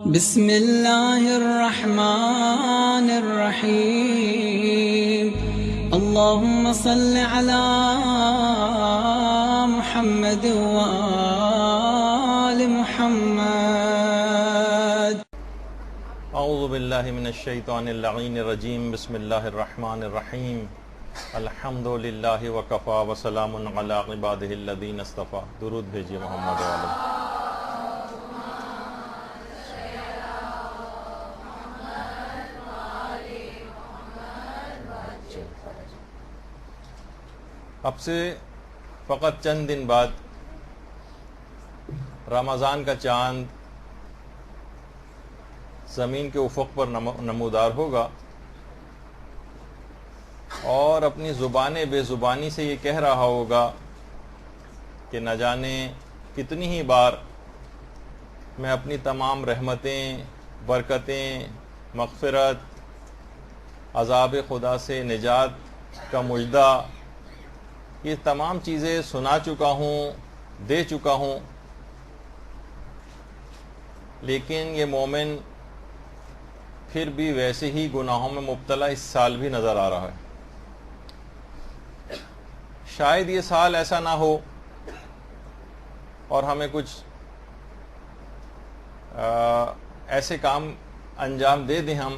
بسم الله الرحمن الرحيم اللهم صل على محمد وآل محمد. اعوذ باللہ من الشیطان اللعین الرجیم. بسم اللہ الرحمن الرحیم. الحمد للہ وکفا وسلام علی عبادہ الذین اصطفیٰ. درود بھیجیے محمد علیہ. اب سے فقط چند دن بعد رمضان کا چاند زمین کے افق پر نمودار ہوگا اور اپنی بے زبانی سے یہ کہہ رہا ہوگا کہ نہ جانے کتنی ہی بار میں اپنی تمام رحمتیں، برکتیں، مغفرت، عذاب خدا سے نجات کا مژدہ، یہ تمام چیزیں سنا چکا ہوں، دے چکا ہوں، لیکن یہ مومن پھر بھی ویسے ہی گناہوں میں مبتلا اس سال بھی نظر آ رہا ہے. شاید یہ سال ایسا نہ ہو اور ہمیں کچھ ایسے کام انجام دے دیں ہم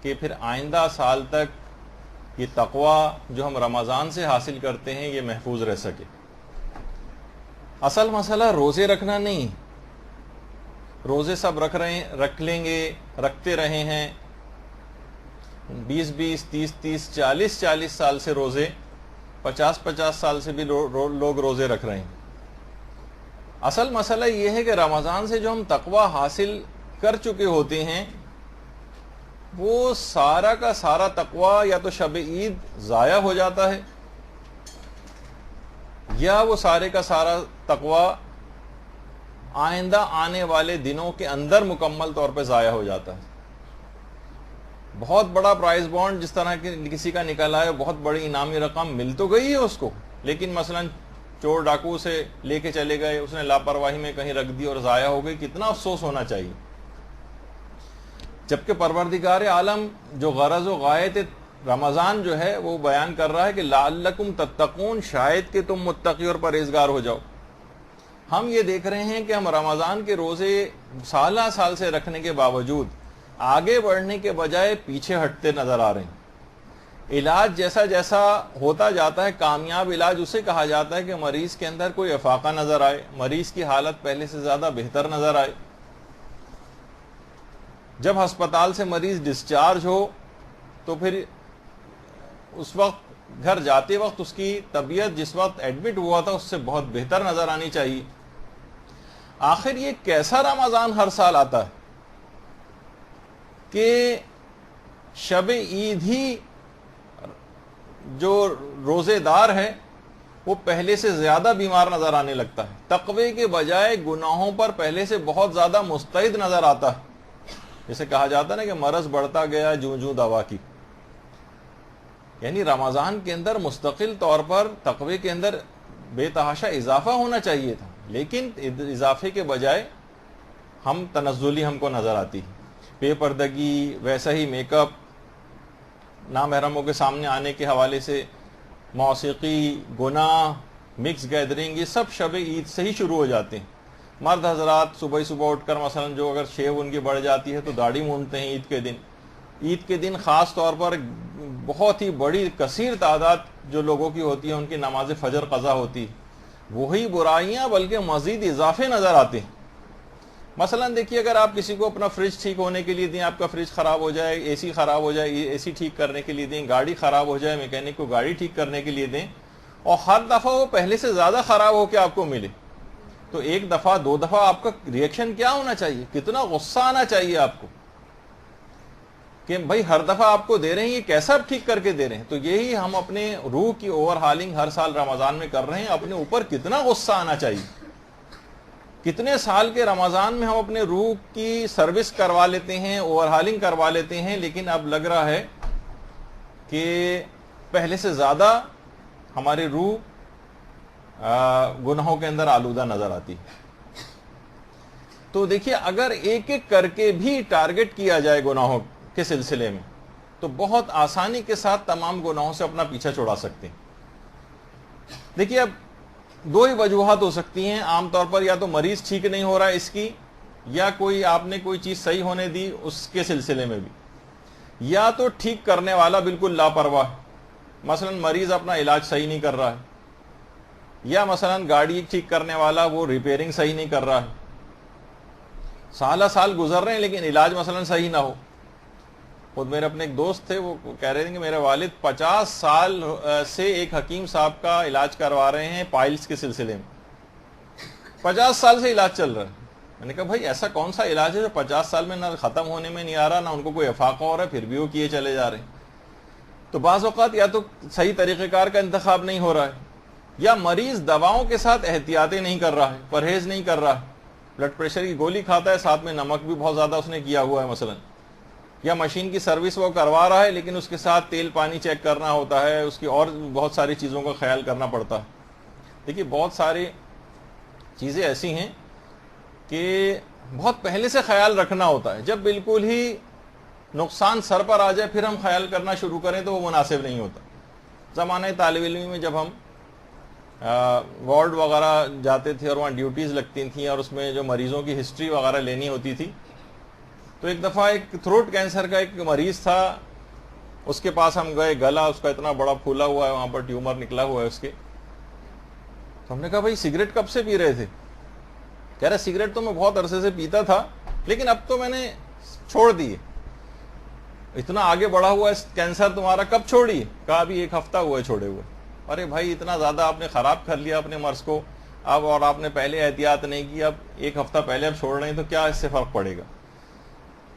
کہ پھر آئندہ سال تک یہ تقوی جو ہم رمضان سے حاصل کرتے ہیں یہ محفوظ رہ سکے. اصل مسئلہ روزے رکھنا نہیں. روزے سب رکھ لیں گے، رکھتے رہے ہیں 20 30 40 سال سے روزے، 50 سال سے بھی لوگ روزے رکھ رہے ہیں. اصل مسئلہ یہ ہے کہ رمضان سے جو ہم تقوی حاصل کر چکے ہوتے ہیں وہ سارا کا سارا تقوی یا تو شب عید ضائع ہو جاتا ہے یا وہ سارے کا سارا تقوی آئندہ آنے والے دنوں کے اندر مکمل طور پہ ضائع ہو جاتا ہے. بہت بڑا پرائز بانڈ جس طرح کسی کا نکلا ہے، بہت بڑی انعامی رقم مل تو گئی ہے اس کو، لیکن مثلا چور ڈاکو سے لے کے چلے گئے، اس نے لاپرواہی میں کہیں رکھ دی اور ضائع ہو گئی. کتنا افسوس ہونا چاہیے. جبکہ پروردگار عالم جو غرض و غایت رمضان جو ہے وہ بیان کر رہا ہے کہ لعلکم تتقون، شاید کہ تم متقی اور پرہیزگار ہو جاؤ. ہم یہ دیکھ رہے ہیں کہ ہم رمضان کے روزے سال سے رکھنے کے باوجود آگے بڑھنے کے بجائے پیچھے ہٹتے نظر آ رہے ہیں. علاج جیسا جیسا ہوتا جاتا ہے، کامیاب علاج اسے کہا جاتا ہے کہ مریض کے اندر کوئی افاقہ نظر آئے، مریض کی حالت پہلے سے زیادہ بہتر نظر آئے. جب ہسپتال سے مریض ڈسچارج ہو تو پھر اس وقت گھر جاتے وقت اس کی طبیعت جس وقت ایڈمٹ ہوا تھا اس سے بہت بہتر نظر آنی چاہیے. آخر یہ کیسا رمضان ہر سال آتا ہے کہ شب عید ہی جو روزے دار ہے وہ پہلے سے زیادہ بیمار نظر آنے لگتا ہے، تقوی کے بجائے گناہوں پر پہلے سے بہت زیادہ مستعد نظر آتا ہے. جیسے کہا جاتا ہے نا کہ مرض بڑھتا گیا جوں دوا کی. یعنی رمضان کے اندر مستقل طور پر تقوی کے اندر بے تحاشا اضافہ ہونا چاہیے تھا، لیکن اضافے کے بجائے ہم تنزلی ہم کو نظر آتی. بے پردگی، ویسا ہی میک اپ، نامحرموں کے سامنے آنے کے حوالے سے موسیقی، گناہ، مکس گیدرنگ، یہ سب شب عید سے ہی شروع ہو جاتے ہیں. مرد حضرات صبح اٹھ کر مثلا جو اگر شیو ان کی بڑھ جاتی ہے تو داڑھی مونڈتے ہیں عید کے دن. عید کے دن خاص طور پر بہت ہی بڑی کثیر تعداد جو لوگوں کی ہوتی ہے ان کی نماز فجر قضا ہوتی ہے. وہی برائیاں بلکہ مزید اضافے نظر آتے ہیں. مثلا دیکھیے، اگر آپ کسی کو اپنا فریج ٹھیک ہونے کے لیے دیں، آپ کا فریج خراب ہو جائے، اے سی خراب ہو جائے، اے سی ٹھیک کرنے کے لیے دیں، گاڑی خراب ہو جائے، میکینک کو گاڑی ٹھیک کرنے کے لیے دیں، اور ہر دفعہ وہ پہلے سے زیادہ خراب ہو کے آپ کو ملے، تو ایک دفعہ 2 دفعہ آپ کا ریئیکشن کیا ہونا چاہیے؟ کتنا غصہ آنا چاہیے آپ کو کہ بھائی ہر دفعہ آپ کو دے رہے ہیں، یہ کیسا ٹھیک کر کے دے رہے ہیں. تو یہی ہم اپنے روح کی اوور ہالنگ ہر سال رمضان میں کر رہے ہیں. اپنے اوپر کتنا غصہ آنا چاہیے. کتنے سال کے رمضان میں ہم اپنے روح کی سروس کروا لیتے ہیں، اوور ہالنگ کروا لیتے ہیں، لیکن اب لگ رہا ہے کہ پہلے سے زیادہ ہماری روح گناہوں کے اندر آلودہ نظر آتی. تو دیکھیے اگر ایک ایک کر کے بھی ٹارگٹ کیا جائے گناہوں کے سلسلے میں تو بہت آسانی کے ساتھ تمام گناہوں سے اپنا پیچھا چھڑا سکتے ہیں۔ دیکھیے اب دو ہی وجوہات ہو سکتی ہیں عام طور پر، یا تو مریض ٹھیک نہیں ہو رہا ہے اس کی، یا کوئی آپ نے کوئی چیز صحیح ہونے دی اس کے سلسلے میں بھی، یا تو ٹھیک کرنے والا بالکل لاپرواہ، مثلا مریض اپنا علاج صحیح نہیں کر رہا ہے، یا مثلا گاڑی ٹھیک کرنے والا وہ ریپیئرنگ صحیح نہیں کر رہا ہے، سالہ سال گزر رہے ہیں لیکن علاج مثلا صحیح نہ ہو۔ خود میرے اپنے ایک دوست تھے، وہ کہہ رہے تھے کہ میرے والد 50 سال سے ایک حکیم صاحب کا علاج کروا رہے ہیں پائلز کے سلسلے میں، 50 سال سے علاج چل رہا ہے۔ میں نے کہا بھائی ایسا کون سا علاج ہے جو 50 سال میں نہ ختم ہونے میں نہیں آ رہا، نہ ان کو کوئی افاقہ ہو رہا ہے، پھر بھی وہ کیے چلے جا رہے ہیں۔ تو بعض اوقات یا تو صحیح طریقہ کار کا انتخاب نہیں ہو رہا ہے، یا مریض دواؤں کے ساتھ احتیاطیں نہیں کر رہا ہے، پرہیز نہیں کر رہا ہے، بلڈ پریشر کی گولی کھاتا ہے، ساتھ میں نمک بھی بہت زیادہ اس نے کیا ہوا ہے مثلا، یا مشین کی سروس وہ کروا رہا ہے لیکن اس کے ساتھ تیل پانی چیک کرنا ہوتا ہے، اس کی اور بہت ساری چیزوں کا خیال کرنا پڑتا ہے۔ دیکھیے بہت ساری چیزیں ایسی ہیں کہ بہت پہلے سے خیال رکھنا ہوتا ہے، جب بالکل ہی نقصان سر پر آ جائے پھر ہم خیال کرنا شروع کریں تو وہ مناسب نہیں ہوتا۔ زمانہ طالب علمی میں جب ہم وارڈ وغیرہ جاتے تھے اور وہاں ڈیوٹیز لگتی تھیں اور اس میں جو مریضوں کی ہسٹری وغیرہ لینی ہوتی تھی، تو ایک دفعہ ایک تھروٹ کینسر کا ایک مریض تھا، اس کے پاس ہم گئے، گلا اس کا اتنا بڑا پھولا ہوا ہے، وہاں پر ٹیومر نکلا ہوا ہے اس کے۔ تو ہم نے کہا بھائی سگریٹ کب سے پی رہے تھے؟ کہہ رہے سگریٹ تو میں بہت عرصے سے پیتا تھا لیکن اب تو میں نے چھوڑ دیے۔ اتنا آگے بڑھا ہوا ہے کینسر تمہارا، کب چھوڑی؟ کہا ابھی 1 ہفتہ ہوا ہے چھوڑے ہوئے۔ ارے بھائی اتنا زیادہ آپ نے خراب کر لیا اپنے مرض کو اب، اور آپ نے پہلے احتیاط نہیں کی، اب 1 ہفتہ پہلے اب چھوڑ رہے ہیں تو کیا اس سے فرق پڑے گا؟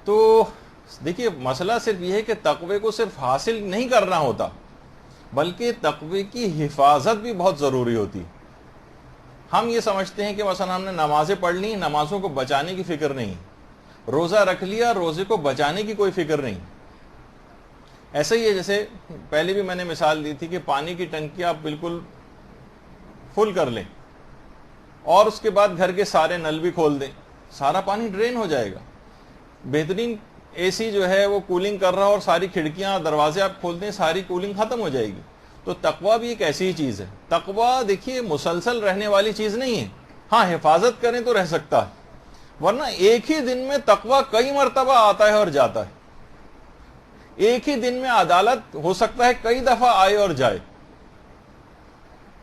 تو دیکھیے مسئلہ صرف یہ ہے کہ تقوی کو صرف حاصل نہیں کرنا ہوتا بلکہ تقوی کی حفاظت بھی بہت ضروری ہوتی۔ ہم یہ سمجھتے ہیں کہ مثلا ہم نے نمازیں پڑھ لی، نمازوں کو بچانے کی فکر نہیں، روزہ رکھ لیا، روزے کو بچانے کی کوئی فکر نہیں۔ ایسا ہی ہے جیسے پہلے بھی میں نے مثال دی تھی کہ پانی کی ٹنکی آپ بالکل فل کر لیں اور اس کے بعد گھر کے سارے نل بھی کھول دیں، سارا پانی ڈرین ہو جائے گا۔ بہترین اے سی جو ہے وہ کولنگ کر رہا اور ساری کھڑکیاں دروازے آپ کھول دیں، ساری کولنگ ختم ہو جائے گی۔ تو تقویٰ بھی ایک ایسی ہی چیز ہے۔ تقویٰ دیکھیے مسلسل رہنے والی چیز نہیں ہے، ہاں حفاظت کریں تو رہ سکتا ہے، ورنہ ایک ہی دن میں تقویٰ کئی مرتبہ آتا ہے اور جاتا ہے، ایک ہی دن میں عدالت ہو سکتا ہے کئی دفعہ آئے اور جائے۔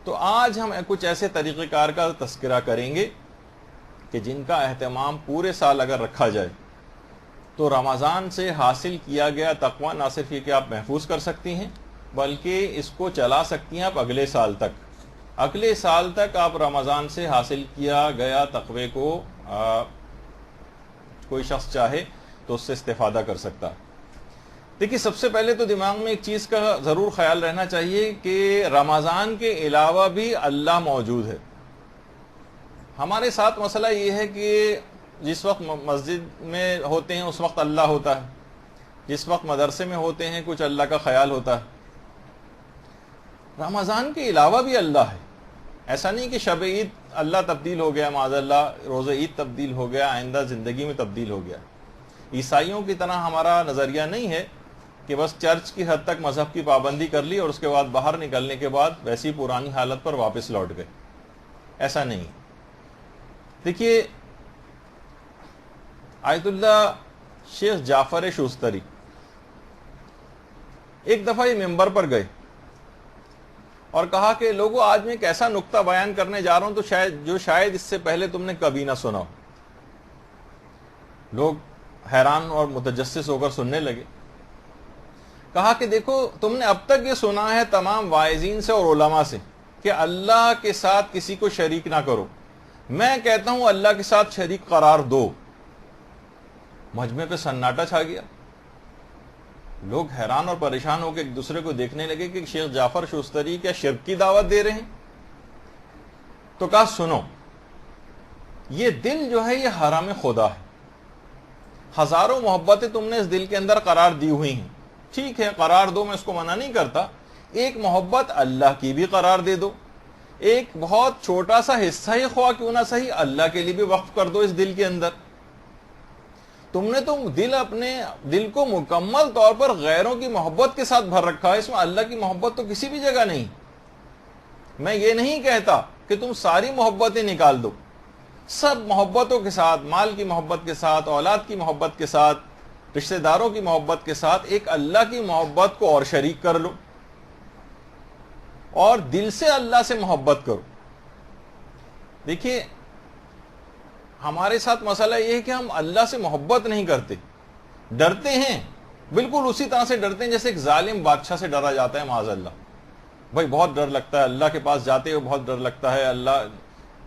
تو آج ہم کچھ ایسے طریقہ کار کا تذکرہ کریں گے کہ جن کا اہتمام پورے سال اگر رکھا جائے تو رمضان سے حاصل کیا گیا تقویٰ نہ صرف یہ کہ آپ محفوظ کر سکتی ہیں بلکہ اس کو چلا سکتی ہیں آپ اگلے سال تک۔ اگلے سال تک آپ رمضان سے حاصل کیا گیا تقوی کو کوئی شخص چاہے تو اس سے استفادہ کر سکتا۔ دیکھیے سب سے پہلے تو دماغ میں ایک چیز کا ضرور خیال رہنا چاہیے کہ رمضان کے علاوہ بھی اللہ موجود ہے۔ ہمارے ساتھ مسئلہ یہ ہے کہ جس وقت مسجد میں ہوتے ہیں اس وقت اللہ ہوتا ہے، جس وقت مدرسے میں ہوتے ہیں کچھ اللہ کا خیال ہوتا ہے۔ رمضان کے علاوہ بھی اللہ ہے، ایسا نہیں کہ شب عید اللہ تبدیل ہو گیا، معاذ اللہ روز عید تبدیل ہو گیا، آئندہ زندگی میں تبدیل ہو گیا۔ عیسائیوں کی طرح ہمارا نظریہ نہیں ہے کہ بس چرچ کی حد تک مذہب کی پابندی کر لی اور اس کے بعد باہر نکلنے کے بعد ویسی پرانی حالت پر واپس لوٹ گئے، ایسا نہیں۔ دیکھیے آیت اللہ شیخ جعفر شوستری ایک دفعہ یہ ممبر پر گئے اور کہا کہ لوگوں آج میں ایک ایسا نقطہ بیان کرنے جا رہا ہوں تو شاید اس سے پہلے تم نے کبھی نہ سنا ہو۔ لوگ حیران اور متجسس ہو کر سننے لگے۔ کہا کہ دیکھو تم نے اب تک یہ سنا ہے تمام واعظین سے اور علماء سے کہ اللہ کے ساتھ کسی کو شریک نہ کرو، میں کہتا ہوں اللہ کے ساتھ شریک قرار دو۔ مجمع پہ سناٹا چھا گیا، لوگ حیران اور پریشان ہو کے ایک دوسرے کو دیکھنے لگے کہ شیخ جعفر شوستری کیا شرک کی دعوت دے رہے ہیں؟ تو کہا سنو، یہ دل جو ہے یہ حرام خدا ہے، ہزاروں محبتیں تم نے اس دل کے اندر قرار دی ہوئی ہیں، ٹھیک ہے قرار دو، میں اس کو منع نہیں کرتا، ایک محبت اللہ کی بھی قرار دے دو، ایک بہت چھوٹا سا حصہ ہی خواہ کیوں نہ صحیح اللہ کے لیے بھی وقف کر دو اس دل کے اندر، تم نے تو اپنے دل کو مکمل طور پر غیروں کی محبت کے ساتھ بھر رکھا ہے، اس میں اللہ کی محبت تو کسی بھی جگہ نہیں۔ میں یہ نہیں کہتا کہ تم ساری محبتیں نکال دو، سب محبتوں کے ساتھ، مال کی محبت کے ساتھ، اولاد کی محبت کے ساتھ، رشتہ داروں کی محبت کے ساتھ ایک اللہ کی محبت کو اور شریک کر لو، اور دل سے اللہ سے محبت کرو۔ دیکھیے ہمارے ساتھ مسئلہ یہ ہے کہ ہم اللہ سے محبت نہیں کرتے، ڈرتے ہیں، بالکل اسی طرح سے ڈرتے ہیں جیسے ایک ظالم بادشاہ سے ڈرا جاتا ہے، معاذ اللہ۔ بھائی بہت ڈر لگتا ہے اللہ کے پاس جاتے ہوئے، بہت ڈر لگتا ہے، اللہ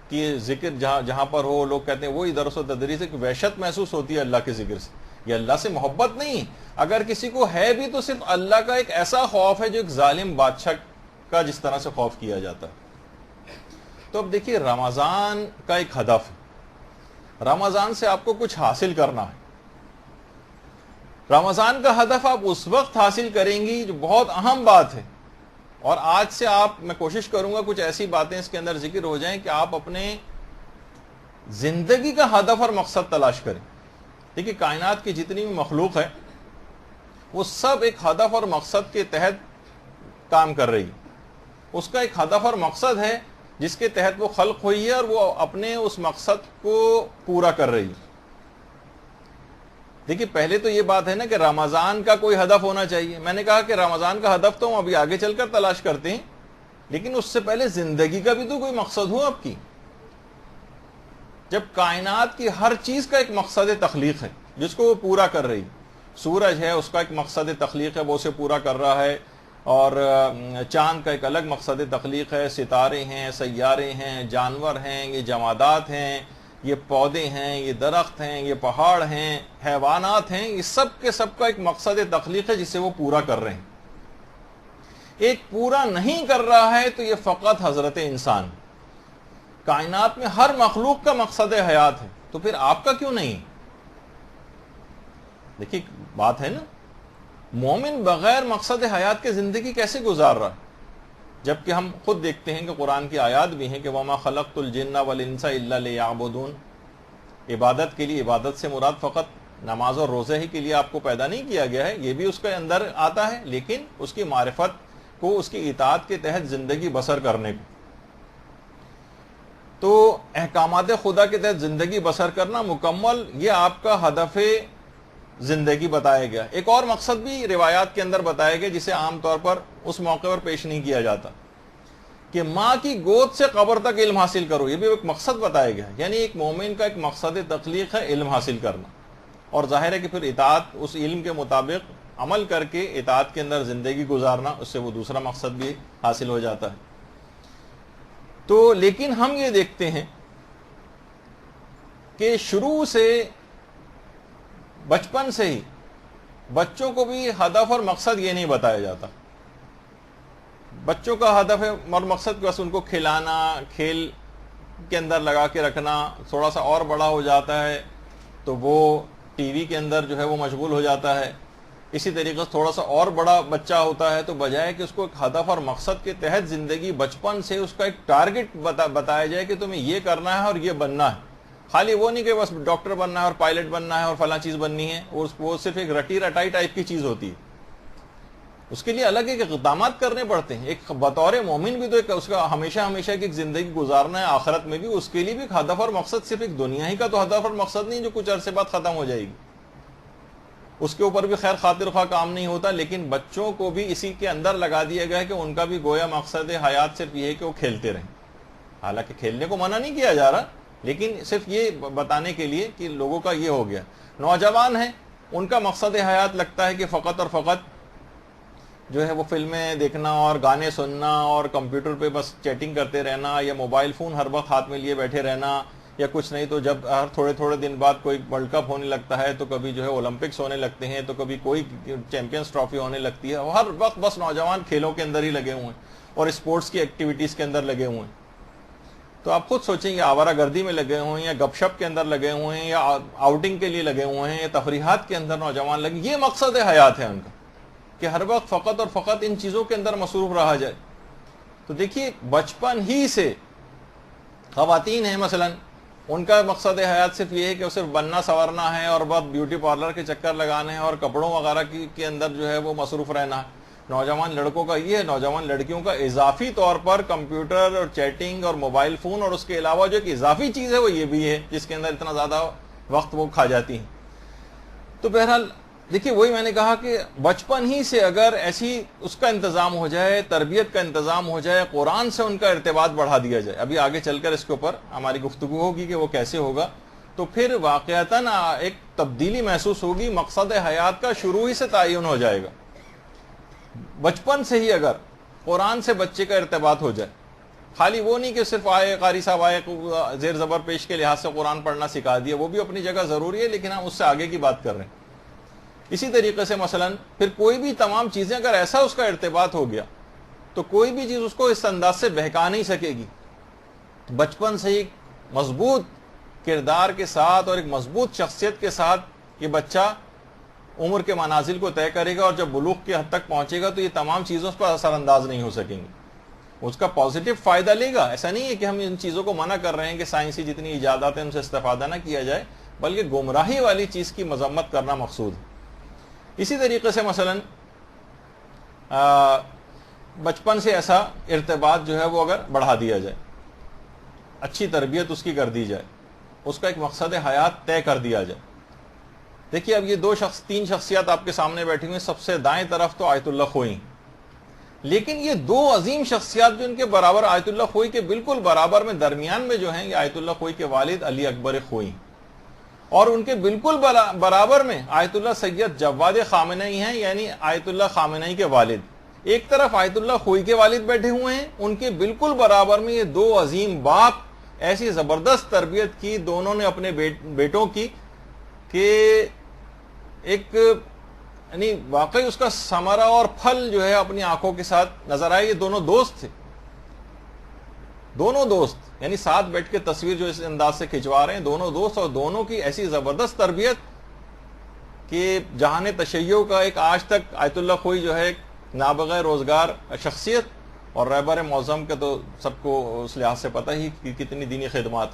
کی ذکر جہاں پر ہو لوگ کہتے ہیں وہی درس و تدریس، ایک وحشت محسوس ہوتی ہے اللہ کے ذکر سے۔ یہ اللہ سے محبت نہیں، اگر کسی کو ہے بھی تو صرف اللہ کا ایک ایسا خوف ہے جو ایک ظالم بادشاہ کا جس طرح سے خوف کیا جاتا ہے۔ تو اب دیکھیے رمضان کا ایک ہدف ہے، رمضان سے آپ کو کچھ حاصل کرنا ہے۔ رمضان کا ہدف آپ اس وقت حاصل کریں گی جو بہت اہم بات ہے، اور آج سے میں کوشش کروں گا کچھ ایسی باتیں اس کے اندر ذکر ہو جائیں کہ آپ اپنے زندگی کا ہدف اور مقصد تلاش کریں۔ دیکھیے کائنات کی جتنی بھی مخلوق ہے وہ سب ایک ہدف اور مقصد کے تحت کام کر رہی ہے، اس کا ایک ہدف اور مقصد ہے جس کے تحت وہ خلق ہوئی ہے، اور وہ اپنے اس مقصد کو پورا کر رہی ہے۔ دیکھیے پہلے تو یہ بات ہے نا کہ رمضان کا کوئی ہدف ہونا چاہیے۔ میں نے کہا کہ رمضان کا ہدف تو ہم ابھی آگے چل کر تلاش کرتے ہیں، لیکن اس سے پہلے زندگی کا بھی تو کوئی مقصد ہو آپ کی۔ جب کائنات کی ہر چیز کا ایک مقصد تخلیق ہے جس کو وہ پورا کر رہی، سورج ہے اس کا ایک مقصد تخلیق ہے، وہ اسے پورا کر رہا ہے، اور چاند کا ایک الگ مقصد تخلیق ہے، ستارے ہیں، سیارے ہیں، جانور ہیں، یہ جمادات ہیں، یہ پودے ہیں، یہ درخت ہیں، یہ پہاڑ ہیں، حیوانات ہیں، یہ سب کے سب کا ایک مقصد تخلیق ہے جسے وہ پورا کر رہے ہیں۔ ایک پورا نہیں کر رہا ہے تو یہ فقط حضرت انسان۔ کائنات میں ہر مخلوق کا مقصد حیات ہے، تو پھر آپ کا کیوں نہیں؟ دیکھیے بات ہے نا، مومن بغیر مقصد حیات کے زندگی کیسے گزار رہا ہے؟ جبکہ ہم خود دیکھتے ہیں کہ قرآن کی آیات بھی ہیں کہ وَمَا خَلَقْتُ الْجِنَّ وَالْإِنسَ إِلَّا لِيَعْبُدُونَ۔ عبادت کے لیے، عبادت سے مراد فقط نماز اور روزہ ہی کے لیے آپ کو پیدا نہیں کیا گیا ہے، یہ بھی اس کے اندر آتا ہے، لیکن اس کی معرفت کو، اس کی اطاعت کے تحت زندگی بسر کرنے کو۔ تو احکامات خدا کے تحت زندگی بسر کرنا مکمل، یہ آپ کا ہدف زندگی بتایا گیا۔ ایک اور مقصد بھی روایات کے اندر بتایا گیا جسے عام طور پر اس موقع پر پیش نہیں کیا جاتا، کہ ماں کی گود سے قبر تک علم حاصل کرو، یہ بھی ایک مقصد بتایا گیا۔ یعنی ایک مومن کا ایک مقصد تخلیق ہے علم حاصل کرنا، اور ظاہر ہے کہ پھر اطاعت، اس علم کے مطابق عمل کر کے اطاعت کے اندر زندگی گزارنا، اس سے وہ دوسرا مقصد بھی حاصل ہو جاتا ہے۔ تو لیکن ہم یہ دیکھتے ہیں کہ شروع سے، بچپن سے ہی بچوں کو بھی ہدف اور مقصد یہ نہیں بتایا جاتا۔ بچوں کا ہدف اور مقصد بس ان کو کھلانا، کھیل کے اندر لگا کے رکھنا، تھوڑا سا اور بڑا ہو جاتا ہے تو وہ ٹی وی کے اندر جو ہے وہ مشغول ہو جاتا ہے۔ اسی طریقے سے تھوڑا سا اور بڑا بچہ ہوتا ہے تو بجائے کہ اس کو ایک ہدف اور مقصد کے تحت زندگی، بچپن سے اس کا ایک ٹارگٹ بتایا جائے کہ تمہیں یہ کرنا ہے اور یہ بننا ہے۔ خالی وہ نہیں کہ بس ڈاکٹر بننا ہے اور پائلٹ بننا ہے اور فلاں چیز بننی ہے، وہ صرف ایک رٹی رٹائی ٹائپ کی چیز ہوتی ہے۔ اس کے لیے الگ ایک اقدامات کرنے پڑتے ہیں۔ ایک بطور مومن بھی تو ایک اس کا ہمیشہ کی ایک زندگی گزارنا ہے، آخرت میں بھی اس کے لیے بھی ایک ہدف اور مقصد، صرف ایک دنیا ہی کا تو ہدف اور مقصد نہیں جو کچھ عرصے بعد ختم ہو جائے گی، اس کے اوپر بھی خیر خاطر خواہ کام نہیں ہوتا۔ لیکن بچوں کو بھی اسی کے اندر لگا دیا گیا کہ ان کا بھی گویا مقصد حیات صرف یہ ہے کہ وہ کھیلتے رہیں۔ حالانکہ کھیلنے کو منع نہیں کیا جا رہا، لیکن صرف یہ بتانے کے لیے کہ لوگوں کا یہ ہو گیا۔ نوجوان ہیں، ان کا مقصد حیات لگتا ہے کہ فقط اور فقط جو ہے وہ فلمیں دیکھنا اور گانے سننا اور کمپیوٹر پہ بس چیٹنگ کرتے رہنا، یا موبائل فون ہر وقت ہاتھ میں لیے بیٹھے رہنا، یا کچھ نہیں تو جب ہر تھوڑے دن بعد کوئی ورلڈ کپ ہونے لگتا ہے تو کبھی جو ہے اولمپکس ہونے لگتے ہیں، تو کبھی کوئی چیمپئنز ٹرافی ہونے لگتی ہے، ہر وقت بس نوجوان کھیلوں کے اندر ہی لگے ہوئے ہیں اور اسپورٹس کی ایکٹیویٹیز کے اندر لگے ہوئے ہیں۔ تو آپ خود سوچیں یہ آوارہ گردی میں لگے ہوئے ہیں، یا گپ شپ کے اندر لگے ہوئے ہیں، یا آؤٹنگ کے لیے لگے ہوئے ہیں، یا تفریحات کے اندر نوجوان لگے، یہ مقصد حیات ہے ان کا کہ ہر وقت فقط اور فقط ان چیزوں کے اندر مصروف رہا جائے۔ تو دیکھیے بچپن ہی سے خواتین ہیں مثلا، ان کا مقصد حیات صرف یہ ہے کہ صرف بننا سنورنا ہے اور بہت بیوٹی پارلر کے چکر لگانے ہیں اور کپڑوں وغیرہ کے اندر جو ہے وہ مصروف رہنا ہے. نوجوان لڑکوں کا یہ ہے. نوجوان لڑکیوں کا اضافی طور پر کمپیوٹر اور چیٹنگ اور موبائل فون اور اس کے علاوہ جو ایک اضافی چیز ہے وہ یہ بھی ہے جس کے اندر اتنا زیادہ وقت وہ کھا جاتی ہیں. تو بہرحال دیکھیے وہی میں نے کہا کہ بچپن ہی سے اگر ایسی اس کا انتظام ہو جائے, تربیت کا انتظام ہو جائے, قرآن سے ان کا ارتباط بڑھا دیا جائے. ابھی آگے چل کر اس کے اوپر ہماری گفتگو ہوگی کہ وہ کیسے ہوگا. تو پھر واقعتاً ایک تبدیلی محسوس ہوگی, مقصد حیات کا شروع ہی سے تعین ہو جائے گا. بچپن سے ہی اگر قرآن سے بچے کا ارتباط ہو جائے, خالی وہ نہیں کہ صرف آئے قاری صاحب آئے زیر زبر پیش کے لحاظ سے قرآن پڑھنا سکھا دیا, وہ بھی اپنی جگہ ضروری ہے, لیکن ہم اس سے آگے کی بات کر رہے ہیں. اسی طریقے سے مثلا پھر کوئی بھی تمام چیزیں اگر ایسا اس کا ارتباط ہو گیا تو کوئی بھی چیز اس کو اس انداز سے بہکا نہیں سکے گی. بچپن سے ہی مضبوط کردار کے ساتھ اور ایک مضبوط شخصیت کے ساتھ یہ بچہ عمر کے منازل کو طے کرے گا, اور جب بلوغ کی حد تک پہنچے گا تو یہ تمام چیزوں پر اثر انداز نہیں ہو سکیں گی. اس کا پازیٹیو فائدہ لے گا. ایسا نہیں ہے کہ ہم ان چیزوں کو منع کر رہے ہیں کہ سائنسی جتنی ایجادات ہیں ان سے استفادہ نہ کیا جائے, بلکہ گمراہی والی چیز کی مذمت کرنا مقصود ہے. اسی طریقے سے مثلا بچپن سے ایسا ارتباط جو ہے وہ اگر بڑھا دیا جائے, اچھی تربیت اس کی کر دی جائے, اس کا ایک مقصد حیات طے کر دیا جائے. دیکھیے اب یہ تین شخصیات آپ کے سامنے بیٹھی ہوئی, سب سے دائیں طرف تو آیت اللہ خوئی, لیکن یہ دو عظیم شخصیات جو ان کے برابر آیت اللہ خوئی کے بالکل برابر میں درمیان میں جو ہیں, یہ آیت اللہ خوئی کے والد علی اکبر خوئی, اور ان کے بالکل برابر میں آیت اللہ سید جواد خامنئی ہیں, یعنی آیت اللہ خامنئی کے والد. ایک طرف آیت اللہ خوئی کے والد بیٹھے ہوئے ہیں, ان کے بالکل برابر میں یہ دو عظیم باپ, ایسی زبردست تربیت کی دونوں نے اپنے بیٹوں کی کہ ایک یعنی واقعی اس کا ثمرہ اور پھل جو ہے اپنی آنکھوں کے ساتھ نظر آئے. یہ دونوں دوست تھے, دونوں دوست, یعنی ساتھ بیٹھ کے تصویر جو اس انداز سے کھنچوا رہے ہیں, دونوں دوست, اور دونوں کی ایسی زبردست تربیت کہ جہان تشیع کا ایک آج تک آیت اللہ خوئی جو ہے نابغہ روزگار شخصیت, اور رہبر معظم کا تو سب کو اس لحاظ سے پتہ ہی کہ کتنی دینی خدمات.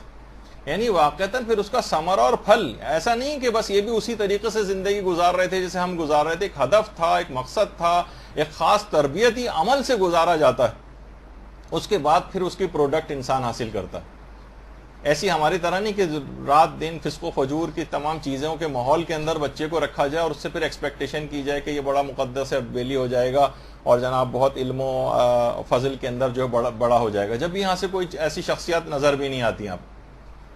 یعنی واقعتاً پھر اس کا ثمرہ اور پھل ایسا نہیں کہ بس یہ بھی اسی طریقے سے زندگی گزار رہے تھے جیسے ہم گزار رہے تھے. ایک ہدف تھا, ایک مقصد تھا, ایک خاص تربیتی عمل سے گزارا جاتا ہے, اس کے بعد پھر اس کی پروڈکٹ انسان حاصل کرتا ہے. ایسی ہماری طرح نہیں کہ رات دن فسق و فجور کی تمام چیزوں کے ماحول کے اندر بچے کو رکھا جائے اور اس سے پھر ایکسپیکٹیشن کی جائے کہ یہ بڑا مقدس ہے, بیلی ہو جائے گا اور جناب بہت علم و فضل کے اندر جو ہے بڑا ہو جائے گا, جب یہاں سے کوئی ایسی شخصیات نظر بھی نہیں آتی. آپ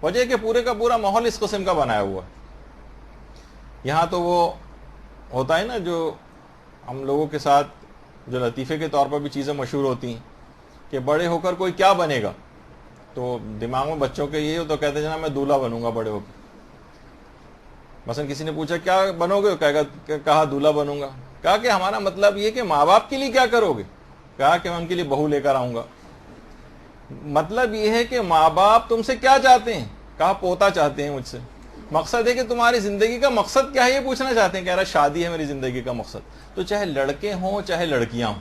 وجہ کہ پورے کا پورا ماحول اس قسم کا بنایا ہوا ہے. یہاں تو وہ ہوتا ہے نا جو ہم لوگوں کے ساتھ جو لطیفے کے طور پر بھی چیزیں مشہور ہوتی ہیں کہ بڑے ہو کر کوئی کیا بنے گا, تو دماغ میں بچوں کے یہ ہو تو کہتے ہیں جناب میں دولہا بنوں گا بڑے ہو کے. مثلا کسی نے پوچھا کیا بنو گے, کہا دولہا بنوں گا. کہا کہ ہمارا مطلب یہ کہ ماں باپ کے لیے کیا کرو گے, کہا کہ میں ان کے لیے بہو لے کر آؤں گا. مطلب یہ ہے کہ ماں باپ تم سے کیا چاہتے ہیں, کہا پوتا چاہتے ہیں مجھ سے. مقصد ہے کہ تمہاری زندگی کا مقصد کیا ہے یہ پوچھنا چاہتے ہیں. کہہ رہا شادی ہے میری زندگی کا مقصد. تو چاہے لڑکے ہوں چاہے لڑکیاں ہوں,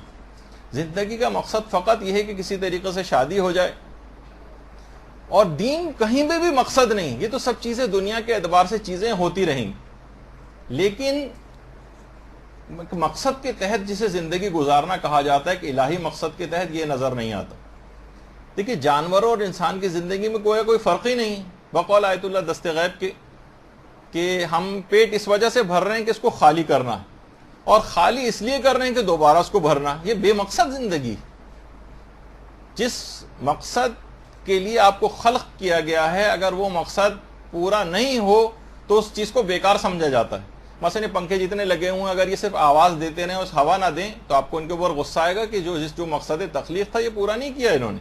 زندگی کا مقصد فقط یہ ہے کہ کسی طریقے سے شادی ہو جائے, اور دین کہیں پہ بھی مقصد نہیں. یہ تو سب چیزیں دنیا کے اعتبار سے چیزیں ہوتی رہیں, لیکن مقصد کے تحت جسے زندگی گزارنا کہا جاتا ہے کہ الہی مقصد کے تحت, یہ نظر نہیں آتا. دیکھیے جانوروں اور انسان کی زندگی میں کوئی فرق ہی نہیں. بقول آیت اللہ دست غیب کے کہ ہم پیٹ اس وجہ سے بھر رہے ہیں کہ اس کو خالی کرنا, اور خالی اس لیے کر رہے ہیں کہ دوبارہ اس کو بھرنا. یہ بے مقصد زندگی. جس مقصد کے لیے آپ کو خلق کیا گیا ہے اگر وہ مقصد پورا نہیں ہو تو اس چیز کو بیکار سمجھا جاتا ہے. مثلا پنکھے جتنے لگے ہوئے ہیں اگر یہ صرف آواز دیتے رہیں اس ہوا نہ دیں تو آپ کو ان کے اوپر غصہ آئے گا کہ جو مقصد تخلیق تھا یہ پورا نہیں کیا انہوں نے.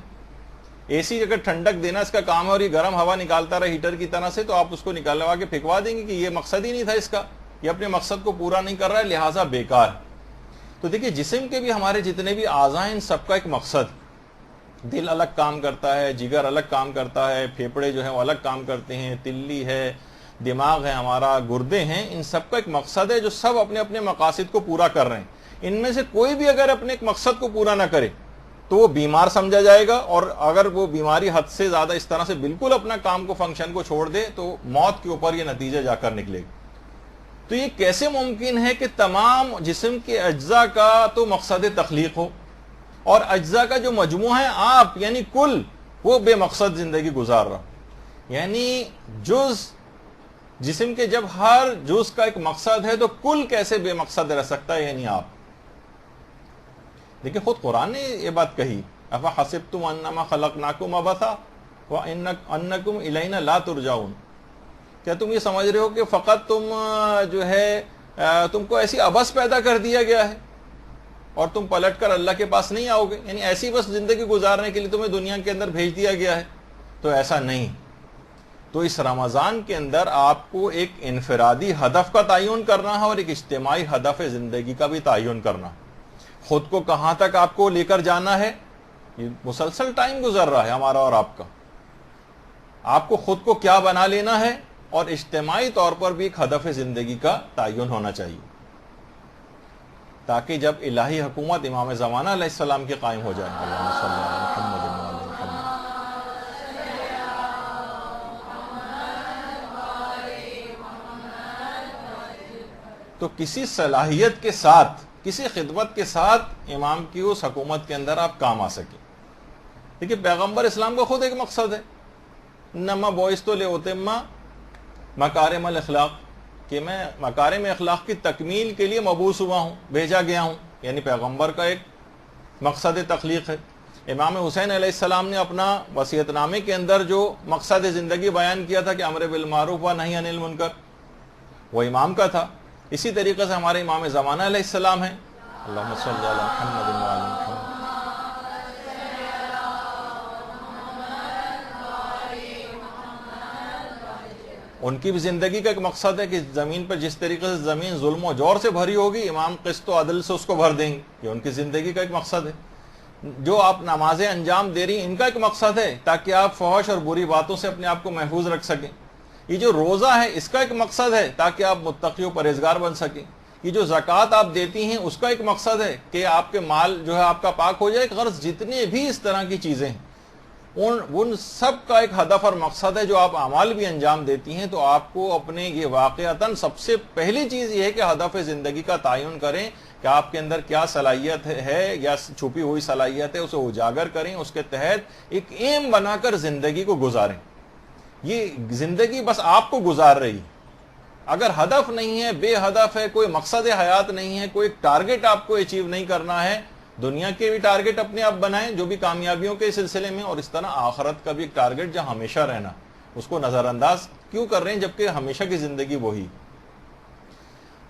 اے سی اگر ٹھنڈک دینا اس کا کام ہے اور یہ گرم ہوا نکالتا رہا ہیٹر کی طرح سے, تو آپ اس کو نکالوا کے پھینکوا دیں گے کہ یہ مقصد ہی نہیں تھا اس کا, یہ اپنے مقصد کو پورا نہیں کر رہا ہے لہٰذا بیکار. تو دیکھیے جسم کے بھی ہمارے جتنے بھی اعضاء ہیں ان سب کا ایک مقصد. دل الگ کام کرتا ہے, جگر الگ کام کرتا ہے, پھیپڑے جو ہیں وہ الگ کام کرتے ہیں, تلی ہے, دماغ ہے ہمارا, گردے ہیں, ان سب کا ایک مقصد ہے جو سب اپنے اپنے مقاصد کو پورا کر رہے ہیں. ان میں سے کوئی بھی اگر اپنے ایک مقصد کو پورا نہ کرے تو وہ بیمار سمجھا جائے گا، اور اگر وہ بیماری حد سے زیادہ اس طرح سے بالکل اپنا کام کو فنکشن کو چھوڑ دے تو موت کے اوپر یہ نتیجہ جا کر نکلے گا۔ تو یہ کیسے ممکن ہے کہ تمام جسم کے اجزاء کا تو مقصد تخلیق ہو، اور اجزاء کا جو مجموعہ ہے آپ یعنی کل، وہ بے مقصد زندگی گزار رہا؟ یعنی جز جسم کے جب ہر جز کا ایک مقصد ہے تو کل کیسے بے مقصد رہ سکتا ہے؟ یعنی آپ دیکھیں، خود قرآن نے یہ بات کہی، افحسبتم انما خلقناکم عبثا وانکم الینا لا ترجعون، کیا تم یہ سمجھ رہے ہو کہ فقط تم جو ہے تم کو ایسی عبث پیدا کر دیا گیا ہے اور تم پلٹ کر اللہ کے پاس نہیں آؤ گے؟ یعنی ایسی بس زندگی گزارنے کے لیے تمہیں دنیا کے اندر بھیج دیا گیا ہے؟ تو ایسا نہیں۔ تو اس رمضان کے اندر آپ کو ایک انفرادی ہدف کا تعین کرنا ہے اور ایک اجتماعی ہدف زندگی کا بھی تعین کرنا ہے۔ خود کو کہاں تک آپ کو لے کر جانا ہے، یہ مسلسل ٹائم گزر رہا ہے ہمارا اور آپ کا، آپ کو خود کو کیا بنا لینا ہے، اور اجتماعی طور پر بھی ایک ہدف زندگی کا تعین ہونا چاہیے، تاکہ جب الہی حکومت امام زمانہ علیہ السلام کی قائم ہو جائے، اللہم صلی علی محمد و علی محمد، تو کسی صلاحیت کے ساتھ، کسی خدمت کے ساتھ امام کی اس حکومت کے اندر آپ کام آ سکیں۔ دیکھیے، پیغمبر اسلام کا خود ایک مقصد ہے، انما بعثت لاتم مکارم الاخلاق، کہ میں مکارم اخلاق کی تکمیل کے لیے مبعوث ہوا ہوں، بھیجا گیا ہوں، یعنی پیغمبر کا ایک مقصد تخلیق ہے۔ امام حسین علیہ السلام نے اپنا وصیت نامے کے اندر جو مقصد زندگی بیان کیا تھا کہ امر بالمعروف و نہی عن المنکر، وہ امام کا تھا۔ اسی طریقے سے ہمارے امام زمانہ علیہ السلام ہیں، اللہم صلی علی محمد و علی محمد، ان کی بھی زندگی کا ایک مقصد ہے کہ زمین پر جس طریقے سے زمین ظلم و جور سے بھری ہوگی، امام قسط و عدل سے اس کو بھر دیں گے، یہ ان کی زندگی کا ایک مقصد ہے۔ جو آپ نمازیں انجام دے رہی ہیں، ان کا ایک مقصد ہے تاکہ آپ فحش اور بری باتوں سے اپنے آپ کو محفوظ رکھ سکیں۔ یہ جو روزہ ہے، اس کا ایک مقصد ہے تاکہ آپ متقی و پرہیزگار بن سکیں۔ یہ جو زکوٰۃ آپ دیتی ہیں، اس کا ایک مقصد ہے کہ آپ کے مال جو ہے آپ کا پاک ہو جائے۔ غرض جتنے بھی اس طرح کی چیزیں ہیں، ان سب کا ایک ہدف اور مقصد ہے۔ جو آپ اعمال بھی انجام دیتی ہیں تو آپ کو اپنے یہ واقعتاً سب سے پہلی چیز یہ ہے کہ ہدف زندگی کا تعین کریں کہ آپ کے اندر کیا صلاحیت ہے یا چھپی ہوئی صلاحیت ہے، اسے اجاگر کریں، اس کے تحت ایک ایم بنا کر زندگی کو گزاریں۔ یہ زندگی بس آپ کو گزار رہی، اگر ہدف نہیں ہے، بے ہدف ہے، کوئی مقصد حیات نہیں ہے، کوئی ٹارگٹ آپ کو اچیو نہیں کرنا ہے، دنیا کے بھی ٹارگٹ اپنے آپ بنائیں جو بھی کامیابیوں کے سلسلے میں، اور اس طرح آخرت کا بھی ایک ٹارگٹ جہاں ہمیشہ رہنا، اس کو نظر انداز کیوں کر رہے ہیں جبکہ ہمیشہ کی زندگی وہی۔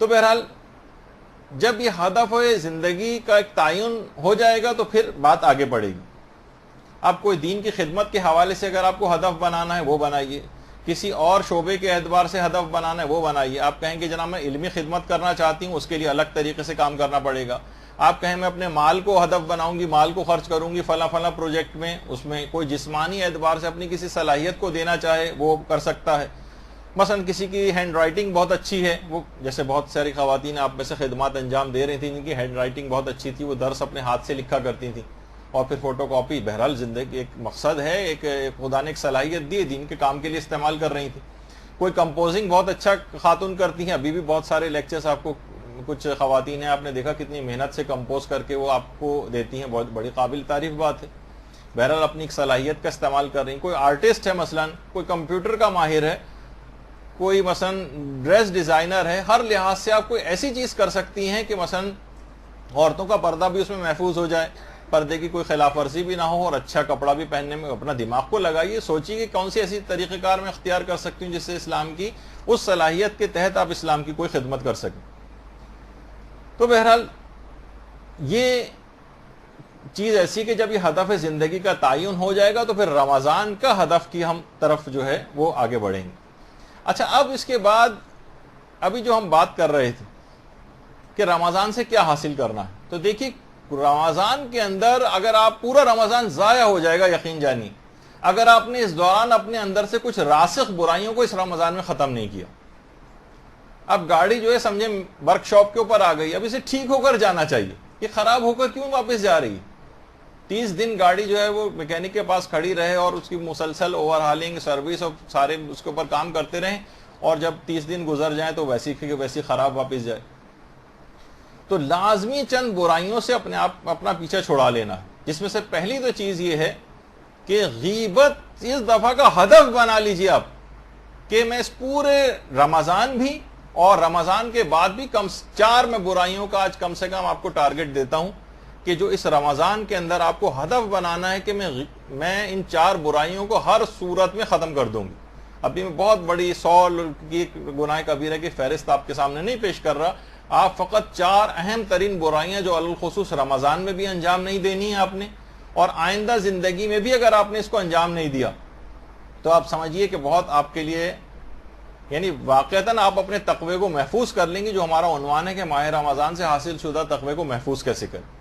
تو بہرحال جب یہ ہدف زندگی کا ایک تعین ہو جائے گا تو پھر بات آگے بڑھے گی۔ اب کوئی دین کی خدمت کے حوالے سے اگر آپ کو ہدف بنانا ہے وہ بنائیے، کسی اور شعبے کے اعتبار سے ہدف بنانا ہے وہ بنائیے۔ آپ کہیں کہ جناب میں علمی خدمت کرنا چاہتی ہوں، اس کے لیے الگ طریقے سے کام کرنا پڑے گا۔ آپ کہیں میں اپنے مال کو ہدف بناؤں گی، مال کو خرچ کروں گی فلاں فلاں پروجیکٹ میں، اس میں کوئی جسمانی اعتبار سے اپنی کسی صلاحیت کو دینا چاہے وہ کر سکتا ہے۔ مثلا کسی کی ہینڈ رائٹنگ بہت اچھی ہے، وہ جیسے بہت ساری خواتین آپ میں سے خدمات انجام دے رہی تھیں جن کی ہینڈ رائٹنگ بہت اچھی تھی، وہ درس اپنے ہاتھ سے لکھا کرتی تھیں اور پھر فوٹو کاپی۔ بہرحال زندگی ایک مقصد ہے، ایک خدا نے ایک صلاحیت دی، دین کے کام کے لیے استعمال کر رہی تھی۔ کوئی کمپوزنگ بہت اچھا خاتون کرتی ہیں، ابھی بھی بہت سارے لیکچرز آپ کو، کچھ خواتین ہیں آپ نے دیکھا کتنی محنت سے کمپوز کر کے وہ آپ کو دیتی ہیں، بہت بڑی قابل تعریف بات ہے۔ بہرحال اپنی ایک صلاحیت کا استعمال کر رہی ہیں۔ کوئی آرٹسٹ ہے، مثلا کوئی کمپیوٹر کا ماہر ہے، کوئی مثلا ڈریس ڈیزائنر ہے، ہر لحاظ سے آپ کوئی ایسی چیز کر سکتی ہیں کہ مثلا عورتوں کا پردہ بھی اس میں محفوظ ہو جائے، پردے کی کوئی خلاف ورزی بھی نہ ہو، اور اچھا کپڑا بھی پہننے میں اپنا دماغ کو لگائیے، سوچیے کہ کون سی ایسی طریقہ کار میں اختیار کر سکتی ہوں جس سے اسلام کی اس صلاحیت کے تحت آپ اسلام کی کوئی خدمت کر سکیں۔ تو بہرحال یہ چیز ایسی کہ جب یہ ہدف زندگی کا تعین ہو جائے گا تو پھر رمضان کا ہدف کی ہم طرف جو ہے وہ آگے بڑھیں گے۔ اچھا، اب اس کے بعد ابھی جو ہم بات کر رہے تھے کہ رمضان سے کیا حاصل کرنا ہے، تو دیکھیے رمضان کے اندر اگر آپ پورا رمضان ضائع ہو جائے گا، یقین جانیے اگر آپ نے اس دوران اپنے اندر سے کچھ راسخ برائیوں کو اس رمضان میں ختم نہیں کیا۔ اب گاڑی جو ہے سمجھے ورک شاپ کے اوپر آ گئی، اب اسے ٹھیک ہو کر جانا چاہیے، یہ خراب ہو کر کیوں واپس جا رہی ہے؟ 30 دن گاڑی جو ہے وہ میکینک کے پاس کھڑی رہے اور اس کی مسلسل اوور ہالنگ سروس اور سارے اس کے اوپر کام کرتے رہیں, اور جب 30 دن گزر جائیں تو ویسی کی ویسی خراب واپس جائے. تو لازمی چند برائیوں سے اپنا پیچھا چھڑا لینا ہے, جس میں سے پہلی تو چیز یہ ہے کہ غیبت اس دفعہ کا ہدف بنا لیجیے آپ, کہ میں اس پورے رمضان بھی اور رمضان کے بعد بھی 4 میں برائیوں کا آج کم سے کم آپ کو ٹارگٹ دیتا ہوں, کہ جو اس رمضان کے اندر آپ کو ہدف بنانا ہے کہ میں ان 4 برائیوں کو ہر صورت میں ختم کر دوں گی. ابھی میں بہت بڑی 100 کی گناہ کبیرہ کی فہرست آپ کے سامنے نہیں پیش کر رہا, آپ فقط 4 اہم ترین برائیاں جو الخصوص رمضان میں بھی انجام نہیں دینی ہے آپ نے, اور آئندہ زندگی میں بھی اگر آپ نے اس کو انجام نہیں دیا تو آپ سمجھیے کہ بہت آپ کے لیے, یعنی واقعتاً آپ اپنے تقوی کو محفوظ کر لیں گے, جو ہمارا عنوان ہے کہ ماہ رمضان سے حاصل شدہ تقوی کو محفوظ کیسے کریں.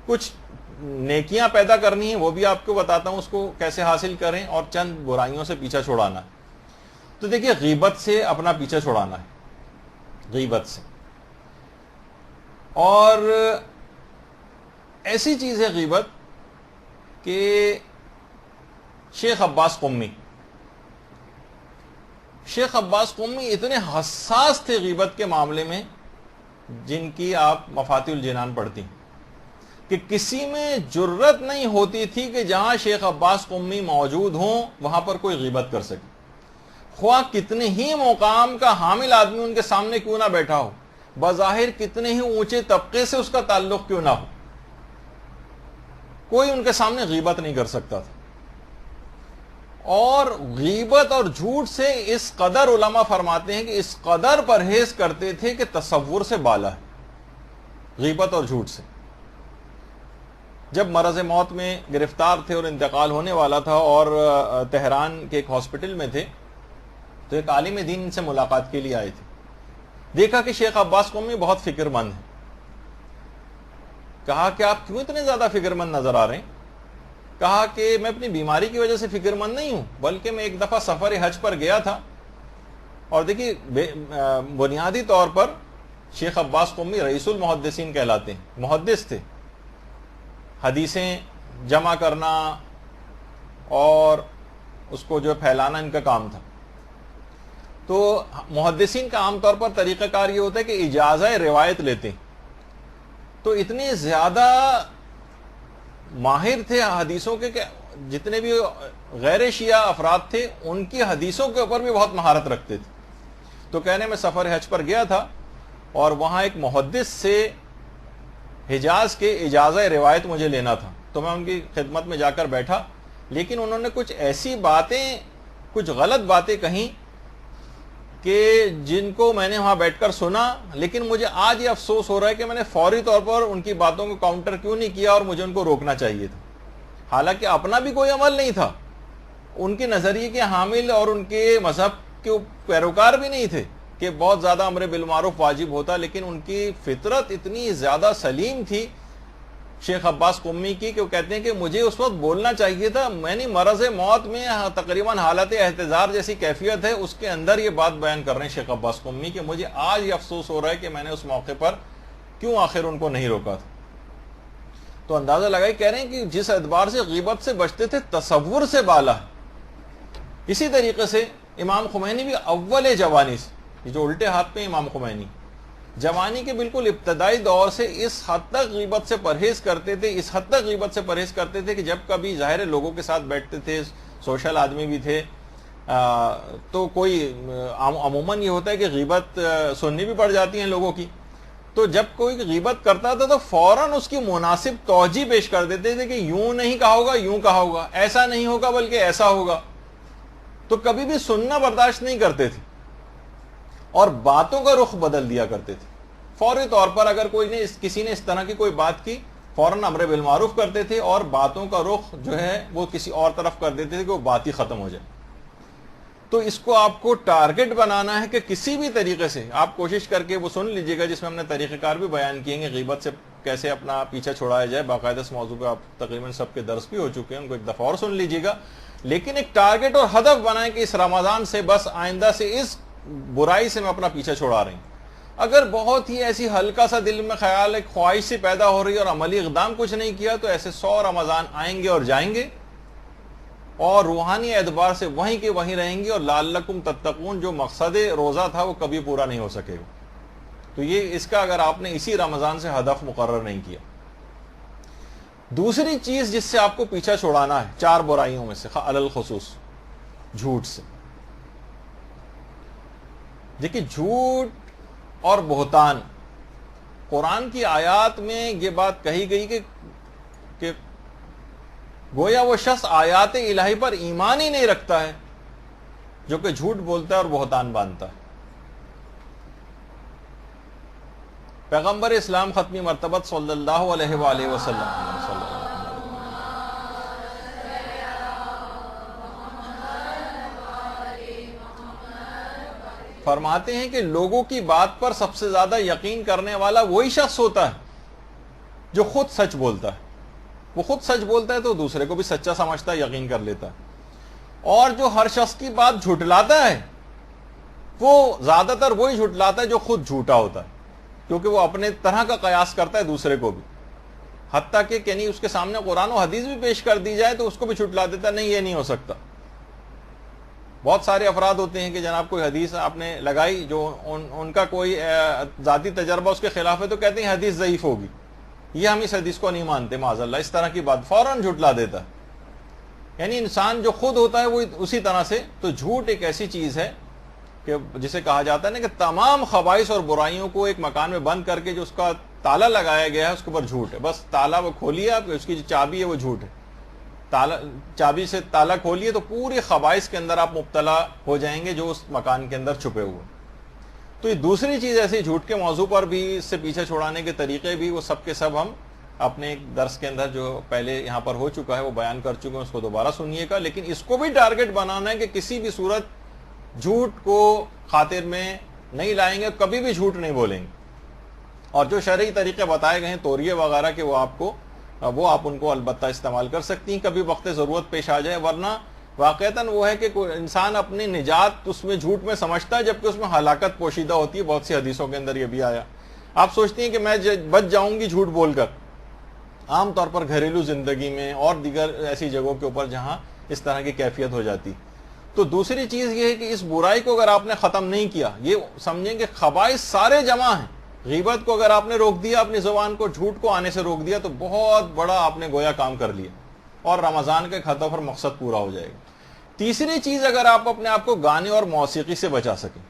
کچھ نیکیاں پیدا کرنی ہیں وہ بھی آپ کو بتاتا ہوں, اس کو کیسے حاصل کریں, اور چند برائیوں سے پیچھا چھڑانا ہے. تو دیکھیے, غیبت سے اپنا پیچھا چھڑانا ہے, غیبت سے. اور ایسی چیز ہے غیبت کہ شیخ عباس قمی اتنے حساس تھے غیبت کے معاملے میں, جن کی آپ مفاتیح الجنان پڑھتی ہیں, کہ کسی میں جرت نہیں ہوتی تھی کہ جہاں شیخ عباس قمی موجود ہوں وہاں پر کوئی غیبت کر سکے, خواہ کتنے ہی مقام کا حامل آدمی ان کے سامنے کیوں نہ بیٹھا ہو, بظاہر کتنے ہی اونچے طبقے سے اس کا تعلق کیوں نہ ہو, کوئی ان کے سامنے غیبت نہیں کر سکتا تھا. اور غیبت اور جھوٹ سے اس قدر علماء فرماتے ہیں کہ اس قدر پرہیز کرتے تھے کہ تصور سے بالا ہے, غیبت اور جھوٹ سے. جب مرض موت میں گرفتار تھے اور انتقال ہونے والا تھا اور تہران کے ایک ہاسپٹل میں تھے, تو ایک عالم دین ان سے ملاقات کے لیے آئے تھے. دیکھا کہ شیخ عباس قمی بہت فکر مند ہیں. کہا کہ آپ کیوں اتنے زیادہ فکر مند نظر آ رہے ہیں؟ کہا کہ میں اپنی بیماری کی وجہ سے فکر مند نہیں ہوں, بلکہ میں ایک دفعہ سفر حج پر گیا تھا, اور دیکھیے بنیادی طور پر شیخ عباس قمی رئیس المحدثین کہلاتے ہیں, محدث تھے. حدیثیں جمع کرنا اور اس کو جو پھیلانا ان کا کام تھا. تو محدثین کا عام طور پر طریقہ کار یہ ہوتا ہے کہ اجازہ روایت لیتے ہیں. تو اتنے زیادہ ماہر تھے حدیثوں کے کہ جتنے بھی غیر شیعہ افراد تھے ان کی حدیثوں کے اوپر بھی بہت مہارت رکھتے تھے. تو کہنے میں سفر حج پر گیا تھا اور وہاں ایک محدث سے حجاز کے اجازہ روایت مجھے لینا تھا, تو میں ان کی خدمت میں جا کر بیٹھا, لیکن انہوں نے کچھ ایسی باتیں, کچھ غلط باتیں کہیں کہ جن کو میں نے وہاں بیٹھ کر سنا, لیکن مجھے آج یہ افسوس ہو رہا ہے کہ میں نے فوری طور پر ان کی باتوں کو کاؤنٹر کیوں نہیں کیا اور مجھے ان کو روکنا چاہیے تھا. حالانکہ اپنا بھی کوئی عمل نہیں تھا, ان کے نظریے کے حامل اور ان کے مذہب کے پیروکار بھی نہیں تھے کہ بہت زیادہ امر بالمعروف واجب ہوتا, لیکن ان کی فطرت اتنی زیادہ سلیم تھی شیخ عباس قمی کی کہ وہ کہتے ہیں کہ مجھے اس وقت بولنا چاہیے تھا. میں نے مرض موت میں تقریباً حالت احتضار جیسی کیفیت ہے, اس کے اندر یہ بات بیان کر رہے ہیں شیخ عباس قمی کہ مجھے آج یہ افسوس ہو رہا ہے کہ میں نے اس موقع پر کیوں آخر ان کو نہیں روکا تھا. تو اندازہ لگائی, کہہ رہے ہیں کہ جس اعتبار سے غیبت سے بچتے تھے تصور سے بالا. اسی طریقے سے امام خمینی بھی اول جوانی سے, یہ جو الٹے ہاتھ پہ امام خمینی, جوانی کے بالکل ابتدائی دور سے اس حد تک غیبت سے پرہیز کرتے تھے کہ جب کبھی ظاہر لوگوں کے ساتھ بیٹھتے تھے, سوشل آدمی بھی تھے, تو کوئی عموماً یہ ہوتا ہے کہ غیبت سننی بھی پڑ جاتی ہیں لوگوں کی, تو جب کوئی غیبت کرتا تھا تو فوراً اس کی مناسب توجہ پیش کر دیتے تھے کہ یوں نہیں کہا ہوگا, یوں کہا ہوگا, ایسا نہیں ہوگا بلکہ ایسا ہوگا. تو کبھی بھی سننا برداشت نہیں کرتے تھے اور باتوں کا رخ بدل دیا کرتے تھے. فوری طور پر اگر کسی نے اس طرح کی کوئی بات کی, فوراً امر بالمعروف کرتے تھے اور باتوں کا رخ جو ہے وہ کسی اور طرف کر دیتے تھے کہ وہ بات ہی ختم ہو جائے. تو اس کو آپ کو ٹارگٹ بنانا ہے کہ کسی بھی طریقے سے آپ کوشش کر کے وہ سن لیجیے گا, جس میں ہم نے طریقہ کار بھی بیان کیے ہیں, غیبت سے کیسے اپنا پیچھا چھڑایا جائے. باقاعدہ اس موضوع پہ آپ تقریباً سب کے درس بھی ہو چکے ہیں, ان کو ایک دفعہ اور سن لیجیے گا. لیکن ایک ٹارگٹ اور ہدف بنائیں کہ اس رمضان سے بس آئندہ سے اس برائی سے میں اپنا پیچھا چھڑا رہی ہوں. اگر بہت ہی ایسی ہلکا سا دل میں خیال ایک خواہش سے پیدا ہو رہی ہے اور عملی اقدام کچھ نہیں کیا تو ایسے 100 رمضان آئیں گے اور جائیں گے اور روحانی اعتبار سے وہیں کے وہیں رہیں گے اور لعلکم تتقون جو مقصد روزہ تھا وہ کبھی پورا نہیں ہو سکے گا. تو یہ اس کا اگر آپ نے اسی رمضان سے ہدف مقرر نہیں کیا. دوسری چیز جس سے آپ کو پیچھا چھڑانا ہے 4 برائیوں میں سے علی الخصوص جھوٹ سے. دیکھیے جھوٹ اور بہتان، قرآن کی آیات میں یہ بات کہی گئی کہ گویا وہ شخص آیات الہی پر ایمان ہی نہیں رکھتا ہے جو کہ جھوٹ بولتا ہے اور بہتان باندھتا ہے. پیغمبر اسلام ختمی مرتبت صلی اللہ علیہ وآلہ وسلم فرماتے ہیں کہ لوگوں کی بات پر سب سے زیادہ یقین کرنے والا وہی شخص ہوتا ہے جو خود سچ بولتا ہے. وہ خود سچ بولتا ہے تو دوسرے کو بھی سچا سمجھتا ہے، یقین کر لیتا ہے. اور جو ہر شخص کی بات جھٹلاتا ہے وہ زیادہ تر وہی جھٹلاتا ہے جو خود جھوٹا ہوتا ہے، کیونکہ وہ اپنے طرح کا قیاس کرتا ہے دوسرے کو بھی. حتیٰ کہ یعنی اس کے سامنے قرآن و حدیث بھی پیش کر دی جائے تو اس کو بھی جھٹلا دیتا ہے، نہیں یہ نہیں ہو سکتا. بہت سارے افراد ہوتے ہیں کہ جناب کوئی حدیث آپ نے لگائی جو ان کا کوئی ذاتی تجربہ اس کے خلاف ہے تو کہتے ہیں حدیث ضعیف ہوگی، یہ ہم اس حدیث کو نہیں مانتے معاذ اللہ. اس طرح کی بات فوراً جھٹلا دیتا ہے. یعنی انسان جو خود ہوتا ہے وہ اسی طرح سے. تو جھوٹ ایک ایسی چیز ہے کہ جسے کہا جاتا ہے نا کہ تمام خبائث اور برائیوں کو ایک مکان میں بند کر کے جو اس کا تالا لگایا گیا ہے اس کے اوپر جھوٹ ہے. بس تالا وہ کھولیے آپ، اس کی جو چابی ہے وہ جھوٹ ہے. چابی سے تالا کھولیے تو پوری خبائث کے اندر آپ مبتلا ہو جائیں گے جو اس مکان کے اندر چھپے ہوئے. تو یہ دوسری چیز ایسی جھوٹ کے موضوع پر بھی اس سے پیچھے چھڑانے کے طریقے بھی وہ سب کے سب ہم اپنے ایک درس کے اندر جو پہلے یہاں پر ہو چکا ہے وہ بیان کر چکے ہیں، اس کو دوبارہ سنیے گا. لیکن اس کو بھی ٹارگٹ بنانا ہے کہ کسی بھی صورت جھوٹ کو خاطر میں نہیں لائیں گے، کبھی بھی جھوٹ نہیں بولیں گے. اور جو شرعی طریقے بتائے گئے ہیں توریے وغیرہ کے وہ آپ ان کو البتہ استعمال کر سکتی ہیں کبھی وقت ضرورت پیش آ جائے. ورنہ واقعتاً وہ ہے کہ انسان اپنی نجات اس میں جھوٹ میں سمجھتا ہے جبکہ اس میں ہلاکت پوشیدہ ہوتی ہے. بہت سی حدیثوں کے اندر یہ بھی آیا. آپ سوچتی ہیں کہ میں بچ جاؤں گی جھوٹ بول کر. عام طور پر گھریلو زندگی میں اور دیگر ایسی جگہوں کے اوپر جہاں اس طرح کی کیفیت ہو جاتی. تو دوسری چیز یہ ہے کہ اس برائی کو اگر آپ نے ختم نہیں کیا، یہ سمجھیں کہ خبائث سارے جمع ہیں. غیبت کو اگر آپ نے روک دیا اپنی زبان کو، جھوٹ کو آنے سے روک دیا تو بہت بڑا آپ نے گویا کام کر لیا اور رمضان کے ہدف اور مقصد پورا ہو جائے گا. تیسری چیز اگر آپ اپنے آپ کو گانے اور موسیقی سے بچا سکیں.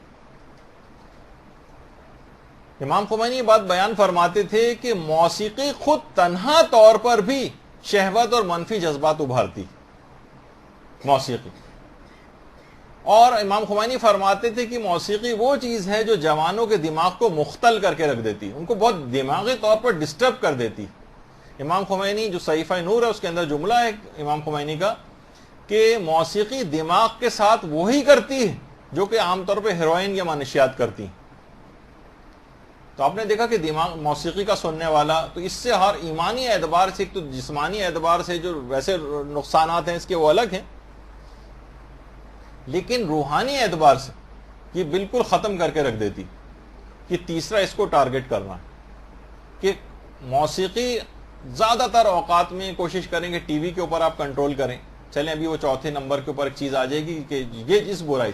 امام خمینی یہ بات بیان فرماتے تھے کہ موسیقی خود تنہا طور پر بھی شہوت اور منفی جذبات ابھارتی موسیقی. اور امام خمینی فرماتے تھے کہ موسیقی وہ چیز ہے جو جوانوں کے دماغ کو مختل کر کے رکھ دیتی، ان کو بہت دماغی طور پر ڈسٹرب کر دیتی. امام خمینی جو صحیفہ نور ہے اس کے اندر جملہ ہے امام خمینی کا کہ موسیقی دماغ کے ساتھ وہی کرتی ہے جو کہ عام طور پہ ہیروئن یا منشیات کرتی. تو آپ نے دیکھا کہ دماغ موسیقی کا سننے والا تو اس سے ہر ایمانی اعتبار سے، ایک تو جسمانی اعتبار سے جو ویسے نقصانات ہیں اس کے وہ الگ ہیں، لیکن روحانی اعتبار سے یہ بالکل ختم کر کے رکھ دیتی. یہ تیسرا اس کو ٹارگٹ کرنا ہے کہ موسیقی زیادہ تر اوقات میں کوشش کریں کہ ٹی وی کے اوپر آپ کنٹرول کریں. چلیں ابھی وہ چوتھے نمبر کے اوپر ایک چیز آ جائے گی کہ یہ اس برائی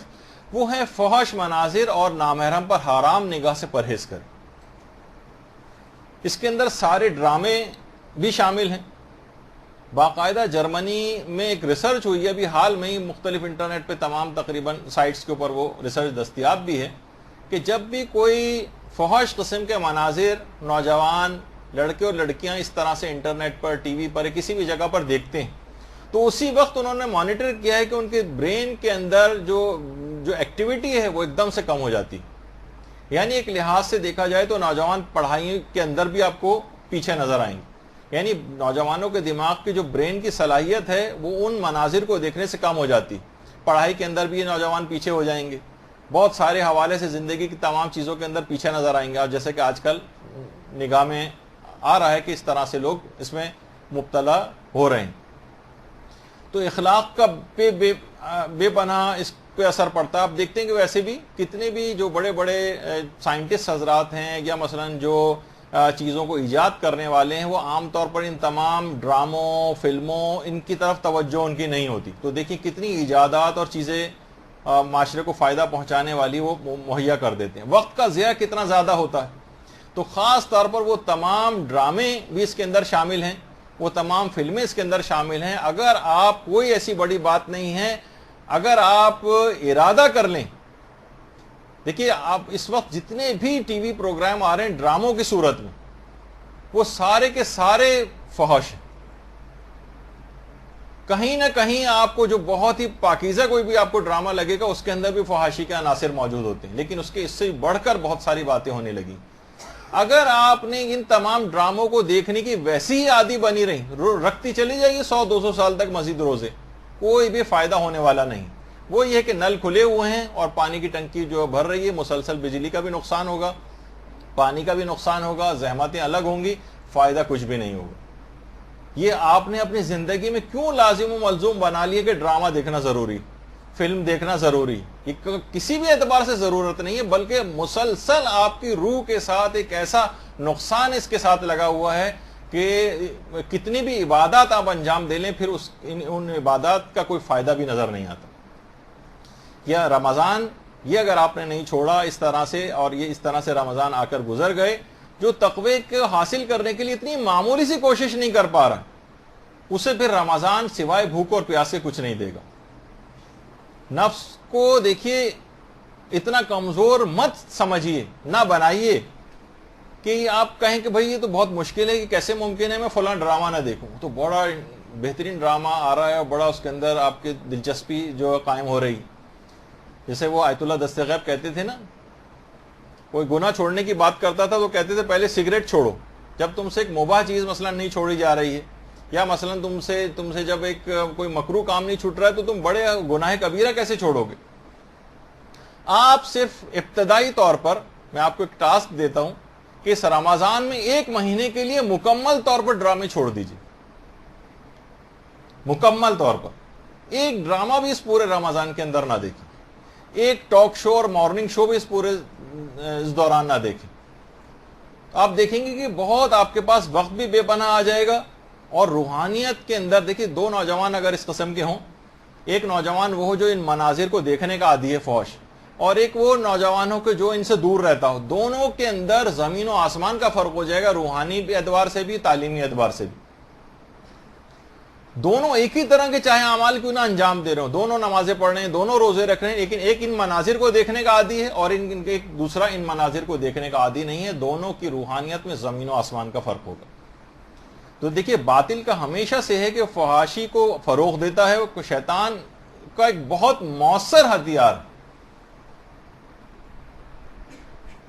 وہ ہے فحش مناظر اور نامحرم پر حرام نگاہ سے پرہیز کریں. اس کے اندر سارے ڈرامے بھی شامل ہیں. باقاعدہ جرمنی میں ایک ریسرچ ہوئی ہے ابھی حال میں ہی، مختلف انٹرنیٹ پہ تمام تقریباً سائٹس کے اوپر وہ ریسرچ دستیاب بھی ہے کہ جب بھی کوئی فحش قسم کے مناظر نوجوان لڑکے اور لڑکیاں اس طرح سے انٹرنیٹ پر، ٹی وی پر، کسی بھی جگہ پر دیکھتے ہیں تو اسی وقت انہوں نے مانیٹر کیا ہے کہ ان کے برین کے اندر جو ایکٹیویٹی ہے وہ ایک دم سے کم ہو جاتی. یعنی ایک لحاظ سے دیکھا جائے تو نوجوان پڑھائی کے اندر بھی آپ کو پیچھے نظر آئیں گے. یعنی نوجوانوں کے دماغ کی جو برین کی صلاحیت ہے وہ ان مناظر کو دیکھنے سے کم ہو جاتی. پڑھائی کے اندر بھی یہ نوجوان پیچھے ہو جائیں گے، بہت سارے حوالے سے زندگی کی تمام چیزوں کے اندر پیچھے نظر آئیں گے. اور جیسے کہ آج کل نگاہ میں آ رہا ہے کہ اس طرح سے لوگ اس میں مبتلا ہو رہے ہیں. تو اخلاق کا بے پناہ پہ اثر پڑتا ہے. آپ دیکھتے ہیں کہ ویسے بھی کتنے بھی جو بڑے بڑے سائنٹسٹ حضرات ہیں یا مثلا جو چیزوں کو ایجاد کرنے والے ہیں, وہ عام طور پر ان تمام ڈراموں, فلموں, ان کی طرف توجہ ان کی نہیں ہوتی. تو دیکھیں کتنی ایجادات اور چیزیں معاشرے کو فائدہ پہنچانے والی وہ مہیا کر دیتے ہیں. وقت کا ضیاع کتنا زیادہ ہوتا ہے. تو خاص طور پر وہ تمام ڈرامے بھی اس کے اندر شامل ہیں, وہ تمام فلمیں اس کے اندر شامل ہیں. اگر آپ, کوئی ایسی بڑی بات نہیں ہے, اگر آپ ارادہ کر لیں. دیکھیے آپ اس وقت جتنے بھی ٹی وی پروگرام آ رہے ہیں ڈراموں کی صورت میں, وہ سارے کے سارے فحش ہیں. کہیں نہ کہیں آپ کو جو بہت ہی پاکیزہ کوئی بھی آپ کو ڈرامہ لگے گا, اس کے اندر بھی فحاشی کے عناصر موجود ہوتے ہیں. لیکن اس کے اس سے بڑھ کر بہت ساری باتیں ہونے لگی. اگر آپ نے ان تمام ڈراموں کو دیکھنے کی ویسی ہی عادی بنی رہی, رکھتی چلی جائے گی 100-200 سال تک مزید روزے, کوئی بھی فائدہ ہونے والا نہیں. وہ یہ کہ نل کھلے ہوئے ہیں اور پانی کی ٹنکی جو بھر رہی ہے, مسلسل بجلی کا بھی نقصان ہوگا, پانی کا بھی نقصان ہوگا, زحمتیں الگ ہوں گی, فائدہ کچھ بھی نہیں ہوگا. یہ آپ نے اپنی زندگی میں کیوں لازم و ملزوم بنا لیے کہ ڈرامہ دیکھنا ضروری, فلم دیکھنا ضروری؟ یہ کسی بھی اعتبار سے ضرورت نہیں ہے, بلکہ مسلسل آپ کی روح کے ساتھ ایک ایسا نقصان اس کے ساتھ لگا ہوا ہے کہ کتنی بھی عبادات آپ انجام دے لیں, پھر ان عبادات کا کوئی فائدہ بھی نظر نہیں آتا. یا رمضان, یہ اگر آپ نے نہیں چھوڑا اس طرح سے, اور یہ اس طرح سے رمضان آ کر گزر گئے, جو تقوی کو حاصل کرنے کے لیے اتنی معمولی سی کوشش نہیں کر پا رہا, اسے پھر رمضان سوائے بھوک اور پیاس سے کچھ نہیں دے گا. نفس کو دیکھیے اتنا کمزور مت سمجھیے, نہ بنائیے کہ آپ کہیں کہ بھئی یہ تو بہت مشکل ہے, کہ کیسے ممکن ہے میں فلاں ڈرامہ نہ دیکھوں. تو بڑا بہترین ڈرامہ آ رہا ہے اور بڑا اس کے اندر آپ کی دلچسپی جو قائم ہو رہی. جیسے وہ آیت اللہ دست غیب کہتے تھے نا, کوئی گناہ چھوڑنے کی بات کرتا تھا تو کہتے تھے پہلے سگریٹ چھوڑو. جب تم سے ایک مباح چیز مثلا نہیں چھوڑی جا رہی ہے, یا مثلا تم سے جب ایک کوئی مکروہ کام نہیں چھوٹ رہا ہے, تو تم بڑے گناہ کبیرہ کیسے چھوڑو گے؟ آپ صرف ابتدائی طور پر میں آپ کو ایک ٹاسک دیتا ہوں کہ اس رمضان میں 1 مہینے کے لیے مکمل طور پر ڈرامے چھوڑ دیجیے. مکمل طور پر ایک ڈرامہ بھی اس پورے رمضان کے اندر نہ دیکھیں, ایک ٹاک شو اور مارننگ شو بھی اس دوران نہ دیکھیں. آپ دیکھیں گے کہ بہت آپ کے پاس وقت بھی بے پناہ آ جائے گا, اور روحانیت کے اندر دیکھیے 2 نوجوان اگر اس قسم کے ہوں, ایک نوجوان وہ جو ان مناظر کو دیکھنے کا عادی ہے فوش, اور ایک وہ نوجوان ہو کہ جو ان سے دور رہتا ہو, دونوں کے اندر زمین و آسمان کا فرق ہو جائے گا, روحانی اعتبار سے بھی, تعلیمی اعتبار سے بھی. دونوں ایک ہی طرح کے چاہے اعمال کیوں نہ انجام دے رہے ہوں, دونوں نمازیں پڑھ رہے ہیں, دونوں روزے رکھ رہے ہیں, لیکن ایک ان مناظر کو دیکھنے کا عادی ہے اور ایک دوسرا ان مناظر کو دیکھنے کا عادی نہیں ہے. دونوں کی روحانیت میں زمین و آسمان کا فرق ہوگا. تو دیکھیے باطل کا ہمیشہ سے ہے کہ فحاشی کو فروغ دیتا ہے, وہ شیطان کا ایک بہت مؤثر ہتھیار.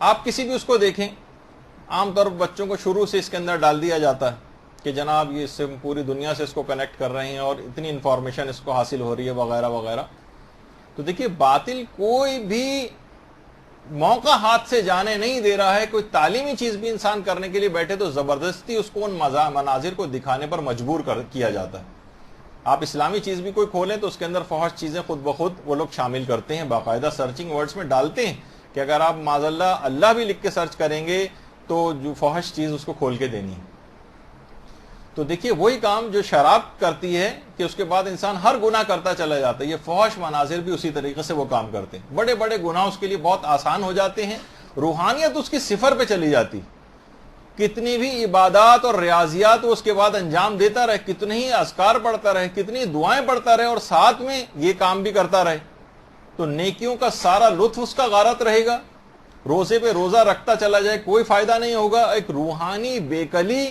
آپ کسی بھی اس کو دیکھیں, عام طور پر بچوں کو شروع سے اس کے اندر ڈال دیا جاتا ہے کہ جناب یہ اس سے پوری دنیا سے اس کو کنیکٹ کر رہے ہیں اور اتنی انفارمیشن اس کو حاصل ہو رہی ہے وغیرہ وغیرہ. تو دیکھیے باطل کوئی بھی موقع ہاتھ سے جانے نہیں دے رہا ہے. کوئی تعلیمی چیز بھی انسان کرنے کے لیے بیٹھے تو زبردستی اس کو ان مناظر کو دکھانے پر مجبور کیا جاتا ہے. آپ اسلامی چیز بھی کوئی کھولیں تو اس کے اندر فحش چیزیں خود بخود وہ لوگ شامل کرتے ہیں, باقاعدہ سرچنگ ورڈز میں ڈالتے ہیں کہ اگر آپ معاذ اللہ بھی لکھ کے سرچ کریں گے تو جو فحش چیز اس کو کھول کے دینی ہے. تو دیکھیے وہی کام جو شراب کرتی ہے کہ اس کے بعد انسان ہر گناہ کرتا چلا جاتا ہے, یہ فحش مناظر بھی اسی طریقے سے وہ کام کرتے ہیں. بڑے بڑے گناہ اس کے لیے بہت آسان ہو جاتے ہیں, روحانیت اس کی صفر پہ چلی جاتی. کتنی بھی عبادات اور ریاضیات وہ اس کے بعد انجام دیتا رہے, کتنے ہی اذکار پڑھتا رہے, کتنی دعائیں پڑھتا رہے, اور ساتھ میں یہ کام بھی کرتا رہے, تو نیکیوں کا سارا لطف اس کا غارت رہے گا. روزے پہ روزہ رکھتا چلا جائے, کوئی فائدہ نہیں ہوگا. ایک روحانی بیکلی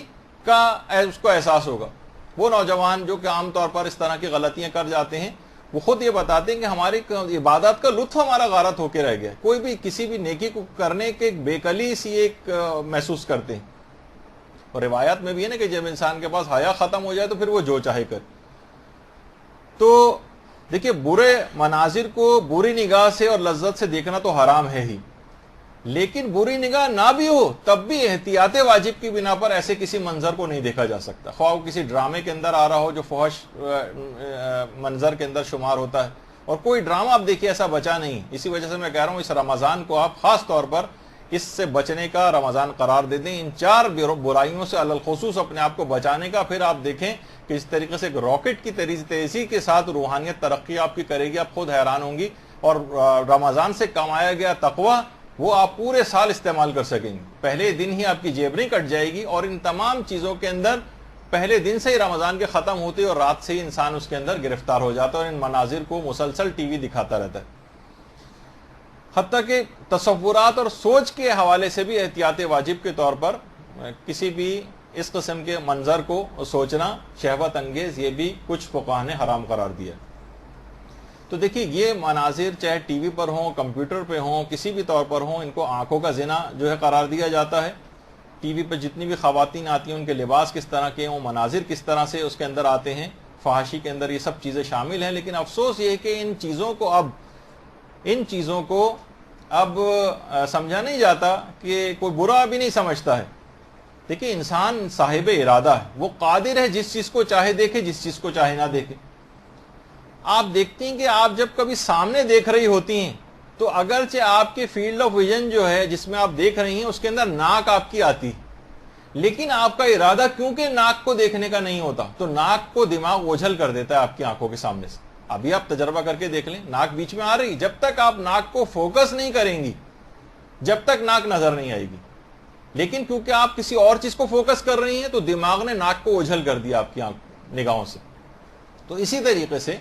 کا اس کو احساس ہوگا. وہ نوجوان جو کہ عام طور پر اس طرح کی غلطیاں کر جاتے ہیں, وہ خود یہ بتاتے ہیں کہ ہماری عبادات کا لطف ہمارا غارت ہو کے رہ گیا. کوئی بھی کسی بھی نیکی کو کرنے کے ایک بیکلی سی ایک محسوس کرتے ہیں. اور روایات میں بھی ہے نا کہ جب انسان کے پاس حیا ختم ہو جائے تو پھر وہ جو چاہے کر. تو دیکھیے برے مناظر کو بری نگاہ سے اور لذت سے دیکھنا تو حرام ہے ہی, لیکن بری نگاہ نہ بھی ہو تب بھی احتیاط واجب کی بنا پر ایسے کسی منظر کو نہیں دیکھا جا سکتا. خواہ کسی ڈرامے کے اندر آ رہا ہو جو فحش منظر کے اندر شمار ہوتا ہے, اور کوئی ڈرامہ آپ دیکھیے ایسا بچا نہیں. اسی وجہ سے میں کہہ رہا ہوں اس رمضان کو آپ خاص طور پر اس سے بچنے کا رمضان قرار دے دیں, ان 4 برائیوں سے الخصوص اپنے آپ کو بچانے کا. پھر آپ دیکھیں کہ اس طریقے سے ایک راکٹ کی تیزی کے ساتھ روحانیت ترقی آپ کی کرے گی, آپ خود حیران ہوں گی. اور رمضان سے کمایا گیا تقوی وہ آپ پورے سال استعمال کر سکیں گے. پہلے دن ہی آپ کی جیب نہیں کٹ جائے گی. اور ان تمام چیزوں کے اندر پہلے دن سے ہی رمضان کے ختم ہوتے اور رات سے ہی انسان اس کے اندر گرفتار ہو جاتا ہے اور ان مناظر کو مسلسل ٹی وی دکھاتا رہتا ہے. حتیٰ کہ تصورات اور سوچ کے حوالے سے بھی احتیاط واجب کے طور پر کسی بھی اس قسم کے منظر کو سوچنا شہوت انگیز, یہ بھی کچھ فقہا نے حرام قرار دیا. تو دیکھیے یہ مناظر چاہے ٹی وی پر ہوں, کمپیوٹر پہ ہوں, کسی بھی طور پر ہوں, ان کو آنکھوں کا زنا جو ہے قرار دیا جاتا ہے. ٹی وی پہ جتنی بھی خواتین آتی ہیں ان کے لباس کس طرح کے ہیں, وہ مناظر کس طرح سے اس کے اندر آتے ہیں, فحاشی کے اندر یہ سب چیزیں شامل ہیں. لیکن افسوس یہ ہے کہ ان چیزوں کو اب سمجھا نہیں جاتا کہ کوئی برا بھی نہیں سمجھتا ہے. دیکھیے انسان صاحب ارادہ ہے, وہ قادر ہے جس چیز کو چاہے دیکھے, جس چیز کو چاہے نہ دیکھے. آپ دیکھتی ہیں کہ آپ جب کبھی سامنے دیکھ رہی ہوتی ہیں تو اگرچہ آپ کی فیلڈ آف ویژن جو ہے جس میں آپ دیکھ رہی ہیں اس کے اندر ناک آپ کی آتی, لیکن آپ کا ارادہ کیونکہ ناک کو دیکھنے کا نہیں ہوتا تو ناک کو دماغ اوجھل کر دیتا ہے آپ کی آنکھوں کے سامنے سے. ابھی آپ تجربہ کر کے دیکھ لیں, ناک بیچ میں آ رہی, جب تک آپ ناک کو فوکس نہیں کریں گی جب تک ناک نظر نہیں آئے گی. لیکن کیونکہ آپ کسی اور چیز کو فوکس کر رہی ہیں تو دماغ نے ناک کو اوجھل کر دیا آپ کی نگاہوں سے. تو اسی طریقے سے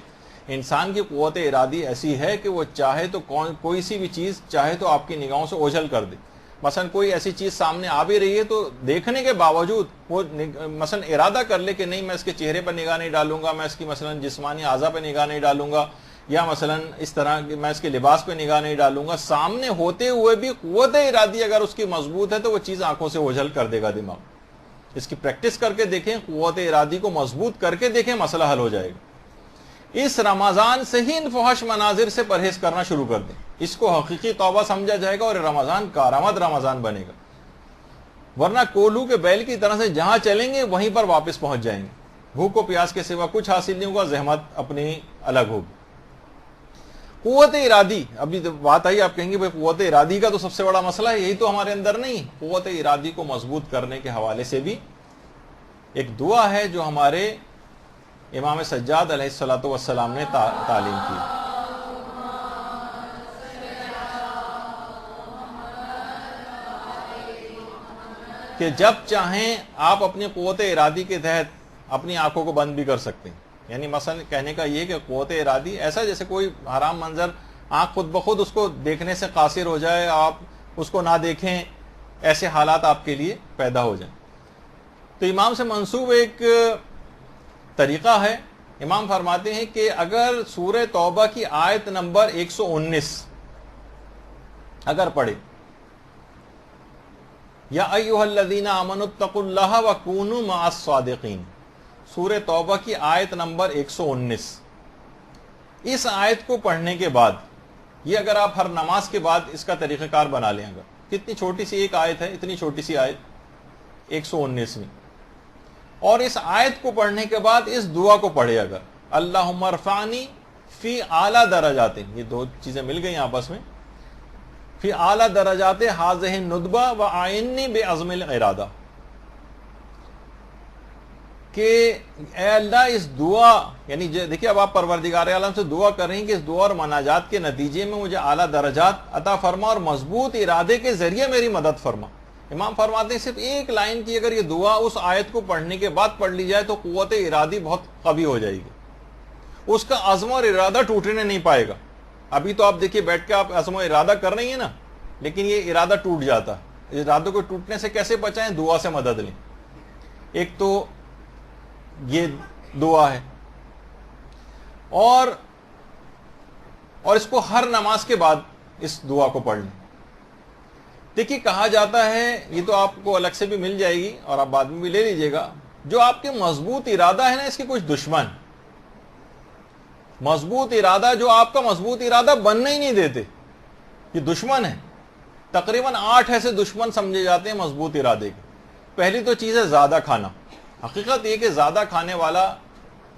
انسان کی قوت ارادی ایسی ہے کہ وہ چاہے تو کوئی سی بھی چیز چاہے تو آپ کی نگاہوں سے اوجھل کر دے. مثلا کوئی ایسی چیز سامنے آ بھی رہی ہے تو دیکھنے کے باوجود وہ مثلا ارادہ کر لے کہ نہیں میں اس کے چہرے پر نگاہ نہیں ڈالوں گا, میں اس کی مثلا جسمانی اعضاء پہ نگاہ نہیں ڈالوں گا, یا مثلا اس طرح میں اس کے لباس پہ نگاہ نہیں ڈالوں گا. سامنے ہوتے ہوئے بھی قوت ارادی اگر اس کی مضبوط ہے تو وہ چیز آنکھوں سے اوجھل کر دے گا دماغ. اس کی پریکٹس کر کے دیکھیں, قوت ارادی کو مضبوط کر کے دیکھیں, مسئلہ حل ہو جائے گا. اس رمضان سے ہی ان فحش مناظر سے پرہیز کرنا شروع کر دیں. اس کو حقیقی توبہ سمجھا جائے گا اور رمضان کارآمد رمضان بنے گا. ورنہ کولو کے بیل کی طرح سے جہاں چلیں گے وہیں پر واپس پہنچ جائیں گے. بھوک و پیاس کے سوا کچھ حاصل نہیں ہوگا, زحمت اپنی الگ ہوگی. قوت ارادی, ابھی بات آئی آپ کہیں گے بھائی قوت ارادی کا تو سب سے بڑا مسئلہ ہے, یہی تو ہمارے اندر نہیں. قوت ارادی کو مضبوط کرنے کے حوالے سے بھی ایک دعا ہے جو ہمارے امام سجاد علیہ الصلوۃ والسلام نے تعلیم کی. کہ جب چاہیں آپ اپنی قوت ارادی کے تحت اپنی آنکھوں کو بند بھی کر سکتے ہیں. یعنی مثلا کہنے کا یہ کہ قوت ارادی ایسا جیسے کوئی حرام منظر آنکھ خود بخود اس کو دیکھنے سے قاصر ہو جائے, آپ اس کو نہ دیکھیں, ایسے حالات آپ کے لیے پیدا ہو جائیں. تو امام سے منسوب ایک طریقہ ہے. امام فرماتے ہیں کہ اگر سورہ توبہ کی آیت نمبر 119 اگر پڑھے, یا ایھا الذین آمنوا اتقوا اللہ وکونوا مع الصادقین, سورہ توبہ کی آیت نمبر 119, اس آیت کو پڑھنے کے بعد, یہ اگر آپ ہر نماز کے بعد اس کا طریقہ کار بنا لیں, اگر کتنی چھوٹی سی ایک آیت ہے, اتنی چھوٹی سی آیت 119 میں, اور اس آیت کو پڑھنے کے بعد اس دعا کو پڑھے اگر, اللہم ارفعنی فی اعلی درجات, یہ دو چیزیں مل گئی آپس میں, فی اعلی درجات ہذہ الندبہ وأعنی بعزم الارادہ, کہ اے اللہ اس دعا, یعنی دیکھیے اب آپ پروردگار عالم سے دعا کر رہی ہیں کہ اس دعا اور مناجات کے نتیجے میں مجھے اعلیٰ درجات عطا فرما اور مضبوط ارادے کے ذریعے میری مدد فرما. امام فرماتے ہیں صرف ایک لائن کی اگر یہ دعا اس آیت کو پڑھنے کے بعد پڑھ لی جائے تو قوت ارادی بہت قوی ہو جائے گی, اس کا عزم اور ارادہ ٹوٹنے نہیں پائے گا. ابھی تو آپ دیکھیے بیٹھ کے آپ عزم و ارادہ کر رہی ہیں نا, لیکن یہ ارادہ ٹوٹ جاتا ہے. ارادوں کو ٹوٹنے سے کیسے بچائیں؟ دعا سے مدد لیں. ایک تو یہ دعا ہے, اور اس کو ہر نماز کے بعد اس دعا کو پڑھ لیں. دیکھیے کہا جاتا ہے, یہ تو آپ کو الگ سے بھی مل جائے گی اور آپ بعد میں بھی لے لیجئے گا, جو آپ کے مضبوط ارادہ ہے نا اس کے کچھ دشمن, مضبوط ارادہ جو آپ کا مضبوط ارادہ بننا ہی نہیں دیتے, یہ دشمن ہے. تقریباً 8 ایسے دشمن سمجھے جاتے ہیں مضبوط ارادے کے. پہلی تو چیز ہے زیادہ کھانا. حقیقت یہ کہ زیادہ کھانے والا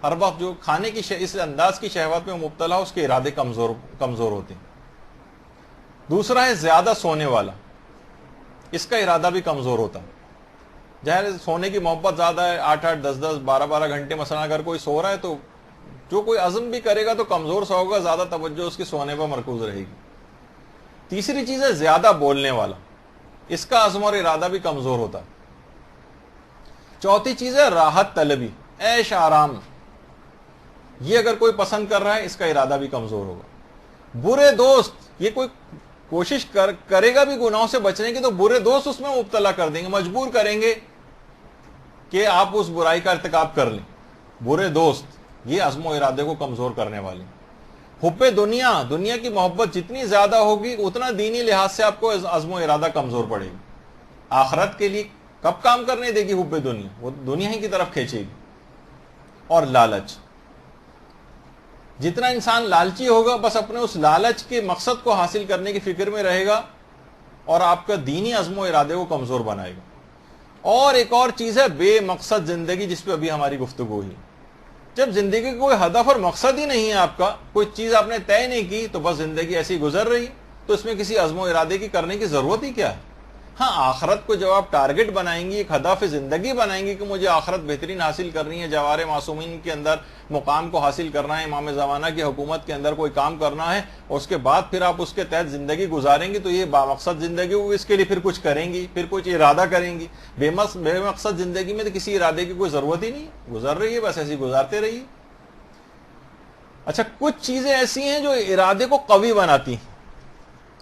ہر وقت جو کھانے کی اس انداز کی شہوت میں مبتلا، اس کے ارادے کمزور ہوتے ہیں۔ دوسرا ہے زیادہ سونے والا، اس کا ارادہ بھی کمزور ہوتا ہے۔ ظاہر سونے کی محبت زیادہ ہے، 8 10 10 12 گھنٹے مثلا اگر کوئی سو رہا ہے تو جو کوئی عزم بھی کرے گا تو کمزور سا ہوگا، زیادہ توجہ اس کی سونے پر مرکوز رہے گی۔ تیسری چیز ہے زیادہ بولنے والا، اس کا عزم اور ارادہ بھی کمزور ہوتا ہے۔ چوتھی چیز ہے راحت طلبی، عیش آرام، یہ اگر کوئی پسند کر رہا ہے اس کا ارادہ بھی کمزور ہوگا۔ برے دوست، یہ کوئی کوشش کرے گا بھی گناہوں سے بچنے کی تو برے دوست اس میں مبتلا کر دیں گے، مجبور کریں گے کہ آپ اس برائی کا ارتکاب کر لیں۔ برے دوست یہ عزم و ارادے کو کمزور کرنے والے۔ حب دنیا کی محبت جتنی زیادہ ہوگی اتنا دینی لحاظ سے آپ کو عزم و ارادہ کمزور پڑے گی۔ آخرت کے لیے کب کام کرنے دے گی حب دنیا، وہ دنیا ہی کی طرف کھینچے گی۔ اور لالچ، جتنا انسان لالچی ہوگا بس اپنے اس لالچ کے مقصد کو حاصل کرنے کی فکر میں رہے گا اور آپ کا دینی عزم و ارادے کو کمزور بنائے گا۔ اور ایک اور چیز ہے بے مقصد زندگی، جس پہ ابھی ہماری گفتگو ہوئی۔ جب زندگی کا کوئی ہدف اور مقصد ہی نہیں ہے، آپ کا کوئی چیز آپ نے طے نہیں کی تو بس زندگی ایسی گزر رہی، تو اس میں کسی عزم و ارادے کی کرنے کی ضرورت ہی کیا ہے؟ ہاں، آخرت کو جب آپ ٹارگٹ بنائیں گی، ایک ہدف زندگی بنائیں گی کہ مجھے آخرت بہترین حاصل کرنی ہے، جوار معصومین کے اندر مقام کو حاصل کرنا ہے، امام زمانہ کی حکومت کے اندر کوئی کام کرنا ہے، اور اس کے بعد پھر آپ اس کے تحت زندگی گزاریں گی، تو یہ بامقصد زندگی ہوگی۔ اس کے لیے پھر کچھ کریں گی، پھر کچھ ارادہ کریں گی۔ بے مقصد زندگی میں تو کسی ارادے کی کوئی ضرورت ہی نہیں، گزر رہی ہے، بس ایسی گزارتے رہیے۔ اچھا، کچھ چیزیں ایسی ہیں جو ارادے کو قوی بناتی ہیں۔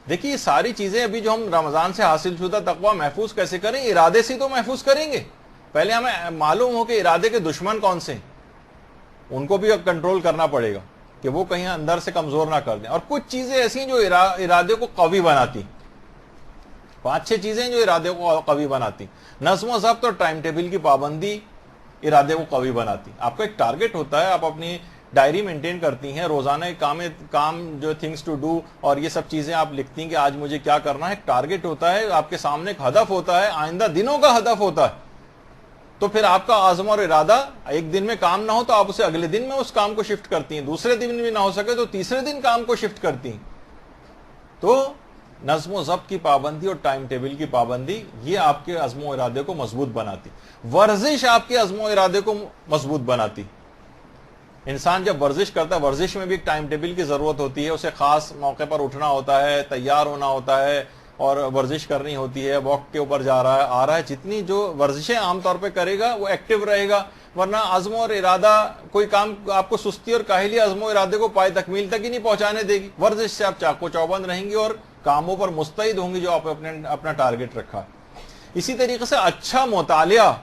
دیکھیے یہ ساری چیزیں ابھی جو ہم رمضان سے حاصل شدہ تقویٰ محفوظ کیسے کریں؟ ارادے سے تو محفوظ کریں گے۔ پہلے ہمیں معلوم ہو کہ ارادے کے دشمن کون سے ہیں، ان کو بھی کنٹرول کرنا پڑے گا کہ وہ کہیں اندر سے کمزور نہ کر دیں۔ اور کچھ چیزیں ایسی ہیں جو ارادے کو قوی بناتی ہیں۔ 5-6 چیزیں جو ارادے کو قوی بناتی ہیں۔ نظم و ضبط اور ٹائم ٹیبل کی پابندی ارادے کو قوی بناتی۔ آپ کا ایک ٹارگٹ ہوتا ہے، آپ اپنی ڈائری مینٹین کرتی ہیں، روزانہ کام جو تھنگس ٹو ڈو اور یہ سب چیزیں آپ لکھتی ہیں کہ آج مجھے کیا کرنا ہے۔ ایک ٹارگٹ ہوتا ہے، آپ کے سامنے ایک ہدف ہوتا ہے، آئندہ دنوں کا ہدف ہوتا ہے۔ تو پھر آپ کا عزم اور ارادہ، ایک دن میں کام نہ ہو تو آپ اسے اگلے دن میں اس کام کو شفٹ کرتی ہیں، دوسرے دن بھی نہ ہو سکے تو تیسرے دن کام کو شفٹ کرتی ہیں۔ تو نظم و ضبط کی پابندی اور ٹائم ٹیبل کی پابندی یہ آپ کے عزم و ارادے کو مضبوط بناتی۔ ورزش آپ کے عزم و ارادے کو مضبوط بناتی۔ انسان جب ورزش کرتا ہے، ورزش میں بھی ایک ٹائم ٹیبل کی ضرورت ہوتی ہے، اسے خاص موقع پر اٹھنا ہوتا ہے، تیار ہونا ہوتا ہے اور ورزش کرنی ہوتی ہے، واک کے اوپر جا رہا ہے، آ رہا ہے، جتنی جو ورزشیں عام طور پہ کرے گا وہ ایکٹیو رہے گا۔ ورنہ عزم اور ارادہ، کوئی کام آپ کو سستی اور کاہلی عزم و ارادے کو پائے تکمیل تک ہی نہیں پہنچانے دے گی۔ ورزش سے آپ چاقو چوبند رہیں گی اور کاموں پر مستعد ہوں گی جو آپ اپنا ٹارگٹ رکھا ہے۔ اسی طریقے سے اچھا مطالعہ،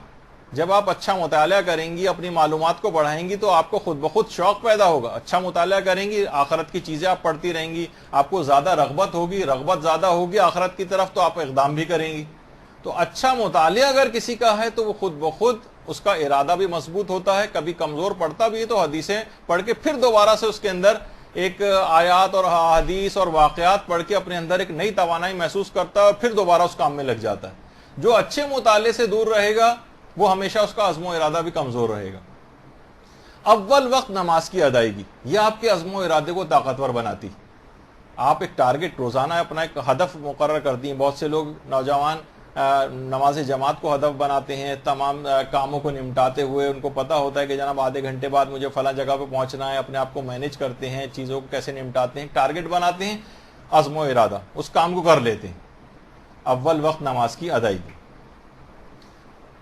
جب آپ اچھا مطالعہ کریں گی، اپنی معلومات کو بڑھائیں گی تو آپ کو خود بخود شوق پیدا ہوگا۔ اچھا مطالعہ کریں گی، آخرت کی چیزیں آپ پڑھتی رہیں گی، آپ کو زیادہ رغبت ہوگی، رغبت زیادہ ہوگی آخرت کی طرف تو آپ اقدام بھی کریں گی۔ تو اچھا مطالعہ اگر کسی کا ہے تو وہ خود بخود اس کا ارادہ بھی مضبوط ہوتا ہے۔ کبھی کمزور پڑتا بھی ہے تو حدیثیں پڑھ کے پھر دوبارہ سے اس کے اندر ایک آیات اور حدیث اور واقعات پڑھ کے اپنے اندر ایک نئی توانائی محسوس کرتا ہے اور پھر دوبارہ اس کام میں لگ جاتا ہے۔ جو اچھے مطالعے سے دور رہے گا وہ ہمیشہ اس کا عزم و ارادہ بھی کمزور رہے گا۔ اول وقت نماز کی ادائیگی، یہ آپ کے عزم و ارادے کو طاقتور بناتی۔ آپ ایک ٹارگٹ روزانہ اپنا ایک ہدف مقرر کرتی ہیں۔ بہت سے لوگ نوجوان نماز جماعت کو ہدف بناتے ہیں، تمام کاموں کو نمٹاتے ہوئے ان کو پتا ہوتا ہے کہ جناب آدھے گھنٹے بعد مجھے فلاں جگہ پہ پہنچنا ہے، اپنے آپ کو مینیج کرتے ہیں، چیزوں کو کیسے نمٹاتے ہیں، ٹارگٹ بناتے ہیں، عزم و ارادہ، اس کام کو کر لیتے ہیں۔ اول وقت نماز کی ادائیگی۔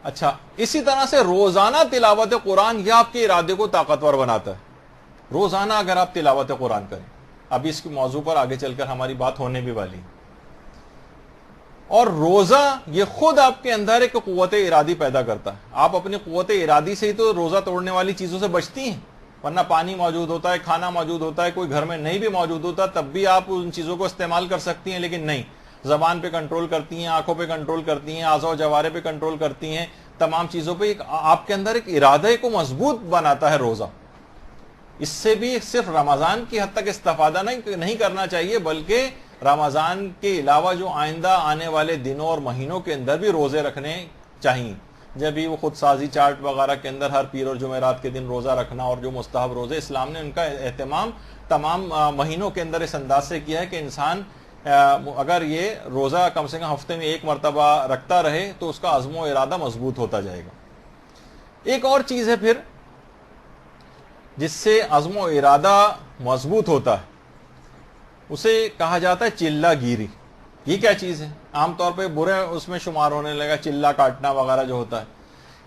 اچھا، اسی طرح سے روزانہ تلاوت قرآن یہ آپ کے ارادے کو طاقتور بناتا ہے۔ روزانہ اگر آپ تلاوت قرآن کریں، ابھی اس کے موضوع پر آگے چل کر ہماری بات ہونے بھی والی ہے۔ اور روزہ یہ خود آپ کے اندر ایک قوت ارادی پیدا کرتا ہے۔ آپ اپنی قوت ارادی سے ہی تو روزہ توڑنے والی چیزوں سے بچتی ہیں، ورنہ پانی موجود ہوتا ہے، کھانا موجود ہوتا ہے، کوئی گھر میں نہیں بھی موجود ہوتا تب بھی آپ ان چیزوں کو استعمال کر سکتی ہیں، لیکن نہیں، زبان پہ کنٹرول کرتی ہیں، آنکھوں پہ کنٹرول کرتی ہیں، اعضاء و جوارح پہ کنٹرول کرتی ہیں، تمام چیزوں پہ آپ کے اندر ایک ارادے کو مضبوط بناتا ہے روزہ۔ اس سے بھی صرف رمضان کی حد تک استفادہ نہیں کرنا چاہیے، بلکہ رمضان کے علاوہ جو آئندہ آنے والے دنوں اور مہینوں کے اندر بھی روزے رکھنے چاہیے۔ جب بھی وہ خود سازی چارٹ وغیرہ کے اندر ہر پیر اور جمعرات کے دن روزہ رکھنا اور جو مستحب روزے، اسلام نے ان کا اہتمام تمام مہینوں کے اندر اس انداز سے کیا ہے کہ انسان اگر یہ روزہ کم سے کم ہفتے میں ایک مرتبہ رکھتا رہے تو اس کا عزم و ارادہ مضبوط ہوتا جائے گا۔ ایک اور چیز ہے پھر جس سے عزم و ارادہ مضبوط ہوتا ہے، اسے کہا جاتا ہے چلہ گیری۔ یہ کیا چیز ہے؟ عام طور پہ برے اس میں شمار ہونے لگا، چلہ کاٹنا وغیرہ جو ہوتا ہے۔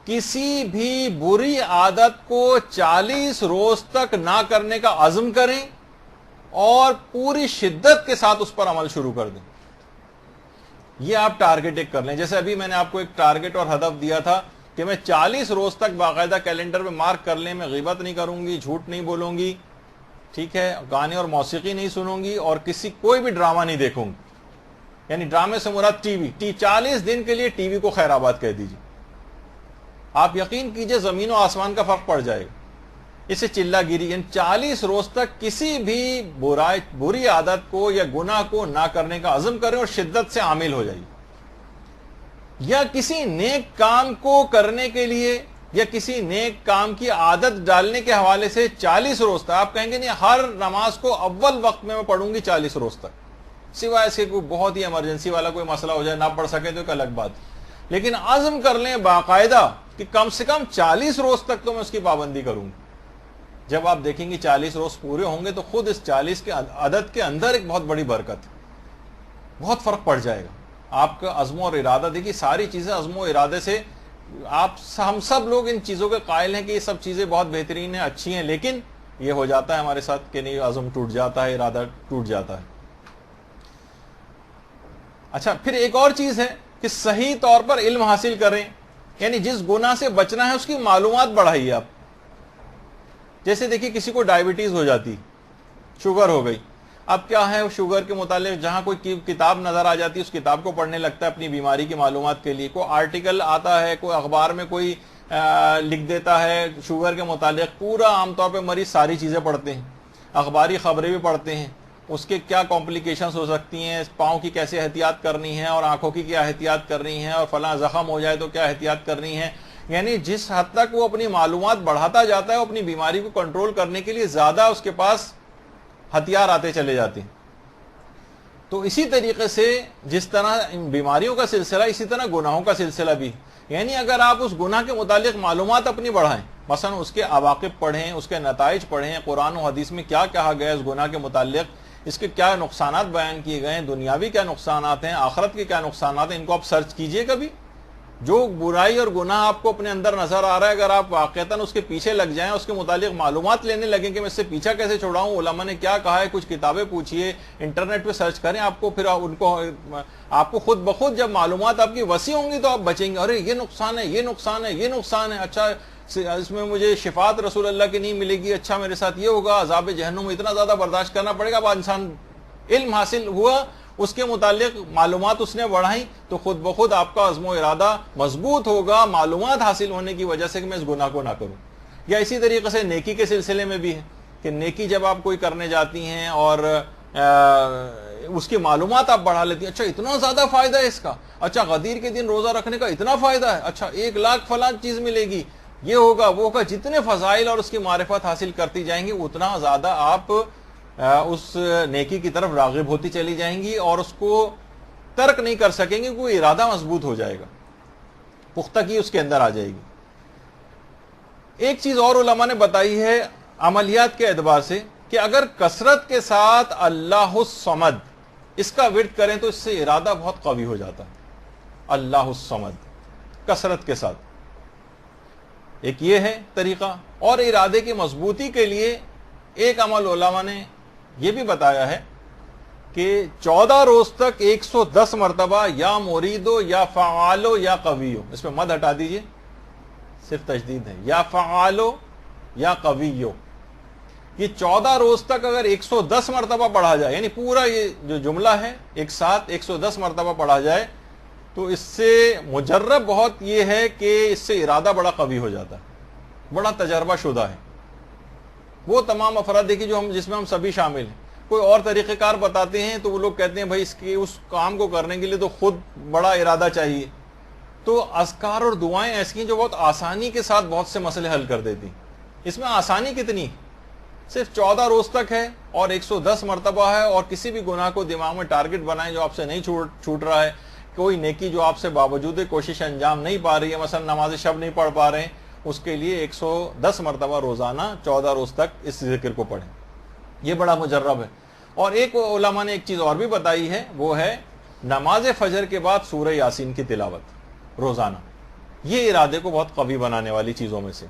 کسی بھی بری عادت کو 40 روز تک نہ کرنے کا عزم کریں اور پوری شدت کے ساتھ اس پر عمل شروع کر دیں۔ یہ آپ ٹارگٹ ایک کر لیں، جیسے ابھی میں نے آپ کو ایک ٹارگٹ اور ہدف دیا تھا کہ میں 40 روز تک باقاعدہ کیلنڈر پہ مارک کر لیں، میں غیبت نہیں کروں گی، جھوٹ نہیں بولوں گی، ٹھیک ہے، گانے اور موسیقی نہیں سنوں گی، اور کوئی بھی ڈرامہ نہیں دیکھوں گی۔ یعنی ڈرامے سے مراد ٹی وی، 40 دن کے لیے ٹی وی کو خیر آباد کہہ دیجیے۔ آپ یقین کیجئے زمین و آسمان کا فرق پڑ جائے گا۔ اسے چلہ گیری، یعنی 40 روز تک کسی بھی بری عادت کو یا گناہ کو نہ کرنے کا عزم کریں اور شدت سے عامل ہو جائیے۔ یا کسی نیک کام کو کرنے کے لیے یا کسی نیک کام کی عادت ڈالنے کے حوالے سے 40 روز تک آپ کہیں گے نہیں ہر نماز کو اول وقت میں پڑھوں گی 40 روز تک، سوائے اس کے کوئی بہت ہی ایمرجنسی والا کوئی مسئلہ ہو جائے نہ پڑھ سکے تو ایک الگ بات، لیکن عزم کر لیں باقاعدہ کہ کم سے کم 40 روز تک تو میں اس کی پابندی کروں گی۔ جب آپ دیکھیں گے 40 روز پورے ہوں گے تو خود اس 40 کے عدد کے اندر ایک بہت بڑی برکت، بہت فرق پڑ جائے گا۔ آپ کا عزم اور ارادہ، دیکھیے ساری چیزیں عزم و ارادے سے، ہم سب لوگ ان چیزوں کے قائل ہیں کہ یہ سب چیزیں بہت بہترین ہیں، اچھی ہیں، لیکن یہ ہو جاتا ہے ہمارے ساتھ کہ نہیں، عزم ٹوٹ جاتا ہے، ارادہ ٹوٹ جاتا ہے۔ اچھا، پھر ایک اور چیز ہے کہ صحیح طور پر علم حاصل کریں، یعنی جس گناہ سے بچنا ہے اس کی معلومات بڑھائیے آپ۔ جیسے دیکھیے کسی کو ڈائبٹیز ہو جاتی، شوگر ہو گئی، اب کیا ہے شوگر کے متعلق جہاں کوئی کتاب نظر آ جاتی ہے اس کتاب کو پڑھنے لگتا ہے اپنی بیماری کی معلومات کے لیے، کوئی آرٹیکل آتا ہے، کوئی اخبار میں کوئی لکھ دیتا ہے شوگر کے متعلق، پورا عام طور پہ مریض ساری چیزیں پڑھتے ہیں، اخباری خبریں بھی پڑھتے ہیں، اس کے کیا کمپلیکیشنز ہو سکتی ہیں، پاؤں کی کیسے احتیاط کرنی ہے اور آنکھوں کی کیا احتیاط کرنی ہے اور فلاں زخم ہو جائے تو کیا احتیاط کرنی ہے۔ یعنی جس حد تک وہ اپنی معلومات بڑھاتا جاتا ہے وہ اپنی بیماری کو کنٹرول کرنے کے لیے زیادہ اس کے پاس ہتھیار آتے چلے جاتے ہیں۔ تو اسی طریقے سے جس طرح بیماریوں کا سلسلہ اسی طرح گناہوں کا سلسلہ بھی، یعنی اگر آپ اس گناہ کے متعلق معلومات اپنی بڑھائیں، مثلا اس کے عواقب پڑھیں، اس کے نتائج پڑھیں، قرآن و حدیث میں کیا کہا گیا اس گناہ کے متعلق، اس کے کیا نقصانات بیان کیے گئے ہیں، دنیاوی کیا نقصانات ہیں، آخرت کے کیا نقصانات ہیں، ان کو آپ سرچ کیجئے کبھی۔ جو برائی اور گناہ آپ کو اپنے اندر نظر آ رہا ہے، اگر آپ واقعتاً اس کے پیچھے لگ جائیں، اس کے متعلق معلومات لینے لگیں کہ میں اس سے پیچھا کیسے چھوڑاؤں، علماء نے کیا کہا ہے، کچھ کتابیں پوچھئے، انٹرنیٹ پہ سرچ کریں، آپ کو پھر آپ کو خود بخود جب معلومات آپ کی وسیع ہوں گی تو آپ بچیں گے، ارے یہ نقصان ہے، یہ نقصان ہے، یہ نقصان ہے، اچھا اس میں مجھے شفاعت رسول اللہ کی نہیں ملے گی، اچھا میرے ساتھ یہ ہوگا، عذاب جہنم میں اتنا زیادہ برداشت کرنا پڑے گا۔ اب انسان علم حاصل ہوا، اس کے متعلق معلومات اس نے بڑھائیں تو خود بخود آپ کا عزم و ارادہ مضبوط ہوگا معلومات حاصل ہونے کی وجہ سے کہ میں اس گناہ کو نہ کروں۔ یا اسی طریقے سے نیکی کے سلسلے میں بھی ہے کہ نیکی جب آپ کوئی کرنے جاتی ہیں اور اس کی معلومات آپ بڑھا لیتی ہیں، اچھا اتنا زیادہ فائدہ ہے اس کا، اچھا غدیر کے دن روزہ رکھنے کا اتنا فائدہ ہے، اچھا 1,00,000 فلاں چیز ملے گی، یہ ہوگا وہ ہوگا، جتنے فضائل اور اس کی معرفت حاصل کرتی جائیں گی اتنا زیادہ آپ اس نیکی کی طرف راغب ہوتی چلی جائیں گی اور اس کو ترک نہیں کر سکیں گے، کوئی ارادہ مضبوط ہو جائے گا، پختگی اس کے اندر آ جائے گی۔ ایک چیز اور علماء نے بتائی ہے عملیات کے اعتبار سے کہ اگر کثرت کے ساتھ اللہ الصمد اس کا ورد کریں تو اس سے ارادہ بہت قوی ہو جاتا ہے۔ اللہ الصمد کثرت کے ساتھ، ایک یہ ہے طریقہ۔ اور ارادے کی مضبوطی کے لیے ایک عمل علماء نے یہ بھی بتایا ہے کہ 14 روز تک 110 مرتبہ یا مریدو یا فعالو یا قویو، اس میں مد ہٹا دیجئے، صرف تشدید ہے، یا فعالو یا قویو، یہ 14 روز تک اگر 110 مرتبہ پڑھا جائے، یعنی پورا یہ جو جملہ ہے ایک ساتھ 110 مرتبہ پڑھا جائے تو اس سے مجرب بہت یہ ہے کہ اس سے ارادہ بڑا قوی ہو جاتا ہے، بڑا تجربہ شدہ ہے۔ وہ تمام افراد دیکھیے جس میں ہم سبھی شامل ہیں، کوئی اور طریقہ کار بتاتے ہیں تو وہ لوگ کہتے ہیں بھائی اس کام کو کرنے کے لیے تو خود بڑا ارادہ چاہیے، تو اذکار اور دعائیں ایسی ہیں جو بہت آسانی کے ساتھ بہت سے مسئلے حل کر دیتی. اس میں آسانی کتنی؟ صرف 14 روز تک ہے اور 110 مرتبہ ہے, اور کسی بھی گناہ کو دماغ میں ٹارگٹ بنائیں جو آپ سے نہیں چھوٹ رہا ہے, کوئی نیکی جو آپ سے باوجود کوشش انجام نہیں پا رہی ہے, مثلا نماز شب نہیں پڑھ پا رہے ہیں, اس کے لیے 110 مرتبہ روزانہ 14 روز تک اس ذکر کو پڑھیں. یہ بڑا مجرب ہے. اور ایک علماء نے ایک چیز اور بھی بتائی ہے, وہ ہے نماز فجر کے بعد سورہ یاسین کی تلاوت روزانہ. یہ ارادے کو بہت قوی بنانے والی چیزوں میں سے.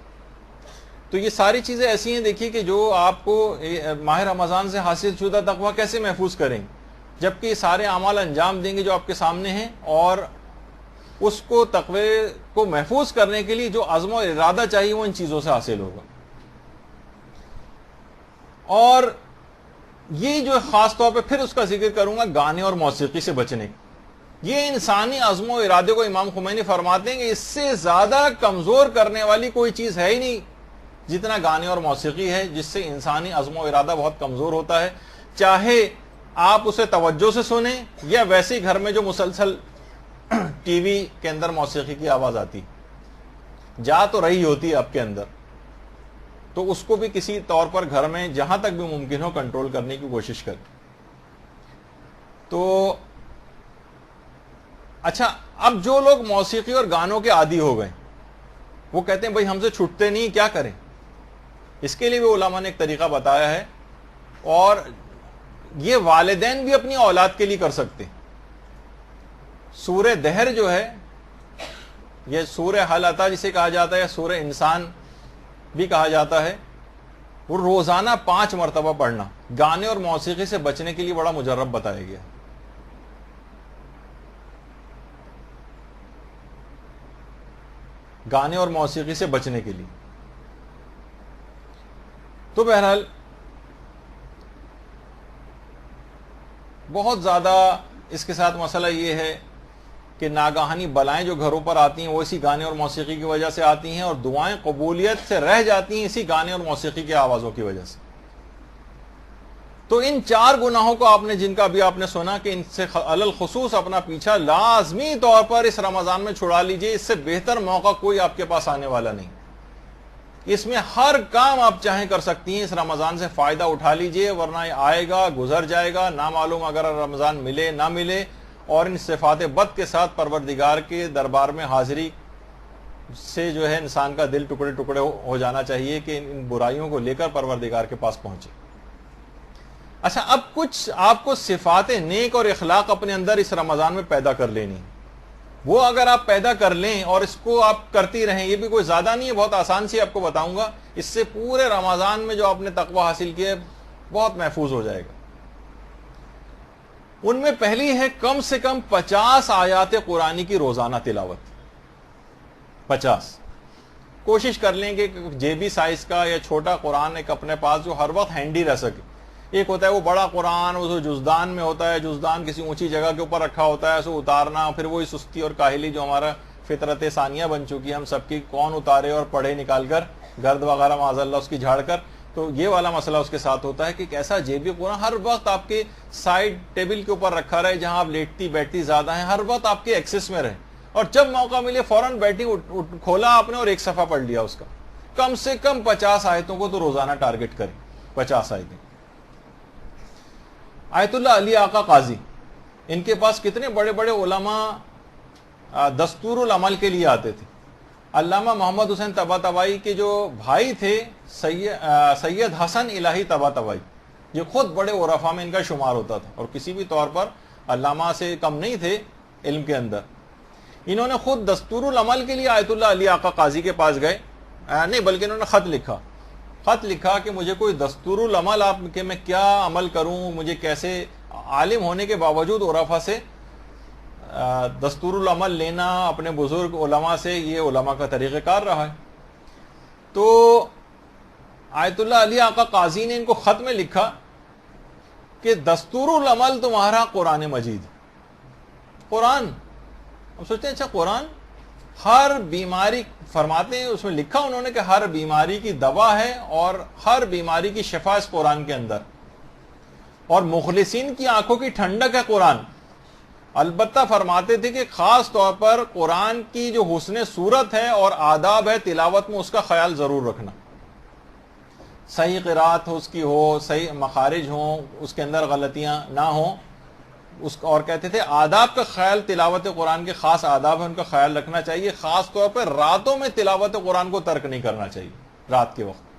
تو یہ ساری چیزیں ایسی ہیں دیکھیے کہ جو آپ کو ماہ رمضان سے حاصل شدہ تقویٰ کیسے محفوظ کریں, جبکہ یہ سارے اعمال انجام دیں گے جو آپ کے سامنے ہیں, اور اس کو تقوی کو محفوظ کرنے کے لیے جو عزم و ارادہ چاہیے وہ ان چیزوں سے حاصل ہوگا. اور یہ جو خاص طور پہ پھر اس کا ذکر کروں گا گانے اور موسیقی سے بچنے. یہ انسانی عزم و ارادے کو امام خمینی فرماتے ہیں کہ اس سے زیادہ کمزور کرنے والی کوئی چیز ہے ہی نہیں جتنا گانے اور موسیقی ہے, جس سے انسانی عزم و ارادہ بہت کمزور ہوتا ہے. چاہے آپ اسے توجہ سے سنیں یا ویسے ہی گھر میں جو مسلسل ٹی وی کے اندر موسیقی کی آواز آتی جا تو رہی ہوتی ہے آپ کے اندر, تو اس کو بھی کسی طور پر گھر میں جہاں تک بھی ممکن ہو کنٹرول کرنے کی کوشش کریں. تو اچھا, اب جو لوگ موسیقی اور گانوں کے عادی ہو گئے وہ کہتے ہیں بھائی ہم سے چھٹتے نہیں, کیا کریں؟ اس کے لیے بھی علماء نے ایک طریقہ بتایا ہے, اور یہ والدین بھی اپنی اولاد کے لیے کر سکتے. سورہ دہر جو ہے, یہ سورہ حل عطا جسے کہا جاتا ہے, یا سورہ انسان بھی کہا جاتا ہے, وہ روزانہ 5 مرتبہ پڑھنا گانے اور موسیقی سے بچنے کے لیے بڑا مجرب بتایا گیا. گانے اور موسیقی سے بچنے کے لیے. تو بہرحال بہت زیادہ اس کے ساتھ مسئلہ یہ ہے کہ ناگہانی بلائیں جو گھروں پر آتی ہیں وہ اسی گانے اور موسیقی کی وجہ سے آتی ہیں, اور دعائیں قبولیت سے رہ جاتی ہیں اسی گانے اور موسیقی کی آوازوں کی وجہ سے. تو ان 4 گناہوں کو آپ نے, جن کا بھی آپ نے سنا کہ ان سے علی الخصوص اپنا پیچھا لازمی طور پر اس رمضان میں چھڑا لیجئے. اس سے بہتر موقع کوئی آپ کے پاس آنے والا نہیں. اس میں ہر کام آپ چاہیں کر سکتی ہیں, اس رمضان سے فائدہ اٹھا لیجئے, ورنہ یہ آئے گا گزر جائے گا, نہ معلوم اگر رمضان ملے نہ ملے. اور ان صفات بد کے ساتھ پروردگار کے دربار میں حاضری سے جو ہے انسان کا دل ٹکڑے ٹکڑے ہو جانا چاہیے کہ ان برائیوں کو لے کر پروردگار کے پاس پہنچے. اچھا, اب کچھ آپ کو صفات نیک اور اخلاق اپنے اندر اس رمضان میں پیدا کر لینی. وہ اگر آپ پیدا کر لیں اور اس کو آپ کرتی رہیں, یہ بھی کوئی زیادہ نہیں ہے, بہت آسان سی آپ کو بتاؤں گا, اس سے پورے رمضان میں جو آپ نے تقوی حاصل کیا ہے بہت محفوظ ہو جائے گا. ان میں پہلی ہے کم سے کم 50 آیات قرآنی کی روزانہ تلاوت. 50. کوشش کر لیں کہ جیبی سائز کا یا چھوٹا قرآن ایک اپنے پاس جو ہر وقت ہینڈی رہ سکے. ایک ہوتا ہے وہ بڑا قرآن, وہ جزدان میں ہوتا ہے, جزدان کسی اونچی جگہ کے اوپر رکھا ہوتا ہے, اسے اتارنا, پھر وہی سستی اور کاہلی جو ہمارا فطرت ثانیہ بن چکی ہے ہم سب کی, کون اتارے اور پڑھے نکال کر گرد وغیرہ معاذ اللہ اس کی جھاڑ کر. تو یہ والا مسئلہ اس کے ساتھ ہوتا ہے کہ کیسا جیبی قرآن ہر وقت آپ کے سائڈ ٹیبل کے اوپر رکھا رہے, جہاں آپ لیٹتی بیٹھتی زیادہ ہیں, ہر وقت آپ کے ایکسس میں رہے, اور جب موقع ملے فوراً بیٹھی کھولا آپ نے اور ایک صفحہ پڑھ لیا اس کا. کم سے کم 50 آیتوں کو تو روزانہ ٹارگٹ کریں. 50 آیتیں. آیت اللہ علی آقا قاضی, ان کے پاس کتنے بڑے بڑے علماء دستور العمل کے لیے آتے تھے. علامہ محمد حسین طباطبائی کے جو بھائی تھے سید حسن الہی طباطبائی, یہ خود بڑے عرفاء میں ان کا شمار ہوتا تھا, اور کسی بھی طور پر علامہ سے کم نہیں تھے علم کے اندر. انہوں نے خود دستور العمل کے لیے آیت اللہ علی آقا قاضی کے پاس گئے, نہیں بلکہ انہوں نے خط لکھا کہ مجھے کوئی دستور العمل آپ کہ میں کیا عمل کروں, مجھے کیسے, عالم ہونے کے باوجود عرفاء سے دستور العمل لینا اپنے بزرگ علماء سے, یہ علماء کا طریقہ کار رہا ہے. تو آیت اللہ علی آقا قاضی نے ان کو خط میں لکھا کہ دستور العمل تمہارا قرآن مجید. قرآن, ہم سوچتے ہیں اچھا قرآن ہر بیماری, فرماتے ہیں اس میں لکھا انہوں نے کہ ہر بیماری کی دوا ہے اور ہر بیماری کی شفا اس قرآن کے اندر, اور مخلصین کی آنکھوں کی ٹھنڈک ہے قرآن. البتہ فرماتے تھے کہ خاص طور پر قرآن کی جو حسن صورت ہے اور آداب ہے تلاوت میں اس کا خیال ضرور رکھنا، صحیح قرات اس کی ہو، صحیح مخارج ہوں، اس کے اندر غلطیاں نہ ہوں، اور کہتے تھے آداب کا خیال، تلاوت قرآن کے خاص آداب ہیں ان کا خیال رکھنا چاہیے، خاص طور پر راتوں میں تلاوت قرآن کو ترک نہیں کرنا چاہیے رات کے وقت۔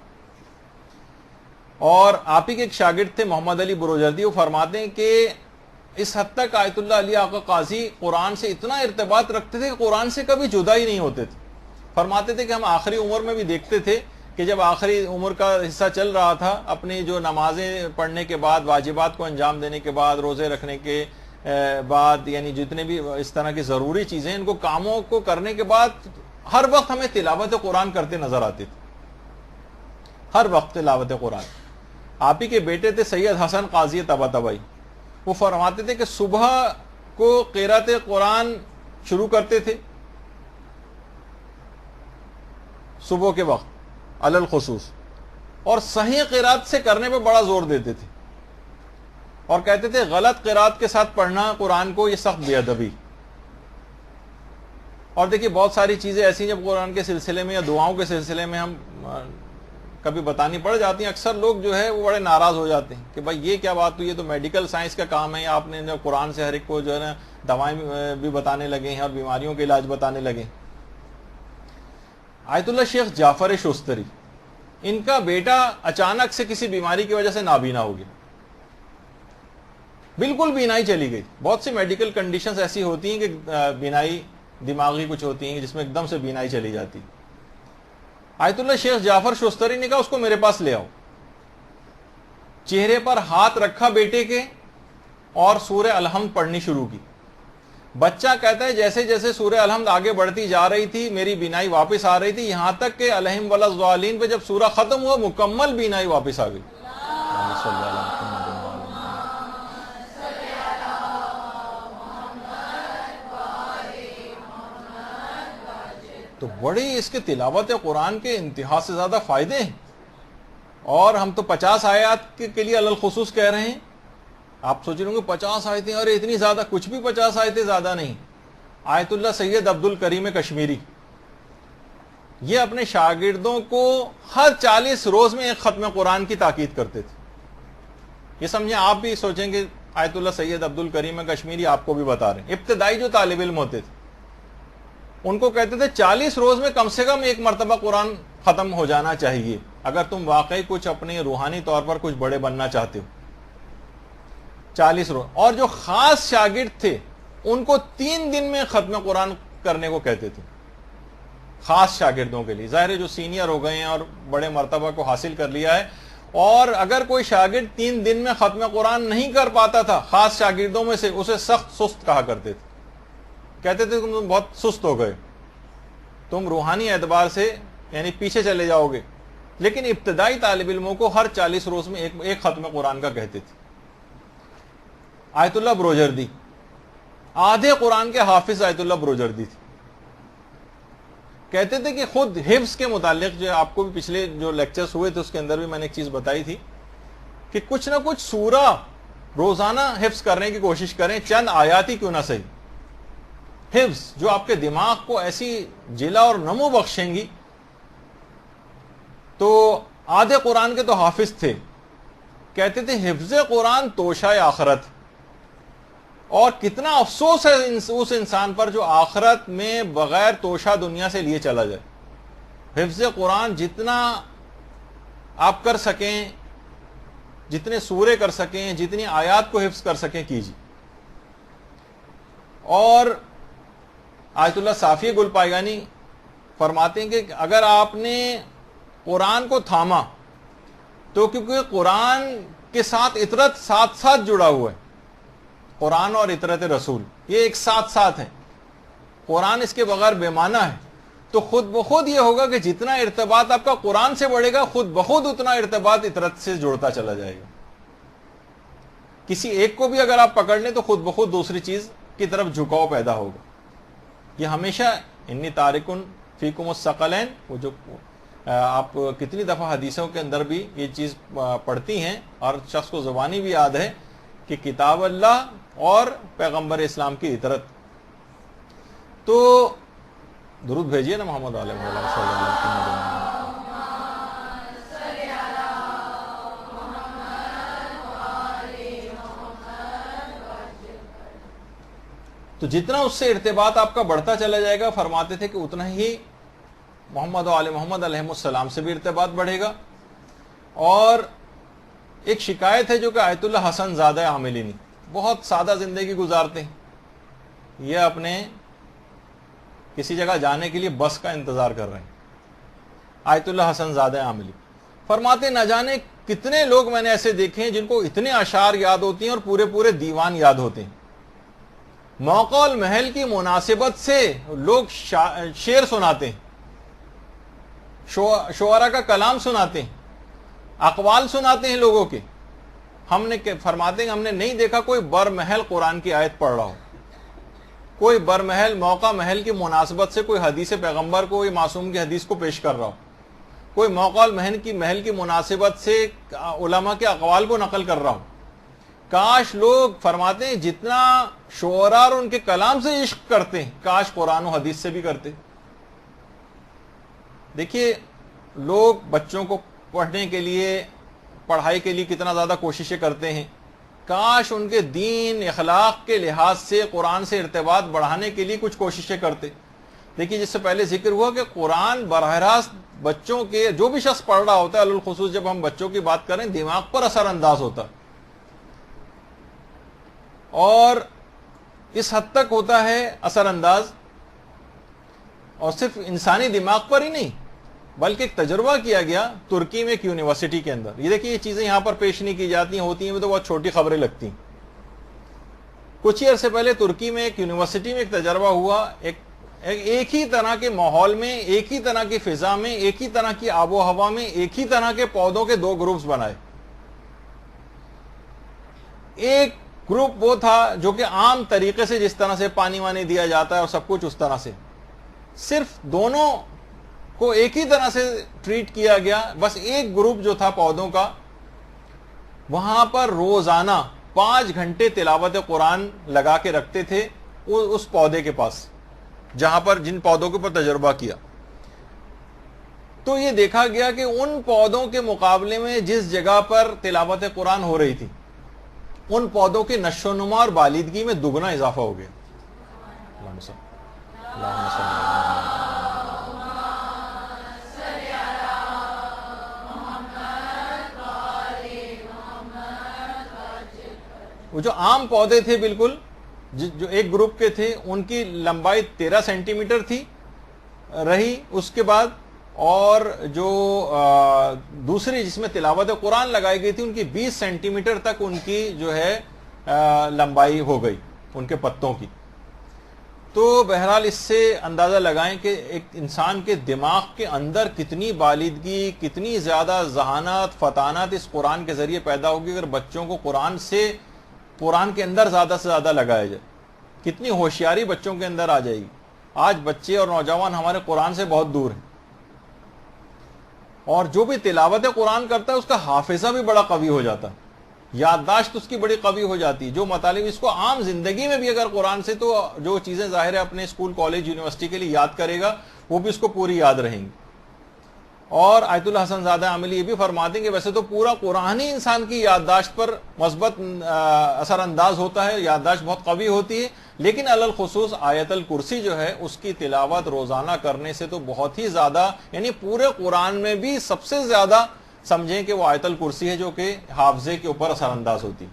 اور آپ ہی کے ایک شاگرد تھے محمد علی بروجردی، وہ فرماتے ہیں کہ اس حد تک آیت اللہ علی آقا قاضی قرآن سے اتنا ارتباط رکھتے تھے کہ قرآن سے کبھی جدا ہی نہیں ہوتے تھے۔ فرماتے تھے کہ ہم آخری عمر میں بھی دیکھتے تھے کہ جب آخری عمر کا حصہ چل رہا تھا، اپنی جو نمازیں پڑھنے کے بعد، واجبات کو انجام دینے کے بعد، روزے رکھنے کے بعد، یعنی جتنے بھی اس طرح کی ضروری چیزیں، ان کو کاموں کو کرنے کے بعد ہر وقت ہمیں تلاوت قرآن کرتے نظر آتے تھے، ہر وقت تلاوت قرآن۔ آپ ہی کے بیٹے تھے سید حسن قاضی طباطبائی، وہ فرماتے تھے کہ صبح کو قرات قرآن شروع کرتے تھے صبح کے وقت علی الخصوص، اور صحیح قرات سے کرنے پہ بڑا زور دیتے تھے، اور کہتے تھے غلط قرات کے ساتھ پڑھنا قرآن کو یہ سخت بے ادبی۔ اور دیکھیے بہت ساری چیزیں ایسی جب قرآن کے سلسلے میں یا دعاؤں کے سلسلے میں ہم کبھی بتانی پڑ جاتی ہیں، اکثر لوگ جو ہے وہ بڑے ناراض ہو جاتے ہیں کہ بھائی یہ کیا بات ہوئی، یہ تو میڈیکل سائنس کا کام ہے، آپ نے قرآن سے ہر ایک کو جو ہے نا دوائیں بھی بتانے لگے ہیں اور بیماریوں کے علاج بتانے لگے۔ آیت اللہ شیخ جعفر شستری، ان کا بیٹا اچانک سے کسی بیماری کی وجہ سے نابینا ہو گیا، بالکل بینائی چلی گئی۔ بہت سی میڈیکل کنڈیشنز ایسی ہوتی ہیں کہ بینائی دماغی کچھ ہوتی ہیں جس میں ایک دم سے بینائی چلی جاتی۔ آیت اللہ شیخ جعفر شستری نے کہا اس کو میرے پاس لے آؤ، چہرے پر ہاتھ رکھا بیٹے کے اور سورہ الحمد پڑھنی شروع کی۔ بچہ کہتا ہے جیسے جیسے سورہ الحمد آگے بڑھتی جا رہی تھی میری بینائی واپس آ رہی تھی، یہاں تک کہ علیہم ولا الضالین پہ جب سورہ ختم ہوا مکمل بینائی واپس آ گئی۔ تو بڑی اس کے تلاوت قرآن کے انتہا سے زیادہ فائدے ہیں، اور ہم تو 50 آیات کے لیے علی الخصوص کہہ رہے ہیں۔ آپ سوچ رہے ہوں گے 50 آیتیں، ارے اتنی زیادہ، کچھ بھی 50 آیتیں زیادہ نہیں۔ آیت اللہ سید عبد الکریم کشمیری یہ اپنے شاگردوں کو ہر 40 روز میں ایک ختم قرآن کی تاکید کرتے تھے۔ یہ سمجھیں، آپ بھی سوچیں کہ آیت اللہ سید عبد الکریم کشمیری آپ کو بھی بتا رہے ہیں، ابتدائی جو طالب علم ہوتے تھے ان کو کہتے تھے 40 روز میں کم سے کم ایک مرتبہ قرآن ختم ہو جانا چاہیے اگر تم واقعی کچھ اپنے روحانی طور پر کچھ بڑے بننا چاہتے ہو۔ 40 روز۔ اور جو خاص شاگرد تھے ان کو 3 دن میں ختم قرآن کرنے کو کہتے تھے، خاص شاگردوں کے لیے۔ ظاہر ہے جو سینئر ہو گئے ہیں اور بڑے مرتبہ کو حاصل کر لیا ہے، اور اگر کوئی شاگرد 3 دن میں ختم قرآن نہیں کر پاتا تھا خاص شاگردوں میں سے، اسے سخت سست کہا کرتے تھے، کہتے تھے تم بہت سست ہو گئے، تم روحانی اعتبار سے یعنی پیچھے چلے جاؤ گے۔ لیکن ابتدائی طالب علموں کو ہر 40 روز میں ایک ختم قرآن کا کہتے تھے۔ آیت اللہ بروجردی آدھے قرآن کے حافظ آیت اللہ بروجردی تھے، کہتے تھے کہ خود حفظ کے متعلق، جو آپ کو بھی پچھلے جو لیکچرز ہوئے تھے اس کے اندر بھی میں نے ایک چیز بتائی تھی کہ کچھ نہ کچھ سورہ روزانہ حفظ کرنے کی کوشش کریں، چند آیات ہی کیوں نہ صحیح، حفظ جو آپ کے دماغ کو ایسی جلا اور نمو بخشیں گی۔ تو آدھے قرآن کے تو حافظ تھے، کہتے تھے حفظ قرآن توشہ آخرت، اور کتنا افسوس ہے اس انسان پر جو آخرت میں بغیر توشہ دنیا سے لیے چلا جائے۔ حفظ قرآن جتنا آپ کر سکیں، جتنے سورے کر سکیں، جتنی آیات کو حفظ کر سکیں کیجیے۔ اور آیت اللہ صافی گل پائگانی فرماتے ہیں کہ اگر آپ نے قرآن کو تھاما تو کیونکہ قرآن کے ساتھ اطرت ساتھ ساتھ جڑا ہوا ہے، قرآن اور اطرت رسول یہ ایک ساتھ ساتھ ہیں، قرآن اس کے بغیر بے معنی ہے، تو خود بخود یہ ہوگا کہ جتنا ارتباط آپ کا قرآن سے بڑھے گا خود بخود اتنا ارتباط اطرت سے جڑتا چلا جائے گا۔ کسی ایک کو بھی اگر آپ پکڑ لیں تو خود بخود دوسری چیز کی طرف جھکاؤ پیدا ہوگا۔ یہ ہمیشہ انی تارکن فیکم الثقلین، وہ جو آپ کتنی دفعہ حدیثوں کے اندر بھی یہ چیز پڑھتی ہیں اور شخص کو زبانی بھی یاد ہے کہ کتاب اللہ اور پیغمبر اسلام کی اطرت. تو درود بھیجیے نا محمد علیہ مولانا صلی اللہ علیہ وسلم. تو جتنا اس سے ارتباط آپ کا بڑھتا چلا جائے گا، فرماتے تھے کہ اتنا ہی محمد و آل محمد علیہ السلام سے بھی ارتباط بڑھے گا. اور ایک شکایت ہے جو کہ آیت اللہ حسن زادہ عاملینی بہت سادہ زندگی گزارتے ہیں. یہ اپنے کسی جگہ جانے کے لیے بس کا انتظار کر رہے ہیں. آیت اللہ حسن زادہ عاملی فرماتے نہ جانے کتنے لوگ میں نے ایسے دیکھے ہیں جن کو اتنے اشعار یاد ہوتی ہیں اور پورے پورے دیوان یاد ہوتے ہیں. موقع المحل کی مناسبت سے لوگ شعر سناتے ہیں، شعراء کا کلام سناتے ہیں، اقوال سناتے ہیں لوگوں کے. ہم نے فرماتے ہیں ہم نے نہیں دیکھا کوئی برمحل قرآن کی آیت پڑھ رہا ہو، کوئی برمحل موقع محل کی مناسبت سے کوئی حدیث پیغمبر کو، کوئی معصوم کی حدیث کو پیش کر رہا ہو، کوئی موقع المحل کی مناسبت سے علماء کے اقوال کو نقل کر رہا ہو. کاش لوگ فرماتے ہیں جتنا شعراء اور ان کے کلام سے عشق کرتے ہیں کاش قرآن و حدیث سے بھی کرتے. دیکھیے لوگ بچوں کو پڑھنے کے لیے، پڑھائی کے لیے کتنا زیادہ کوششیں کرتے ہیں. کاش ان کے دین اخلاق کے لحاظ سے قرآن سے ارتباط بڑھانے کے لیے کچھ کوششیں کرتے. دیکھیے جس سے پہلے ذکر ہوا کہ قرآن براہ راست بچوں کے، جو بھی شخص پڑھ رہا ہوتا ہے، الخصوص جب ہم بچوں کی بات کریں، دماغ پر اثر انداز ہوتا ہے. اور اس حد تک ہوتا ہے اثر انداز، اور صرف انسانی دماغ پر ہی نہیں بلکہ ایک تجربہ کیا گیا ترکی میں ایک یونیورسٹی کے اندر. یہ دیکھیے یہ چیزیں یہاں پر پیش نہیں کی جاتی ہیں، ہوتی ہیں تو بہت چھوٹی خبریں لگتی ہیں. کچھ ہی عرصے پہلے ترکی میں ایک یونیورسٹی میں ایک تجربہ ہوا. ایک ہی طرح کے ماحول میں، ایک ہی طرح کی فضا میں، ایک ہی طرح کی آب و ہوا میں، ایک ہی طرح کے پودوں کے 2 گروپس بنائے. ایک گروپ وہ تھا جو کہ عام طریقے سے جس طرح سے پانی وانی دیا جاتا ہے اور سب کچھ اس طرح سے، صرف دونوں کو ایک ہی طرح سے ٹریٹ کیا گیا. بس ایک گروپ جو تھا پودوں کا، وہاں پر روزانہ 5 گھنٹے تلاوت قرآن لگا کے رکھتے تھے اس پودے کے پاس جہاں پر جن پودوں کے اوپر تجربہ کیا. تو یہ دیکھا گیا کہ ان پودوں کے مقابلے میں جس جگہ پر تلاوت قرآن ہو رہی تھی، ان پودوں کی نشو و نما اور بالیدگی میں دگنا اضافہ ہو گیا. وہ جو عام پودے تھے بالکل جو ایک گروپ کے تھے، ان کی لمبائی 13 سینٹی میٹر تھی رہی اس کے بعد، اور جو دوسری جس میں تلاوت قرآن لگائی گئی تھی ان کی 20 سینٹی میٹر تک ان کی جو ہے لمبائی ہو گئی ان کے پتوں کی. تو بہرحال اس سے اندازہ لگائیں کہ ایک انسان کے دماغ کے اندر کتنی بالیدگی، کتنی زیادہ ذہانت، فطانت اس قرآن کے ذریعے پیدا ہوگی اگر بچوں کو قرآن کے اندر زیادہ سے زیادہ لگایا جائے. کتنی ہوشیاری بچوں کے اندر آ جائے گی. آج بچے اور نوجوان ہمارے قرآن سے بہت دور ہیں، اور جو بھی تلاوت قرآن کرتا ہے اس کا حافظہ بھی بڑا قوی ہو جاتا ہے، یادداشت اس کی بڑی قوی ہو جاتی ہے. جو مطالب اس کو عام زندگی میں بھی اگر قرآن سے، تو جو چیزیں ظاہر ہے اپنے اسکول، کالج، یونیورسٹی کے لیے یاد کرے گا وہ بھی اس کو پوری یاد رہیں گی. اور آیت اللہ حسن زادہ عاملی یہ بھی فرماتے ہیں کہ ویسے تو پورا قرآن ہی انسان کی یادداشت پر مثبت اثر انداز ہوتا ہے، یادداشت بہت قوی ہوتی ہے، لیکن علی الخصوص آیت الکرسی جو ہے اس کی تلاوت روزانہ کرنے سے تو بہت ہی زیادہ، یعنی پورے قرآن میں بھی سب سے زیادہ سمجھیں کہ وہ آیت الکرسی ہے جو کہ حافظے کے اوپر اثر انداز ہوتی.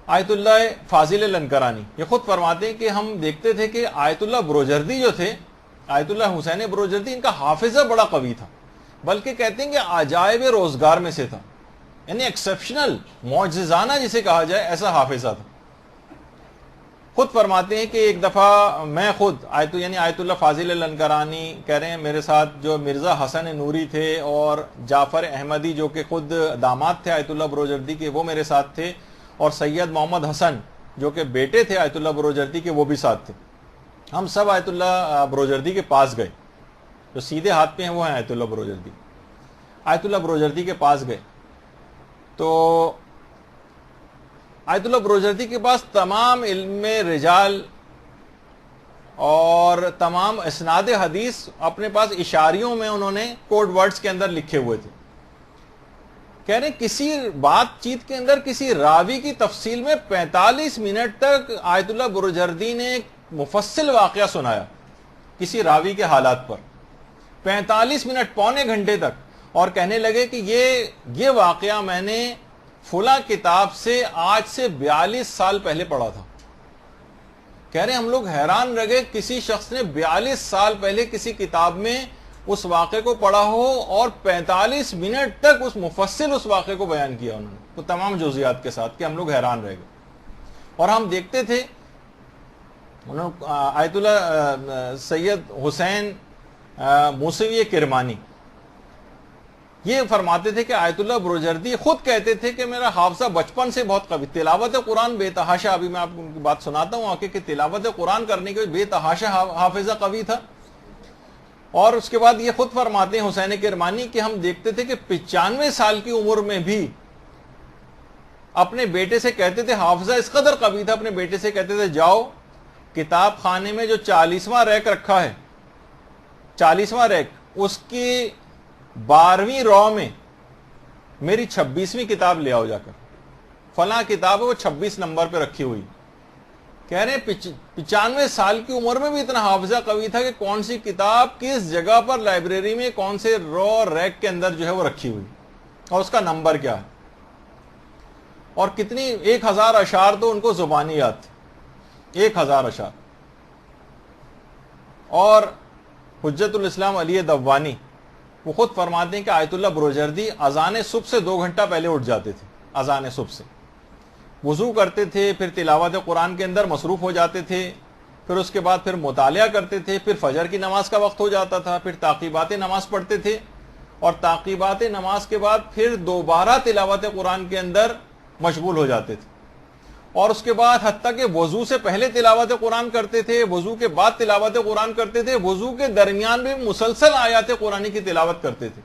آیت اللہ فاضل لنکرانی یہ خود فرماتے ہیں کہ ہم دیکھتے تھے کہ آیت اللہ بروجردی جو تھے، آیت اللہ حسین بروجردی، ان کا حافظہ بڑا قوی تھا، بلکہ کہتے ہیں کہ عجائب روزگار میں سے تھا، یعنی ایکسیپشنل، معجزانہ جسے کہا جائے ایسا حافظہ تھا. خود فرماتے ہیں کہ ایک دفعہ میں خود آیت اللہ فاضل لنکرانی کہہ رہے ہیں میرے ساتھ جو مرزا حسن نوری تھے اور جعفر احمدی جو کہ خود داماد تھے آیت اللہ بروجردی کے، وہ میرے ساتھ تھے، اور سید محمد حسن جو کہ بیٹے تھے آیت اللہ بروجردی کے وہ بھی ساتھ تھے. ہم سب آیت اللہ بروجردی کے پاس گئے، جو سیدھے ہاتھ پہ ہیں وہ ہیں آیت اللہ بروجردی. آیت اللہ بروجردی کے پاس گئے تو آیت اللہ بروجردی کے پاس تمام علم رجال اور تمام اسناد حدیث اپنے پاس اشاریوں میں انہوں نے کوڈ ورڈز کے اندر لکھے ہوئے تھے. کہہ رہے کسی بات چیت کے اندر کسی راوی کی تفصیل میں 45 منٹ تک آیت اللہ بروجردی نے ایک مفصل واقعہ سنایا کسی راوی کے حالات پر. 45 منٹ، پونے گھنٹے تک. اور کہنے لگے کہ یہ واقعہ میں نے فلاں کتاب سے آج سے 42 سال پہلے پڑھا تھا. کہہ رہے ہم لوگ حیران رہ گئے، کسی شخص نے 42 سال پہلے کسی کتاب میں اس واقعے کو پڑھا ہو اور 45 منٹ تک اس مفصل اس واقعے کو بیان کیا انہوں نے، تو تمام جزیات کے ساتھ، کہ ہم لوگ حیران رہ گئے. اور ہم دیکھتے تھے آیت اللہ سید حسین موسوی کرمانی یہ فرماتے تھے کہ آیت اللہ بروجردی خود کہتے تھے کہ میرا حافظہ بچپن سے بہت قوی، تلاوت قرآن بے تحاشا، ابھی میں آپ کو بات سناتا ہوں کہ تلاوت قرآن کرنے کے بے تحاشا حافظہ قوی تھا. اور اس کے بعد یہ خود فرماتے ہیں حسین کرمانی کہ ہم دیکھتے تھے کہ 95 سال کی عمر میں بھی اپنے بیٹے سے کہتے تھے، حافظہ اس قدر قوی تھا، اپنے بیٹے سے کہتے تھے جاؤ کتاب خانے میں جو 40واں ریک رکھا ہے، 40واں ریک، اس کی 12ویں رو میں میری 26ویں کتاب لے آؤ جا کر، فلاں کتاب ہے وہ 26 نمبر پہ رکھی ہوئی. کہہ رہے ہیں 95 سال کی عمر میں بھی اتنا حافظہ قوی تھا کہ کون سی کتاب کس جگہ پر لائبریری میں کون سے رو اور ریک کے اندر جو ہے وہ رکھی ہوئی اور اس کا نمبر کیا ہے. اور کتنی 1000 اشعار تو ان کو زبانی یاد تھے، 1000 اشعار. اور حجت الاسلام علی دوانی وہ خود فرماتے ہیں کہ آیت اللہ بروجردی اذان صبح سے 2 گھنٹہ پہلے اٹھ جاتے تھے، اذان صبح سے وضو کرتے تھے، پھر تلاوت قرآن کے اندر مصروف ہو جاتے تھے، پھر اس کے بعد پھر مطالعہ کرتے تھے، پھر فجر کی نماز کا وقت ہو جاتا تھا، پھر تعقیبات نماز پڑھتے تھے، اور تعقیبات نماز کے بعد پھر دوبارہ تلاوت قرآن کے اندر مشغول ہو جاتے تھے. اور اس کے بعد حتیٰ کہ وضو سے پہلے تلاوت قرآن کرتے تھے، وضو کے بعد تلاوت قرآن کرتے تھے، وضو کے درمیان بھی مسلسل آیات قرآنی کی تلاوت کرتے تھے.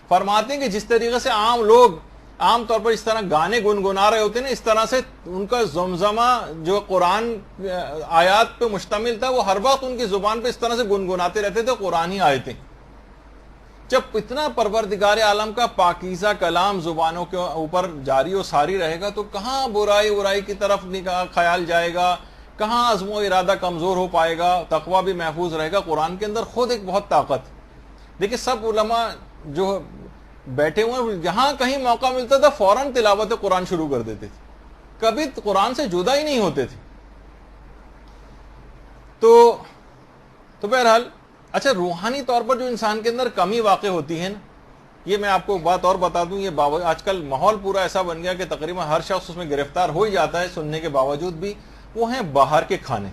فرماتے ہیں کہ جس طریقے سے عام لوگ عام طور پر اس طرح گانے گنگنا رہے ہوتے ہیں، اس طرح سے ان کا زمزمہ جو قرآن آیات پہ مشتمل تھا وہ ہر وقت ان کی زبان پہ اس طرح سے گنگناتے رہتے تھے قرآنی آیتیں. جب اتنا پروردگار عالم کا پاکیزہ کلام زبانوں کے اوپر جاری و ساری رہے گا تو کہاں برائی کی طرف خیال جائے گا، کہاں عزم و ارادہ کمزور ہو پائے گا، تقوی بھی محفوظ رہے گا. قرآن کے اندر خود ایک بہت طاقت. دیکھیں سب علماء جو بیٹھے ہوئے ہیں، جہاں کہیں موقع ملتا تھا فوراً تلاوت قرآن شروع کر دیتے تھے، کبھی قرآن سے جدا ہی نہیں ہوتے تھے. تو بہرحال اچھا، روحانی طور پر جو انسان کے اندر کمی واقع ہوتی ہے نا، یہ میں آپ کو بات اور بتا دوں، یہ آج کل ماحول پورا ایسا بن گیا کہ تقریباً ہر شخص اس میں گرفتار ہو ہی جاتا ہے سننے کے باوجود بھی. وہ ہیں باہر کے کھانے.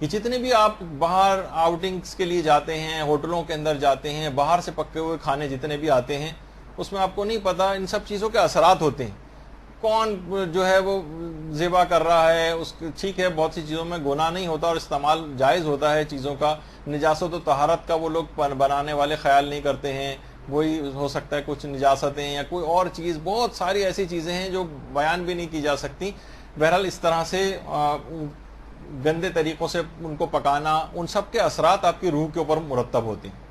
یہ جتنے بھی آپ باہر آؤٹنگز کے لیے جاتے ہیں، ہوٹلوں کے اندر جاتے ہیں، باہر سے پکے ہوئے کھانے جتنے بھی آتے ہیں، اس میں آپ کو نہیں پتا ان سب چیزوں کے اثرات ہوتے ہیں. کون جو ہے وہ ذبح کر رہا ہے، ٹھیک ہے بہت سی چیزوں میں گناہ نہیں ہوتا اور استعمال جائز ہوتا ہے چیزوں کا. نجاست و طہارت کا وہ لوگ بنانے والے خیال نہیں کرتے ہیں، وہی ہو سکتا ہے کچھ نجاستیں یا کوئی اور چیز، بہت ساری ایسی چیزیں ہیں جو بیان بھی نہیں کی جا سکتی. بہرحال اس طرح سے گندے طریقوں سے ان کو پکانا، ان سب کے اثرات آپ کی روح کے اوپر مرتب ہوتے ہیں.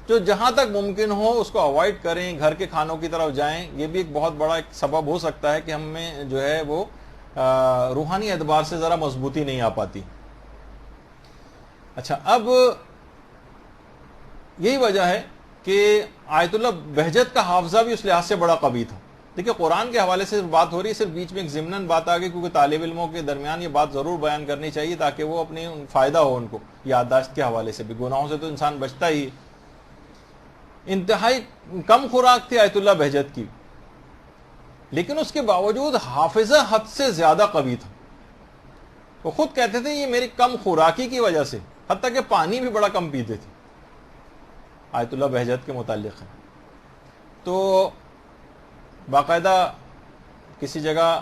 جو جہاں تک ممکن ہو اس کو اوائڈ کریں، گھر کے کھانوں کی طرف جائیں. یہ بھی ایک بہت بڑا ایک سبب ہو سکتا ہے کہ ہم میں جو ہے وہ روحانی اعتبار سے ذرا مضبوطی نہیں آ پاتی. اچھا، اب یہی وجہ ہے کہ آیت اللہ بہجت کا حافظہ بھی اس لحاظ سے بڑا قوی تھا. دیکھیں قرآن کے حوالے سے بات ہو رہی ہے، صرف بیچ میں ایک ضمناً بات آ گئی کیونکہ طالب علموں کے درمیان یہ بات ضرور بیان کرنی چاہیے تاکہ وہ اپنے فائدہ ہو ان کو یادداشت کے حوالے سے بھی. گناہوں سے تو انسان بچتا ہی. انتہائی کم خوراک تھی آیت اللہ بہجت کی، لیکن اس کے باوجود حافظہ حد سے زیادہ قوی تھا. وہ خود کہتے تھے یہ میری کم خوراکی کی وجہ سے، حتیٰ کہ پانی بھی بڑا کم پیتے تھے. آیت اللہ بہجت کے متعلق ہے. تو باقاعدہ کسی جگہ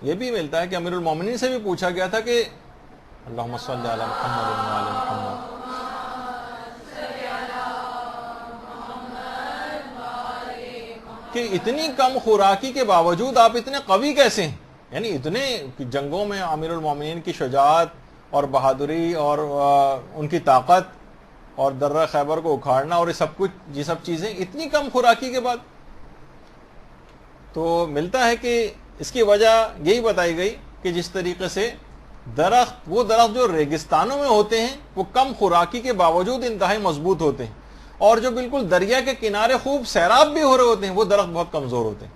یہ بھی ملتا ہے کہ امیر المومنین سے بھی پوچھا گیا تھا کہ اللہم صلی علی محمد و علی محمد، کہ اتنی کم خوراکی کے باوجود آپ اتنے قوی کیسے ہیں؟ یعنی اتنے جنگوں میں امیر المومنین کی شجاعت اور بہادری اور ان کی طاقت اور درہ خیبر کو اکھاڑنا اور یہ سب کچھ، یہ سب چیزیں اتنی کم خوراکی کے بعد. تو ملتا ہے کہ اس کی وجہ یہی بتائی گئی کہ جس طریقے سے وہ درخت جو ریگستانوں میں ہوتے ہیں وہ کم خوراکی کے باوجود انتہائی مضبوط ہوتے ہیں، اور جو بالکل دریا کے کنارے خوب سیراب بھی ہو رہے ہوتے ہیں وہ درخت بہت کمزور ہوتے ہیں.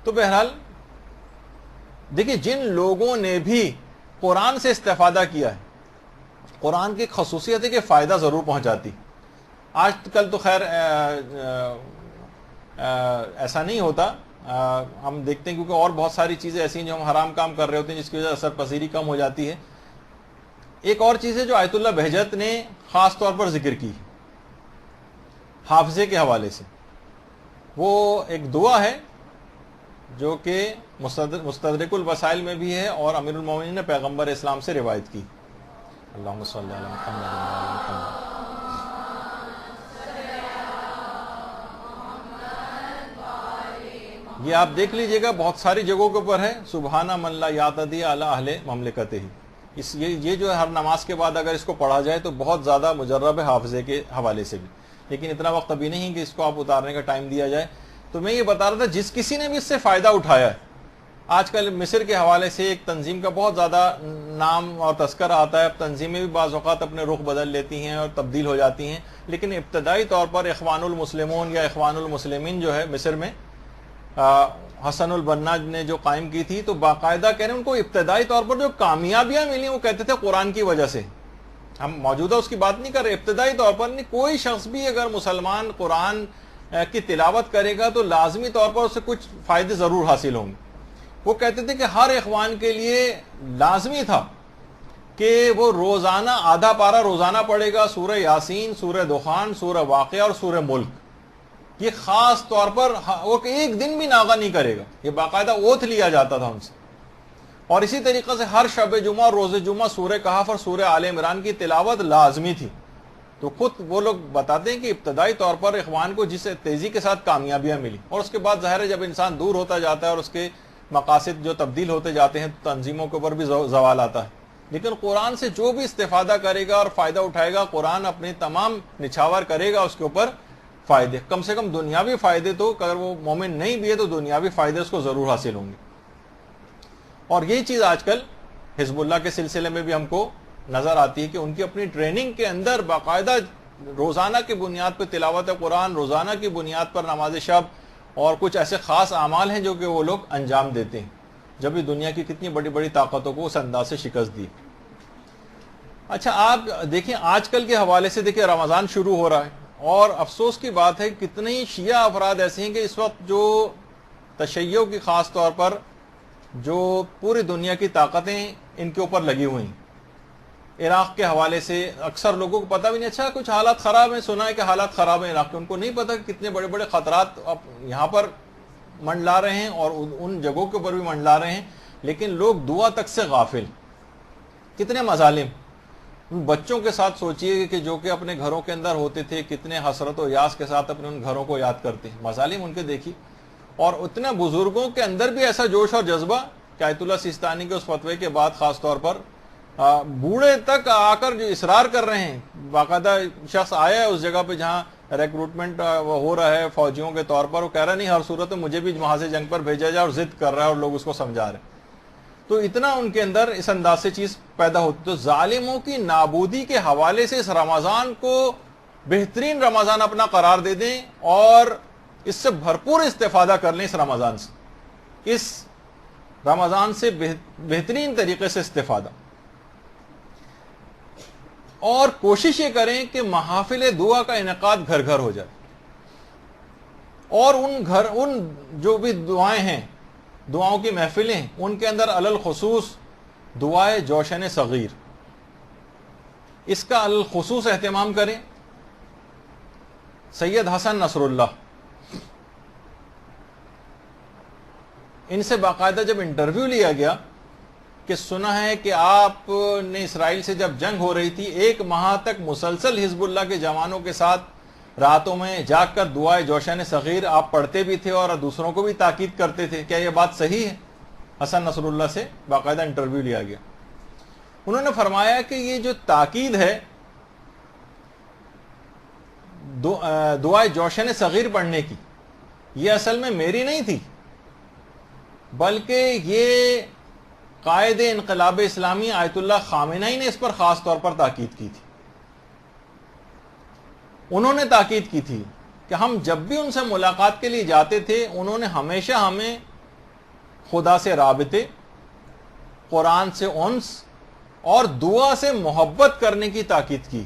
تو بہرحال دیکھیں، جن لوگوں نے بھی قرآن سے استفادہ کیا ہے، قرآن کی خصوصیت ہے کہ فائدہ ضرور پہنچاتی. آج کل تو خیر ایسا نہیں ہوتا، ہم دیکھتے ہیں کیونکہ اور بہت ساری چیزیں ایسی ہیں جو ہم حرام کام کر رہے ہوتے ہیں جس کی وجہ سے اثر پذیری کم ہو جاتی ہے. ایک اور چیز ہے جو آیت اللہ بہجت نے خاص طور پر ذکر کی حافظے کے حوالے سے، وہ ایک دعا ہے جو کہ مستدرک الوسائل میں بھی ہے اور امیر المومنین نے پیغمبر اسلام سے روایت کی. اللہم صلی علی محمد وعلی آل محمد. یہ آپ دیکھ لیجئے گا بہت ساری جگہوں کے اوپر ہے، سبحان من لا یعتدی علی اہل مملکتہ. یہ جو ہے ہر نماز کے بعد اگر اس کو پڑھا جائے تو بہت زیادہ مجرب ہے حافظے کے حوالے سے بھی، لیکن اتنا وقت ابھی نہیں کہ اس کو آپ اتارنے کا ٹائم دیا جائے. تو میں یہ بتا رہا تھا جس کسی نے بھی اس سے فائدہ اٹھایا ہے. آج کل مصر کے حوالے سے ایک تنظیم کا بہت زیادہ نام اور تذکرہ آتا ہے. اب تنظیمیں بھی بعض اوقات اپنے رخ بدل لیتی ہیں اور تبدیل ہو جاتی ہیں، لیکن ابتدائی طور پر اخوان المسلمون یا اخوان المسلمین جو ہے مصر میں حسن البنا نے جو قائم کی تھی، تو باقاعدہ کہہ رہے ہیں ان کو ابتدائی طور پر جو کامیابیاں ملی وہ کہتے تھے قرآن کی وجہ سے. ہم موجودہ اس کی بات نہیں کر رہے، ابتدائی طور پر نہیں. کوئی شخص بھی اگر مسلمان قرآن کی تلاوت کرے گا تو لازمی طور پر اسے کچھ فائدے ضرور حاصل ہوں گے. وہ کہتے تھے کہ ہر اخوان کے لیے لازمی تھا کہ وہ روزانہ آدھا پارہ روزانہ پڑھے گا، سورہ یاسین، سورہ دخان، سورہ واقعہ اور سورہ ملک. یہ خاص طور پر وہ ایک دن بھی ناغہ نہیں کرے گا، یہ باقاعدہ اوتھ لیا جاتا تھا ان سے. اور اسی طریقے سے ہر شب جمعہ اور روز جمعہ سورہ کہف اور سورہ آل عمران کی تلاوت لازمی تھی. تو خود وہ لوگ بتاتے ہیں کہ ابتدائی طور پر اخوان کو جس تیزی کے ساتھ کامیابیاں ملی، اور اس کے بعد ظاہر ہے جب انسان دور ہوتا جاتا ہے اور اس کے مقاصد جو تبدیل ہوتے جاتے ہیں تو تنظیموں کے اوپر بھی زوال آتا ہے. لیکن قرآن سے جو بھی استفادہ کرے گا اور فائدہ اٹھائے گا، قرآن اپنے تمام نچھاور کرے گا اس کے اوپر فائدے، کم سے کم دنیاوی فائدے. تو اگر وہ مومن نہیں بھی ہے تو دنیاوی فائدے اس کو ضرور حاصل ہوں گے. اور یہی چیز آج کل حزب اللہ کے سلسلے میں بھی ہم کو نظر آتی ہے کہ ان کی اپنی ٹریننگ کے اندر باقاعدہ روزانہ کی بنیاد پر تلاوت قرآن، روزانہ کی بنیاد پر نماز شب اور کچھ ایسے خاص اعمال ہیں جو کہ وہ لوگ انجام دیتے ہیں، جب بھی دنیا کی کتنی بڑی بڑی طاقتوں کو اس انداز سے شکست دی. اچھا آپ دیکھیں آج کل کے حوالے سے، دیکھیں رمضان شروع ہو رہا ہے اور افسوس کی بات ہے کتنے شیعہ افراد ایسے ہیں کہ اس وقت جو تشیع کی خاص طور پر جو پوری دنیا کی طاقتیں ان کے اوپر لگی ہوئی ہیں. عراق کے حوالے سے اکثر لوگوں کو پتہ بھی نہیں، اچھا کچھ حالات خراب ہیں، سنا ہے کہ حالات خراب ہیں عراق کے، ان کو نہیں پتہ کہ کتنے بڑے بڑے خطرات اب یہاں پر منڈلا رہے ہیں اور ان جگہوں کے اوپر بھی منڈلا رہے ہیں، لیکن لوگ دعا تک سے غافل. کتنے مظالم بچوں کے ساتھ سوچئے کہ جو کہ اپنے گھروں کے اندر ہوتے تھے، کتنے حسرت و یاس کے ساتھ اپنے ان گھروں کو یاد کرتے ہیں، مظالم ان کے دیکھی. اور اتنے بزرگوں کے اندر بھی ایسا جوش اور جذبہ کہ آیت اللہ سیستانی کے اس فتوے کے بعد خاص طور پر بوڑھے تک آ کر جو اصرار کر رہے ہیں. باقاعدہ شخص آیا ہے اس جگہ پہ جہاں ریکروٹمنٹ ہو رہا ہے فوجیوں کے طور پر، وہ کہہ رہا نہیں ہر صورت میں مجھے بھی محاذ جنگ پر بھیجا جائے، اور ضد کر رہا ہے اور لوگ اس کو سمجھا رہے ہیں. تو اتنا ان کے اندر اس انداز سے چیز پیدا ہوتی. تو ظالموں کی نابودی کے حوالے سے اس رمضان کو بہترین رمضان اپنا قرار دے دیں اور اس سے بھرپور استفادہ کر لیں. اس رمضان سے بہترین طریقے سے استفادہ، اور کوشش یہ کریں کہ محافل دعا کا انعقاد گھر گھر ہو جائے، اور ان جو بھی دعائیں ہیں، دعاؤں کی محفلیں ہیں، ان کے اندر علی الخصوص دعائے جوشن صغیر، اس کا علی الخصوص اہتمام کریں. سید حسن نصر اللہ، ان سے باقاعدہ جب انٹرویو لیا گیا کہ سنا ہے کہ آپ نے اسرائیل سے جب جنگ ہو رہی تھی 1 ماہ تک مسلسل حزب اللہ کے جوانوں کے ساتھ راتوں میں جاگ کر دعائے جوشن صغیر آپ پڑھتے بھی تھے اور دوسروں کو بھی تاکید کرتے تھے، کیا یہ بات صحیح ہے؟ حسن نصر اللہ سے باقاعدہ انٹرویو لیا گیا. انہوں نے فرمایا کہ یہ جو تاکید ہے دعائے جوشن صغیر پڑھنے کی، یہ اصل میں میری نہیں تھی، بلکہ یہ قائد انقلاب اسلامی آیت اللہ خامنہئی نے اس پر خاص طور پر تاکید کی تھی. انہوں نے تاکید کی تھی کہ ہم جب بھی ان سے ملاقات کے لیے جاتے تھے انہوں نے ہمیشہ ہمیں خدا سے رابطے، قرآن سے انس اور دعا سے محبت کرنے کی تاکید کی.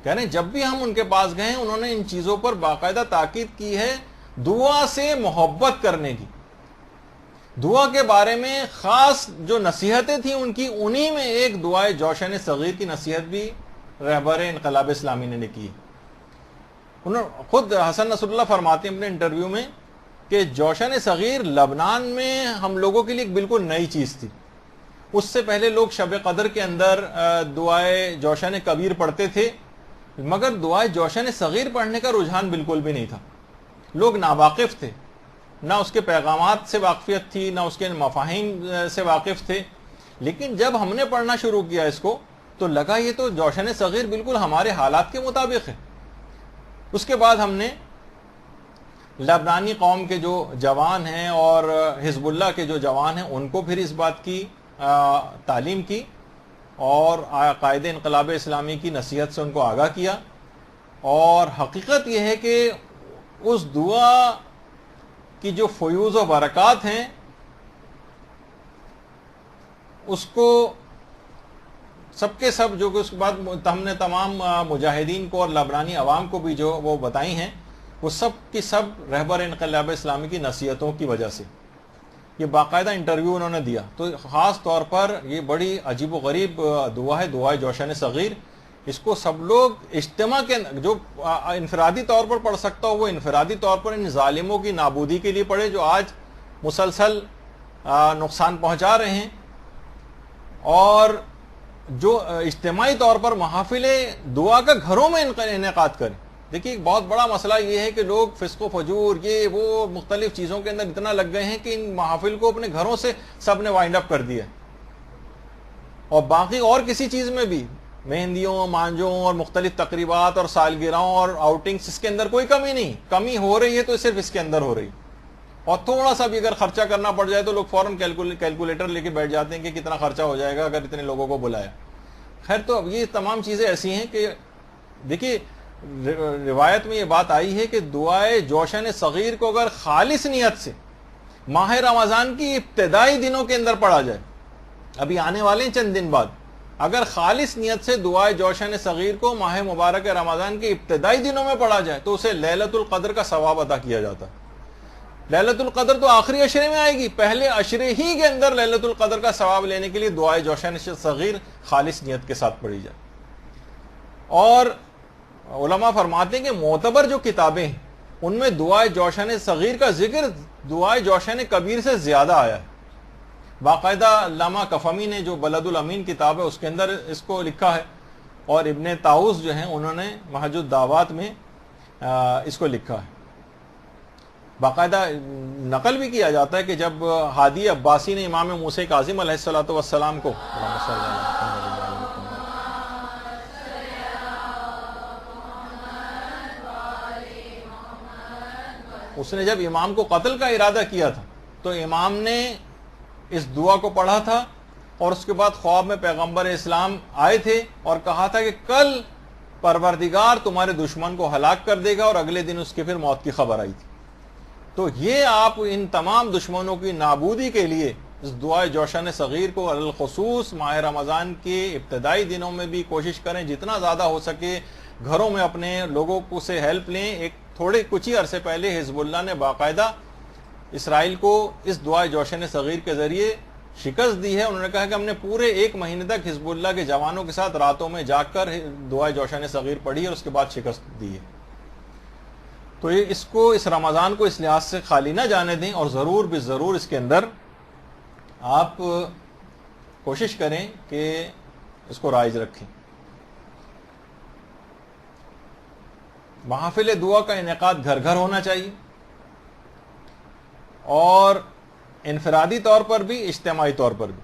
کہہ رہے ہیں جب بھی ہم ان کے پاس گئے انہوں نے ان چیزوں پر باقاعدہ تاکید کی ہے، دعا سے محبت کرنے کی. دعا کے بارے میں خاص جو نصیحتیں تھیں ان کی، انہی میں ایک دعائے جوشن صغیر کی نصیحت بھی رہبر انقلاب اسلامی نے کی. خود حسن نصر اللہ فرماتے ہیں اپنے انٹرویو میں کہ جوشن صغیر لبنان میں ہم لوگوں کے لیے ایک بالکل نئی چیز تھی. اس سے پہلے لوگ شب قدر کے اندر دعائے جوشن کبیر پڑھتے تھے، مگر دعائے جوشن صغیر پڑھنے کا رجحان بالکل بھی نہیں تھا. لوگ ناواقف تھے، نہ اس کے پیغامات سے واقفیت تھی، نہ اس کے مفاہیم سے واقف تھے. لیکن جب ہم نے پڑھنا شروع کیا اس کو تو لگا یہ تو جوشن صغیر بالکل ہمارے حالات کے مطابق ہے. اس کے بعد ہم نے لبنانی قوم کے جو جوان ہیں اور حزب اللہ کے جو جوان ہیں ان کو پھر اس بات کی تعلیم کی اور قائد انقلاب اسلامی کی نصیحت سے ان کو آگاہ کیا. اور حقیقت یہ ہے کہ اس دعا کی جو فیوز و برکات ہیں اس کو سب کے سب جو کہ اس کے بعد ہم نے تمام مجاہدین کو اور لبنانی عوام کو بھی جو وہ بتائی ہیں، وہ سب کی سب رہبر انقلاب اسلامی کی نصیحتوں کی وجہ سے. یہ باقاعدہ انٹرویو انہوں نے دیا. تو خاص طور پر یہ بڑی عجیب و غریب دعا ہے، دعائے جوشن صغیر. اس کو سب لوگ اجتماع کے جو انفرادی طور پر پڑھ سکتا ہو وہ انفرادی طور پر ان ظالموں کی نابودی کے لیے پڑھے جو آج مسلسل نقصان پہنچا رہے ہیں. اور جو اجتماعی طور پر محافل دعا کا گھروں میں انعقاد کریں. دیکھیے ایک بہت بڑا مسئلہ یہ ہے کہ لوگ فسق و فجور یہ وہ مختلف چیزوں کے اندر اتنا لگ گئے ہیں کہ ان محافل کو اپنے گھروں سے سب نے وائنڈ اپ کر دیا. اور باقی اور کسی چیز میں بھی مہندیوں، مانجوں اور مختلف تقریبات اور سالگرہوں اور آؤٹنگز، اس کے اندر کوئی کمی نہیں. کمی ہو رہی ہے تو صرف اس کے اندر ہو رہی. اور تھوڑا سا بھی اگر خرچہ کرنا پڑ جائے تو لوگ فوراً کیلکولیٹر لے کے بیٹھ جاتے ہیں کہ کتنا خرچہ ہو جائے گا اگر اتنے لوگوں کو بلایا. خیر تو اب یہ تمام چیزیں ایسی ہیں کہ دیکھیے روایت میں یہ بات آئی ہے کہ دعائے جوشن صغیر کو اگر خالص نیت سے ماہ رمضان کی ابتدائی دنوں کے اندر پڑھا جائے، ابھی آنے والے ہیں چند دن بعد، اگر خالص نیت سے دعائے جوشن صغیر کو ماہ مبارک رمضان کے ابتدائی دنوں میں پڑھا جائے تو اسے لیلۃ القدر کا ثواب عطا کیا جاتا ہے. لیلۃ القدر تو آخری عشرے میں آئے گی، پہلے عشرے ہی کے اندر لیلۃ القدر کا ثواب لینے کے لیے دعائے جوشن صغیر خالص نیت کے ساتھ پڑھی جائے. اور علماء فرماتے ہیں کہ معتبر جو کتابیں ہیں ان میں دعائے جوشن صغیر کا ذکر دعائے جوشن کبیر سے زیادہ آیا ہے. باقاعدہ علامہ کفمی نے جو بلد الامین کتاب ہے اس کے اندر اس کو لکھا ہے، اور ابن طاؤس جو ہیں انہوں نے محج الدعوات میں اس کو لکھا ہے. باقاعدہ نقل بھی کیا جاتا ہے کہ جب ہادی عباسی نے امام موسیٰ کاظم علیہ الصلوۃ والسلام کو اس نے جب امام کو قتل کا ارادہ کیا تھا تو امام نے اس دعا کو پڑھا تھا، اور اس کے بعد خواب میں پیغمبر اسلام آئے تھے اور کہا تھا کہ کل پروردگار تمہارے دشمن کو ہلاک کر دے گا، اور اگلے دن اس کی پھر موت کی خبر آئی تھی. تو یہ آپ ان تمام دشمنوں کی نابودی کے لیے اس دعائے جوشن صغیر کو الخصوص ماہ رمضان کے ابتدائی دنوں میں بھی کوشش کریں جتنا زیادہ ہو سکے گھروں میں اپنے لوگوں کو سے ہیلپ لیں. ایک تھوڑے کچھ ہی عرصے پہلے حزب اللہ نے باقاعدہ اسرائیل کو اس دعائے جوشن صغیر کے ذریعے شکست دی ہے. انہوں نے کہا کہ ہم نے پورے ایک مہینے تک حزب اللہ کے جوانوں کے ساتھ راتوں میں جاگ کر دعائے جوشن صغیر پڑھی اور اس کے بعد شکست دی ہے. تو اس رمضان کو اس لحاظ سے خالی نہ جانے دیں، اور ضرور بھی ضرور اس کے اندر آپ کوشش کریں کہ اس کو رائج رکھیں. محافل دعا کا انعقاد گھر گھر ہونا چاہیے، اور انفرادی طور پر بھی اجتماعی طور پر بھی،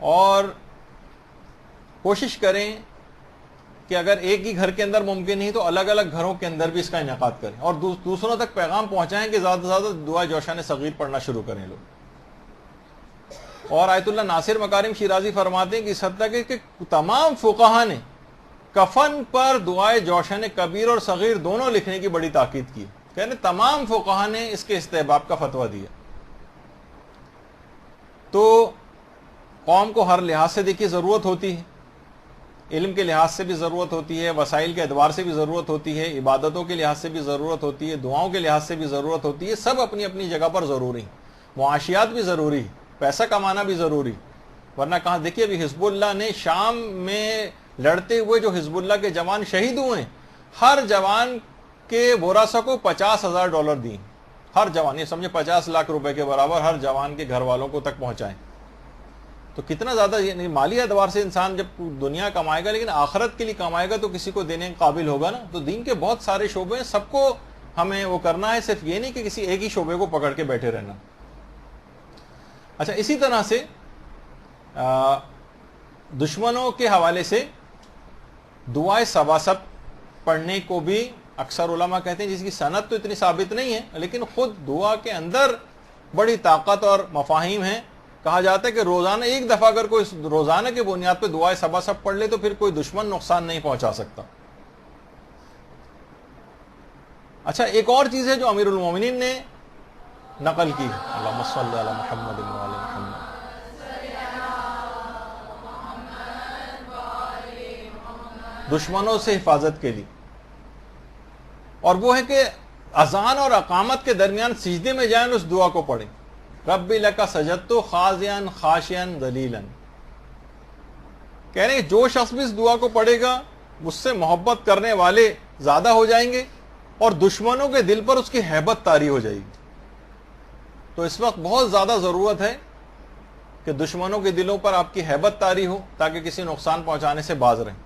اور کوشش کریں کہ اگر ایک ہی گھر کے اندر ممکن نہیں تو الگ الگ گھروں کے اندر بھی اس کا انعقاد کریں، اور دوسروں تک پیغام پہنچائیں کہ زیادہ سے زیادہ دعا جوشان صغیر پڑھنا شروع کریں لوگ۔ اور آیت اللہ ناصر مکارم شیرازی فرماتے ہیں کہ اس حد تک کہ تمام فقہا نے کفن پر دعائے جوشن کبیر اور صغیر دونوں لکھنے کی بڑی تاکید کی، یعنی تمام فقہا نے اس کے استحباب کا فتویٰ دیا۔ تو قوم کو ہر لحاظ سے دیکھیے ضرورت ہوتی ہے، علم کے لحاظ سے بھی ضرورت ہوتی ہے، وسائل کے اعتبار سے بھی ضرورت ہوتی ہے، عبادتوں کے لحاظ سے بھی ضرورت ہوتی ہے، دعاؤں کے لحاظ سے بھی ضرورت ہوتی ہے، سب اپنی اپنی جگہ پر ضروری ہیں، معاشیات بھی ضروری ہے، پیسہ کمانا بھی ضروری، ورنہ کہاں دیکھیے ابھی حزب اللہ نے شام میں لڑتے ہوئے جو حزب اللہ کے جوان شہید ہوئے ہیں، ہر جوان کے ورثہ کو $50,000 دیں، ہر جوان، یہ سمجھے 50 لاکھ روپے کے برابر ہر جوان کے گھر والوں کو تک پہنچائیں۔ تو کتنا زیادہ، یعنی مالی اعتبار سے انسان جب دنیا کمائے گا لیکن آخرت کے لیے کمائے گا تو کسی کو دینے کے قابل ہوگا نا۔ تو دین کے بہت سارے شعبے ہیں، سب کو ہمیں وہ کرنا ہے، صرف یہ نہیں کہ کسی ایک ہی شعبے کو پکڑ کے بیٹھے رہنا۔ اچھا، اسی طرح سے دشمنوں کے حوالے سے دعائے سباسب پڑھنے کو بھی اکثر علماء کہتے ہیں، جس کی سند تو اتنی ثابت نہیں ہے لیکن خود دعا کے اندر بڑی طاقت اور مفاہیم ہیں۔ کہا جاتا ہے کہ روزانہ ایک دفعہ اگر کوئی روزانہ کے بنیاد پہ دعائے سباسب پڑھ لے تو پھر کوئی دشمن نقصان نہیں پہنچا سکتا۔ اچھا، ایک اور چیز ہے جو امیر المومنین نے نقل کی، اللہم صلی علی محمد و علی محمد، دشمنوں سے حفاظت کے لیے، اور وہ ہے کہ اذان اور اقامت کے درمیان سجدے میں جائیں اور اس دعا کو پڑھیں، رب لک سجدت خاضعا خاشعا ذلیلا۔ کہہ رہے ہیں جو شخص بھی اس دعا کو پڑھے گا مجھ سے محبت کرنے والے زیادہ ہو جائیں گے اور دشمنوں کے دل پر اس کی ہیبت طاری ہو جائے گی۔ تو اس وقت بہت زیادہ ضرورت ہے کہ دشمنوں کے دلوں پر آپ کی ہیبت طاری ہو تاکہ کسی نقصان پہنچانے سے باز رہیں۔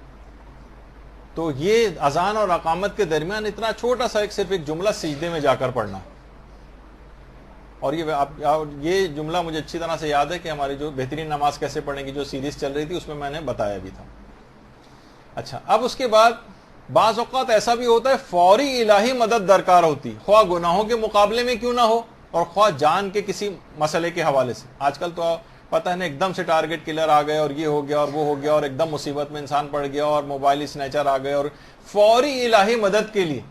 تو یہ اذان اور اقامت کے درمیان اتنا چھوٹا سا صرف ایک جملہ سجدے میں جا کر پڑھنا، اور یہ جملہ مجھے اچھی طرح سے یاد ہے کہ ہماری جو بہترین نماز کیسے پڑھنے کی جو سیریز چل رہی تھی اس میں نے بتایا بھی تھا۔ اچھا، اب اس کے بعد بعض اوقات ایسا بھی ہوتا ہے فوری الہی مدد درکار ہوتی، خواہ گناہوں کے مقابلے میں کیوں نہ ہو اور خواہ جان کے کسی مسئلے کے حوالے سے۔ آج کل تو پتہ ہے ایک دم سے ٹارگٹ کلر آ گئے اور یہ ہو گیا اور وہ ہو گیا اور ایک دم مصیبت میں انسان پڑ گیا اور موبائل اسنیچر آ گئے، اور فوری الہی مدد کے لیے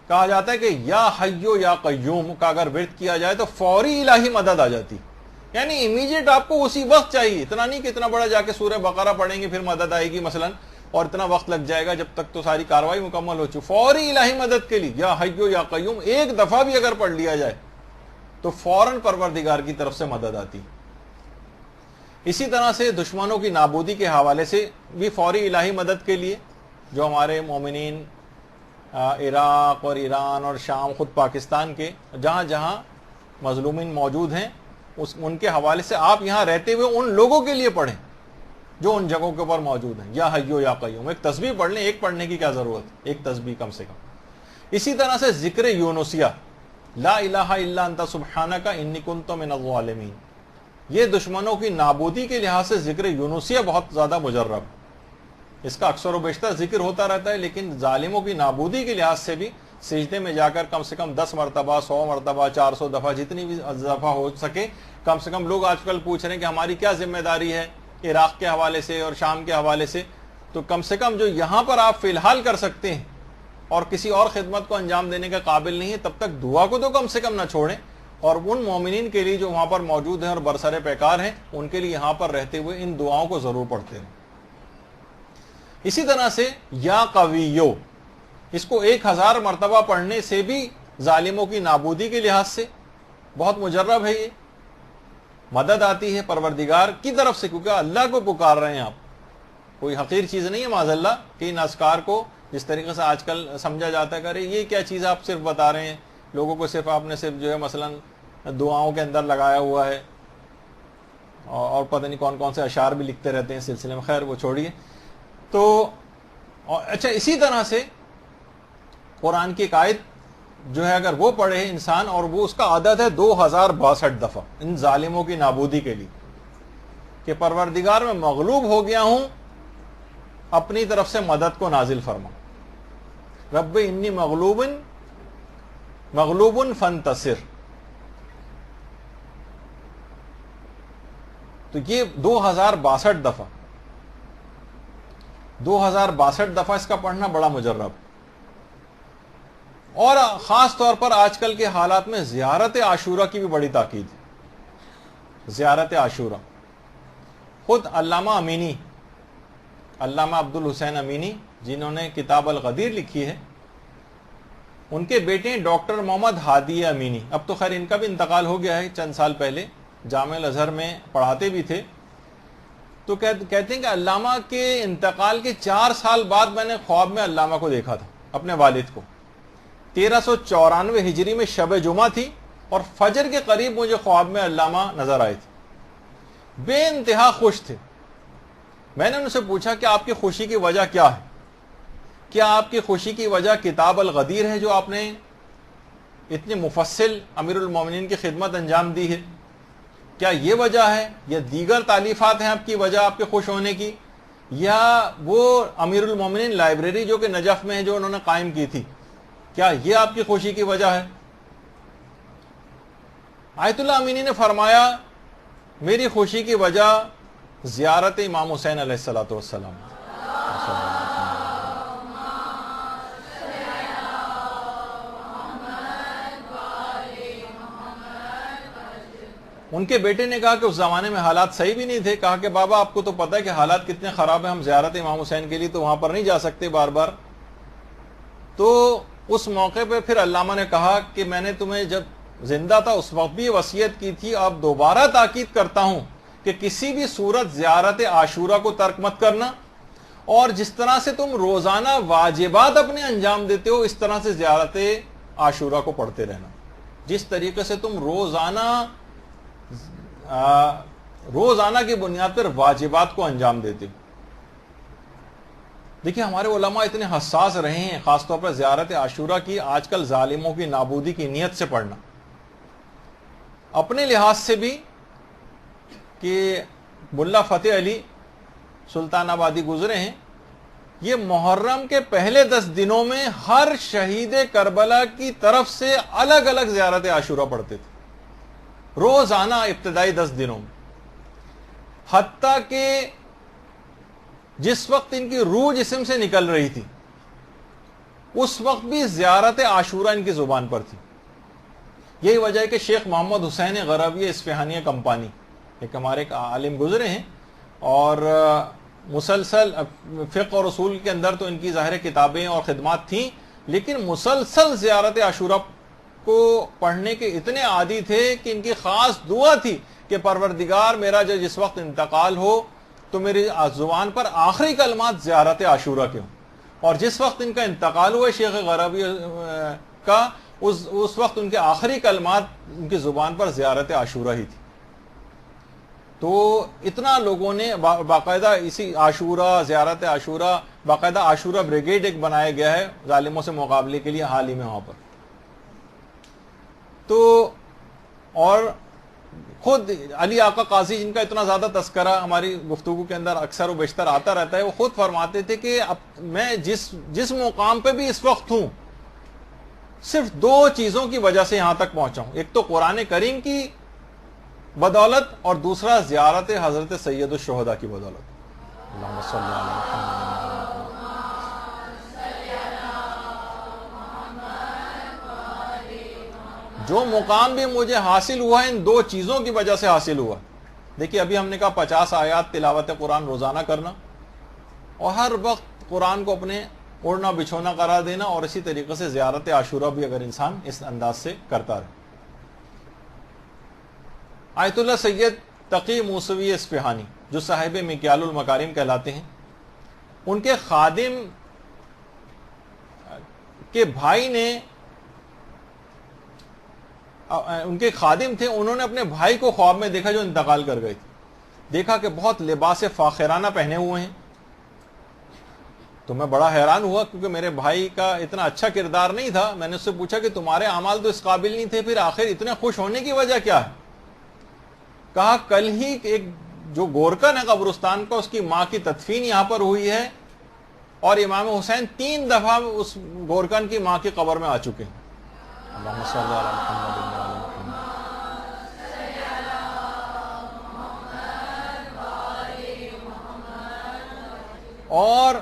کہا جاتا ہے کہ یا حیو یا قیوم کا اگر ورد کیا جائے تو فوری الہی مدد آ جاتی، یعنی امیجیٹ آپ کو اسی وقت چاہیے، اتنا نہیں کہ اتنا بڑا جا کے سورہ بقرہ پڑھیں گے پھر مدد آئے گی مثلا اور اتنا وقت لگ جائے گا جب تک تو ساری کاروائی مکمل ہو چکی۔ فوری الہی مدد کے لیے یا حیو یا قیوم ایک دفعہ بھی اگر پڑھ لیا جائے تو فوراً پروردگار کی طرف سے مدد آتی۔ اسی طرح سے دشمنوں کی نابودی کے حوالے سے بھی فوری الہی مدد کے لیے جو ہمارے مومنین عراق اور ایران اور شام، خود پاکستان کے جہاں جہاں مظلومین موجود ہیں ان کے حوالے سے آپ یہاں رہتے ہوئے ان لوگوں کے لیے پڑھیں جو ان جگہوں کے اوپر موجود ہیں، یا حیو یا قیوم، ایک تسبیح پڑھ لیں، ایک پڑھنے کی کیا ضرورت، ایک تسبیح کم سے کم۔ اسی طرح سے ذکر یونسیہ، لا الہ الا انت سبحانک انی کنت من الظالمین، یہ دشمنوں کی نابودی کے لحاظ سے ذکر یونسیہ بہت زیادہ مجرب، اس کا اکثر و بیشتر ذکر ہوتا رہتا ہے، لیکن ظالموں کی نابودی کے لحاظ سے بھی سجدے میں جا کر کم سے کم 10 مرتبہ 100 مرتبہ 400 دفعہ جتنی بھی دفعہ ہو سکے، کم سے کم لوگ آج کل پوچھ رہے ہیں کہ ہماری کیا ذمہ داری ہے عراق کے حوالے سے اور شام کے حوالے سے، تو کم سے کم جو یہاں پر آپ فی الحال کر سکتے ہیں اور کسی اور خدمت کو انجام دینے کا قابل نہیں ہے، تب تک دعا کو تو کم سے کم نہ چھوڑیں، اور ان مومنین کے لیے جو وہاں پر موجود ہیں اور برسر پیکار ہیں ان کے لیے یہاں پر رہتے ہوئے ان دعاؤں کو ضرور پڑھتے ہیں۔ اسی طرح سے یا قویو، اس کو 1000 مرتبہ پڑھنے سے بھی ظالموں کی نابودی کے لحاظ سے بہت مجرب ہے، یہ مدد آتی ہے پروردگار کی طرف سے، کیونکہ اللہ کو پکار رہے ہیں آپ، کوئی حقیر چیز نہیں ہے معاذ اللہ کہ ان اذکار کو جس طریقے سے آج کل سمجھا جاتا ہے کہ ارے یہ کیا چیز آپ صرف بتا رہے ہیں لوگوں کو، صرف آپ نے صرف جو ہے مثلا دعاؤں کے اندر لگایا ہوا ہے اور پتہ نہیں کون کون سے اشعار بھی لکھتے رہتے ہیں سلسلے میں، خیر وہ چھوڑیے۔ تو اچھا، اسی طرح سے قرآن کی ایک آیت جو ہے اگر وہ پڑھے انسان اور وہ اس کا عدد ہے 2062 دفعہ ان ظالموں کی نابودی کے لیے کہ پروردگار میں مغلوب ہو گیا ہوں، اپنی طرف سے مدد کو نازل فرما، رب انی مغلوب فانتصر. تو یہ 2062 دفعہ 2062 دفعہ اس کا پڑھنا بڑا مجرب. اور خاص طور پر آج کل کے حالات میں زیارت عاشورہ کی بھی بڑی تاکید ہے. زیارت عاشورہ خود علامہ امینی، علامہ عبد الحسین امینی جنہوں نے کتاب الغدیر لکھی ہے، ان کے بیٹے ہیں ڈاکٹر محمد ہادی امینی. اب تو خیر ان کا بھی انتقال ہو گیا ہے چند سال پہلے، جامعہ الازہر میں پڑھاتے بھی تھے. تو کہتے ہیں کہ علامہ کے انتقال کے 4 سال بعد میں نے خواب میں علامہ کو دیکھا تھا، اپنے والد کو. 1394 ہجری میں شب جمعہ تھی اور فجر کے قریب مجھے خواب میں علامہ نظر آئے تھے. بے انتہا خوش تھے. میں نے ان سے پوچھا کہ آپ کی خوشی کی وجہ کیا ہے؟ کیا آپ کی خوشی کی وجہ کتاب الغدیر ہے جو آپ نے اتنی مفصل امیر المومنین کی خدمت انجام دی ہے؟ کیا یہ وجہ ہے یا دیگر تالیفات ہیں آپ کی وجہ آپ کے خوش ہونے کی، یا وہ امیر المومنین لائبریری جو کہ نجف میں ہے جو انہوں نے قائم کی تھی، کیا یہ آپ کی خوشی کی وجہ ہے؟ آیت اللہ امینی نے فرمایا میری خوشی کی وجہ زیارت امام حسین علیہ الصلوۃ والسلام. ان کے بیٹے نے کہا کہ اس زمانے میں حالات صحیح بھی نہیں تھے. کہا کہ بابا آپ کو تو پتہ ہے کہ حالات کتنے خراب ہیں، ہم زیارت امام حسین کے لیے تو وہاں پر نہیں جا سکتے بار بار. تو اس موقع پہ پھر علامہ نے کہا کہ میں نے تمہیں جب زندہ تھا اس وقت بھی وصیت کی تھی، اب دوبارہ تاکید کرتا ہوں کہ کسی بھی صورت زیارت عاشورہ کو ترک مت کرنا، اور جس طرح سے تم روزانہ واجبات اپنے انجام دیتے ہو اس طرح سے زیارت عاشورہ کو پڑھتے رہنا. جس طریقے سے تم روزانہ کی بنیاد پر واجبات کو انجام دیتے ہو. دیکھیں ہمارے علماء اتنے حساس رہے ہیں خاص طور پر زیارت عاشورہ کی آج کل ظالموں کی نابودی کی نیت سے پڑھنا. اپنے لحاظ سے بھی کہ ملا فتح علی سلطان آبادی گزرے ہیں، یہ محرم کے پہلے 10 دنوں میں ہر شہید کربلا کی طرف سے الگ الگ زیارت عاشورہ پڑھتے تھے روزانہ ابتدائی 10 دنوں میں. حتیٰ کہ جس وقت ان کی روح جسم سے نکل رہی تھی اس وقت بھی زیارت عاشورہ ان کی زبان پر تھی. یہی وجہ ہے کہ شیخ محمد حسین غروی اصفہانی کمپانی ایک ہمارے ایک عالم گزرے ہیں، اور مسلسل فقہ اور اصول کے اندر تو ان کی ظاہر کتابیں اور خدمات تھیں، لیکن مسلسل زیارت عاشورہ کو پڑھنے کے اتنے عادی تھے کہ ان کی خاص دعا تھی کہ پروردگار میرا جس وقت انتقال ہو تو میری زبان پر آخری کلمات زیارت عاشورہ کے ہوں. اور جس وقت ان کا انتقال ہوا شیخ غروی کا اس وقت ان کے آخری کلمات ان کی زبان پر زیارت عاشورہ ہی تھی. تو اتنا لوگوں نے باقاعدہ اسی عاشورہ زیارت عاشورہ باقاعدہ عاشورہ بریگیڈ ایک بنایا گیا ہے ظالموں سے مقابلے کے لیے حال ہی میں وہاں پر. تو اور خود علی آقا قاضی جن کا اتنا زیادہ تذکرہ ہماری گفتگو کے اندر اکثر و بیشتر آتا رہتا ہے، وہ خود فرماتے تھے کہ اب میں جس مقام پہ بھی اس وقت ہوں صرف 2 چیزوں کی وجہ سے یہاں تک پہنچا ہوں، ایک تو قرآن کریم کی بدولت اور دوسرا زیارت حضرت سید الشہداء کی بدولت. اللہم صلی اللہ علیہ جو مقام بھی مجھے حاصل ہوا ہے ان 2 چیزوں کی وجہ سے حاصل ہوا. دیکھیے ابھی ہم نے کہا 50 آیات تلاوت قرآن روزانہ کرنا اور ہر وقت قرآن کو اپنے اوڑھنا بچھونا قرار دینا، اور اسی طریقے سے زیارت عاشورہ بھی اگر انسان اس انداز سے کرتا رہے. آیت اللہ سید تقی موسوی اصفہانی جو صاحب مکیال المکارم کہلاتے ہیں، ان کے خادم کے بھائی نے ان کے خادم تھے، انہوں نے اپنے بھائی کو خواب میں دیکھا جو انتقال کر گئے تھے. دیکھا کہ بہت لباس فاخرانہ پہنے ہوئے ہیں تو میں بڑا حیران ہوا کیونکہ میرے بھائی کا اتنا اچھا کردار نہیں تھا. میں نے اس سے پوچھا کہ تمہارے اعمال تو اس قابل نہیں تھے, پھر آخر اتنے خوش ہونے کی وجہ کیا ہے؟ کہا کل ہی ایک جو گورکن ہے قبرستان کا, اس کی ماں کی تدفین یہاں پر ہوئی ہے, اور امام حسین 3 دفعہ اس گورکن کی ماں کی قبر میں آ چکے ہیں. اللہم صلی علی محمد و علی محمد. اور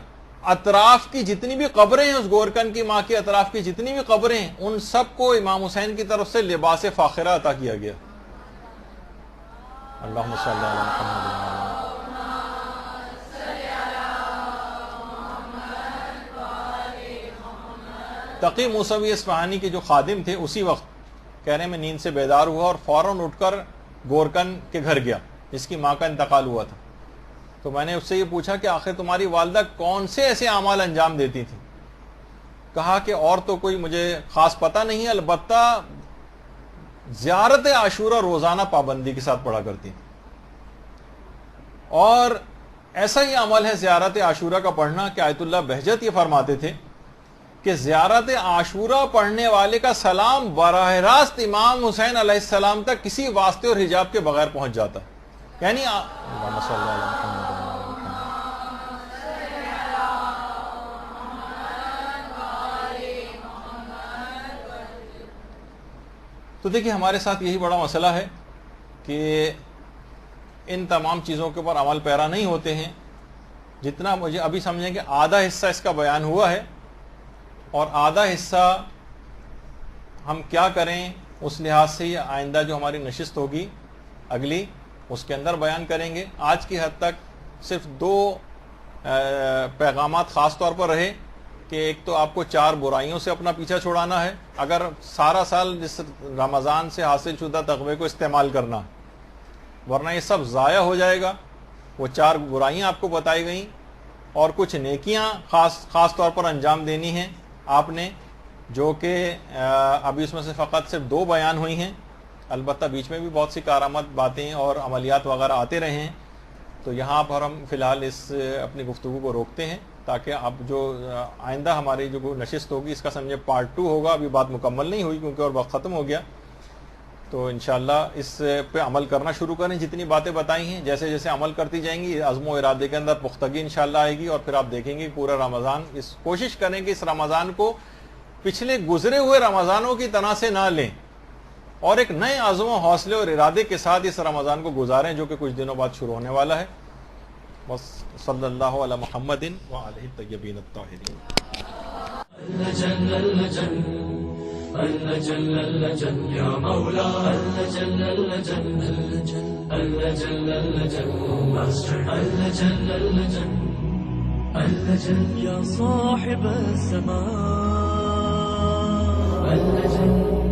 اطراف کی جتنی بھی قبریں ہیں, اس گورکن کی ماں کی اطراف کی جتنی بھی قبریں ہیں, ان سب کو امام حسین کی طرف سے لباس فاخرہ عطا کیا گیا. اللہم صلی علی محمد و علی محمد. تقی موسوی اصفہانی کے جو خادم تھے, اسی وقت کہہ رہے میں نیند سے بیدار ہوا اور فوراً اٹھ کر گورکن کے گھر گیا جس کی ماں کا انتقال ہوا تھا. تو میں نے اس سے یہ پوچھا کہ آخر تمہاری والدہ کون سے ایسے اعمال انجام دیتی تھی؟ کہا کہ اور تو کوئی مجھے خاص پتہ نہیں, البتہ زیارت عاشورہ روزانہ پابندی کے ساتھ پڑھا کرتی تھی. اور ایسا ہی عمل ہے زیارت عاشورہ کا پڑھنا کہ آیت اللہ بہجت یہ فرماتے تھے کہ زیارت عاشورہ پڑھنے والے کا سلام براہ راست امام حسین علیہ السلام تک کسی واسطے اور حجاب کے بغیر پہنچ جاتا ہے. یعنی اللہم صلی علی محمد و علی محمد. تو دیکھیے ہمارے ساتھ یہی بڑا مسئلہ ہے کہ ان تمام چیزوں کے اوپر عمل پیرا نہیں ہوتے ہیں. جتنا مجھے ابھی سمجھیں کہ آدھا حصہ اس کا بیان ہوا ہے, اور آدھا حصہ ہم کیا کریں اس لحاظ سے یہ آئندہ جو ہماری نشست ہوگی اگلی, اس کے اندر بیان کریں گے. آج کی حد تک صرف 2 پیغامات خاص طور پر رہے کہ ایک تو آپ کو 4 برائیوں سے اپنا پیچھا چھڑانا ہے, اگر سارا سال جس رمضان سے حاصل شدہ تقوی کو استعمال کرنا, ورنہ یہ سب ضائع ہو جائے گا. وہ 4 برائیاں آپ کو بتائی گئیں, اور کچھ نیکیاں خاص طور پر انجام دینی ہیں آپ نے, جو کہ ابھی اس میں سے فقط صرف 2 بیان ہوئی ہیں. البتہ بیچ میں بھی بہت سی کارآمد باتیں اور عملیات وغیرہ آتے رہے ہیں. تو یہاں پر ہم فی الحال اس اپنی گفتگو کو روکتے ہیں, تاکہ اب جو آئندہ ہماری جو نشست ہوگی اس کا سمجھے پارٹ 2 ہوگا. ابھی بات مکمل نہیں ہوئی کیونکہ اور وقت ختم ہو گیا. تو انشاءاللہ اس پہ عمل کرنا شروع کریں. جتنی باتیں بتائی ہیں جیسے جیسے عمل کرتی جائیں گی, عزم و ارادے کے اندر پختگی انشاءاللہ آئے گی, اور پھر آپ دیکھیں گے پورا رمضان, اس کوشش کریں کہ اس رمضان کو پچھلے گزرے ہوئے رمضانوں کی طرح سے نہ لیں, اور ایک نئے عزم و حوصلے اور ارادے کے ساتھ اس رمضان کو گزاریں جو کہ کچھ دنوں بعد شروع ہونے والا ہے. بس صلی اللہ علی محمد وآلہ الطیبین الطاہرین. اللجل اللجل يا مولا اللجل اللجل اللجل اللجل اللجل اللجل اللجل يا صاحب السماء اللجل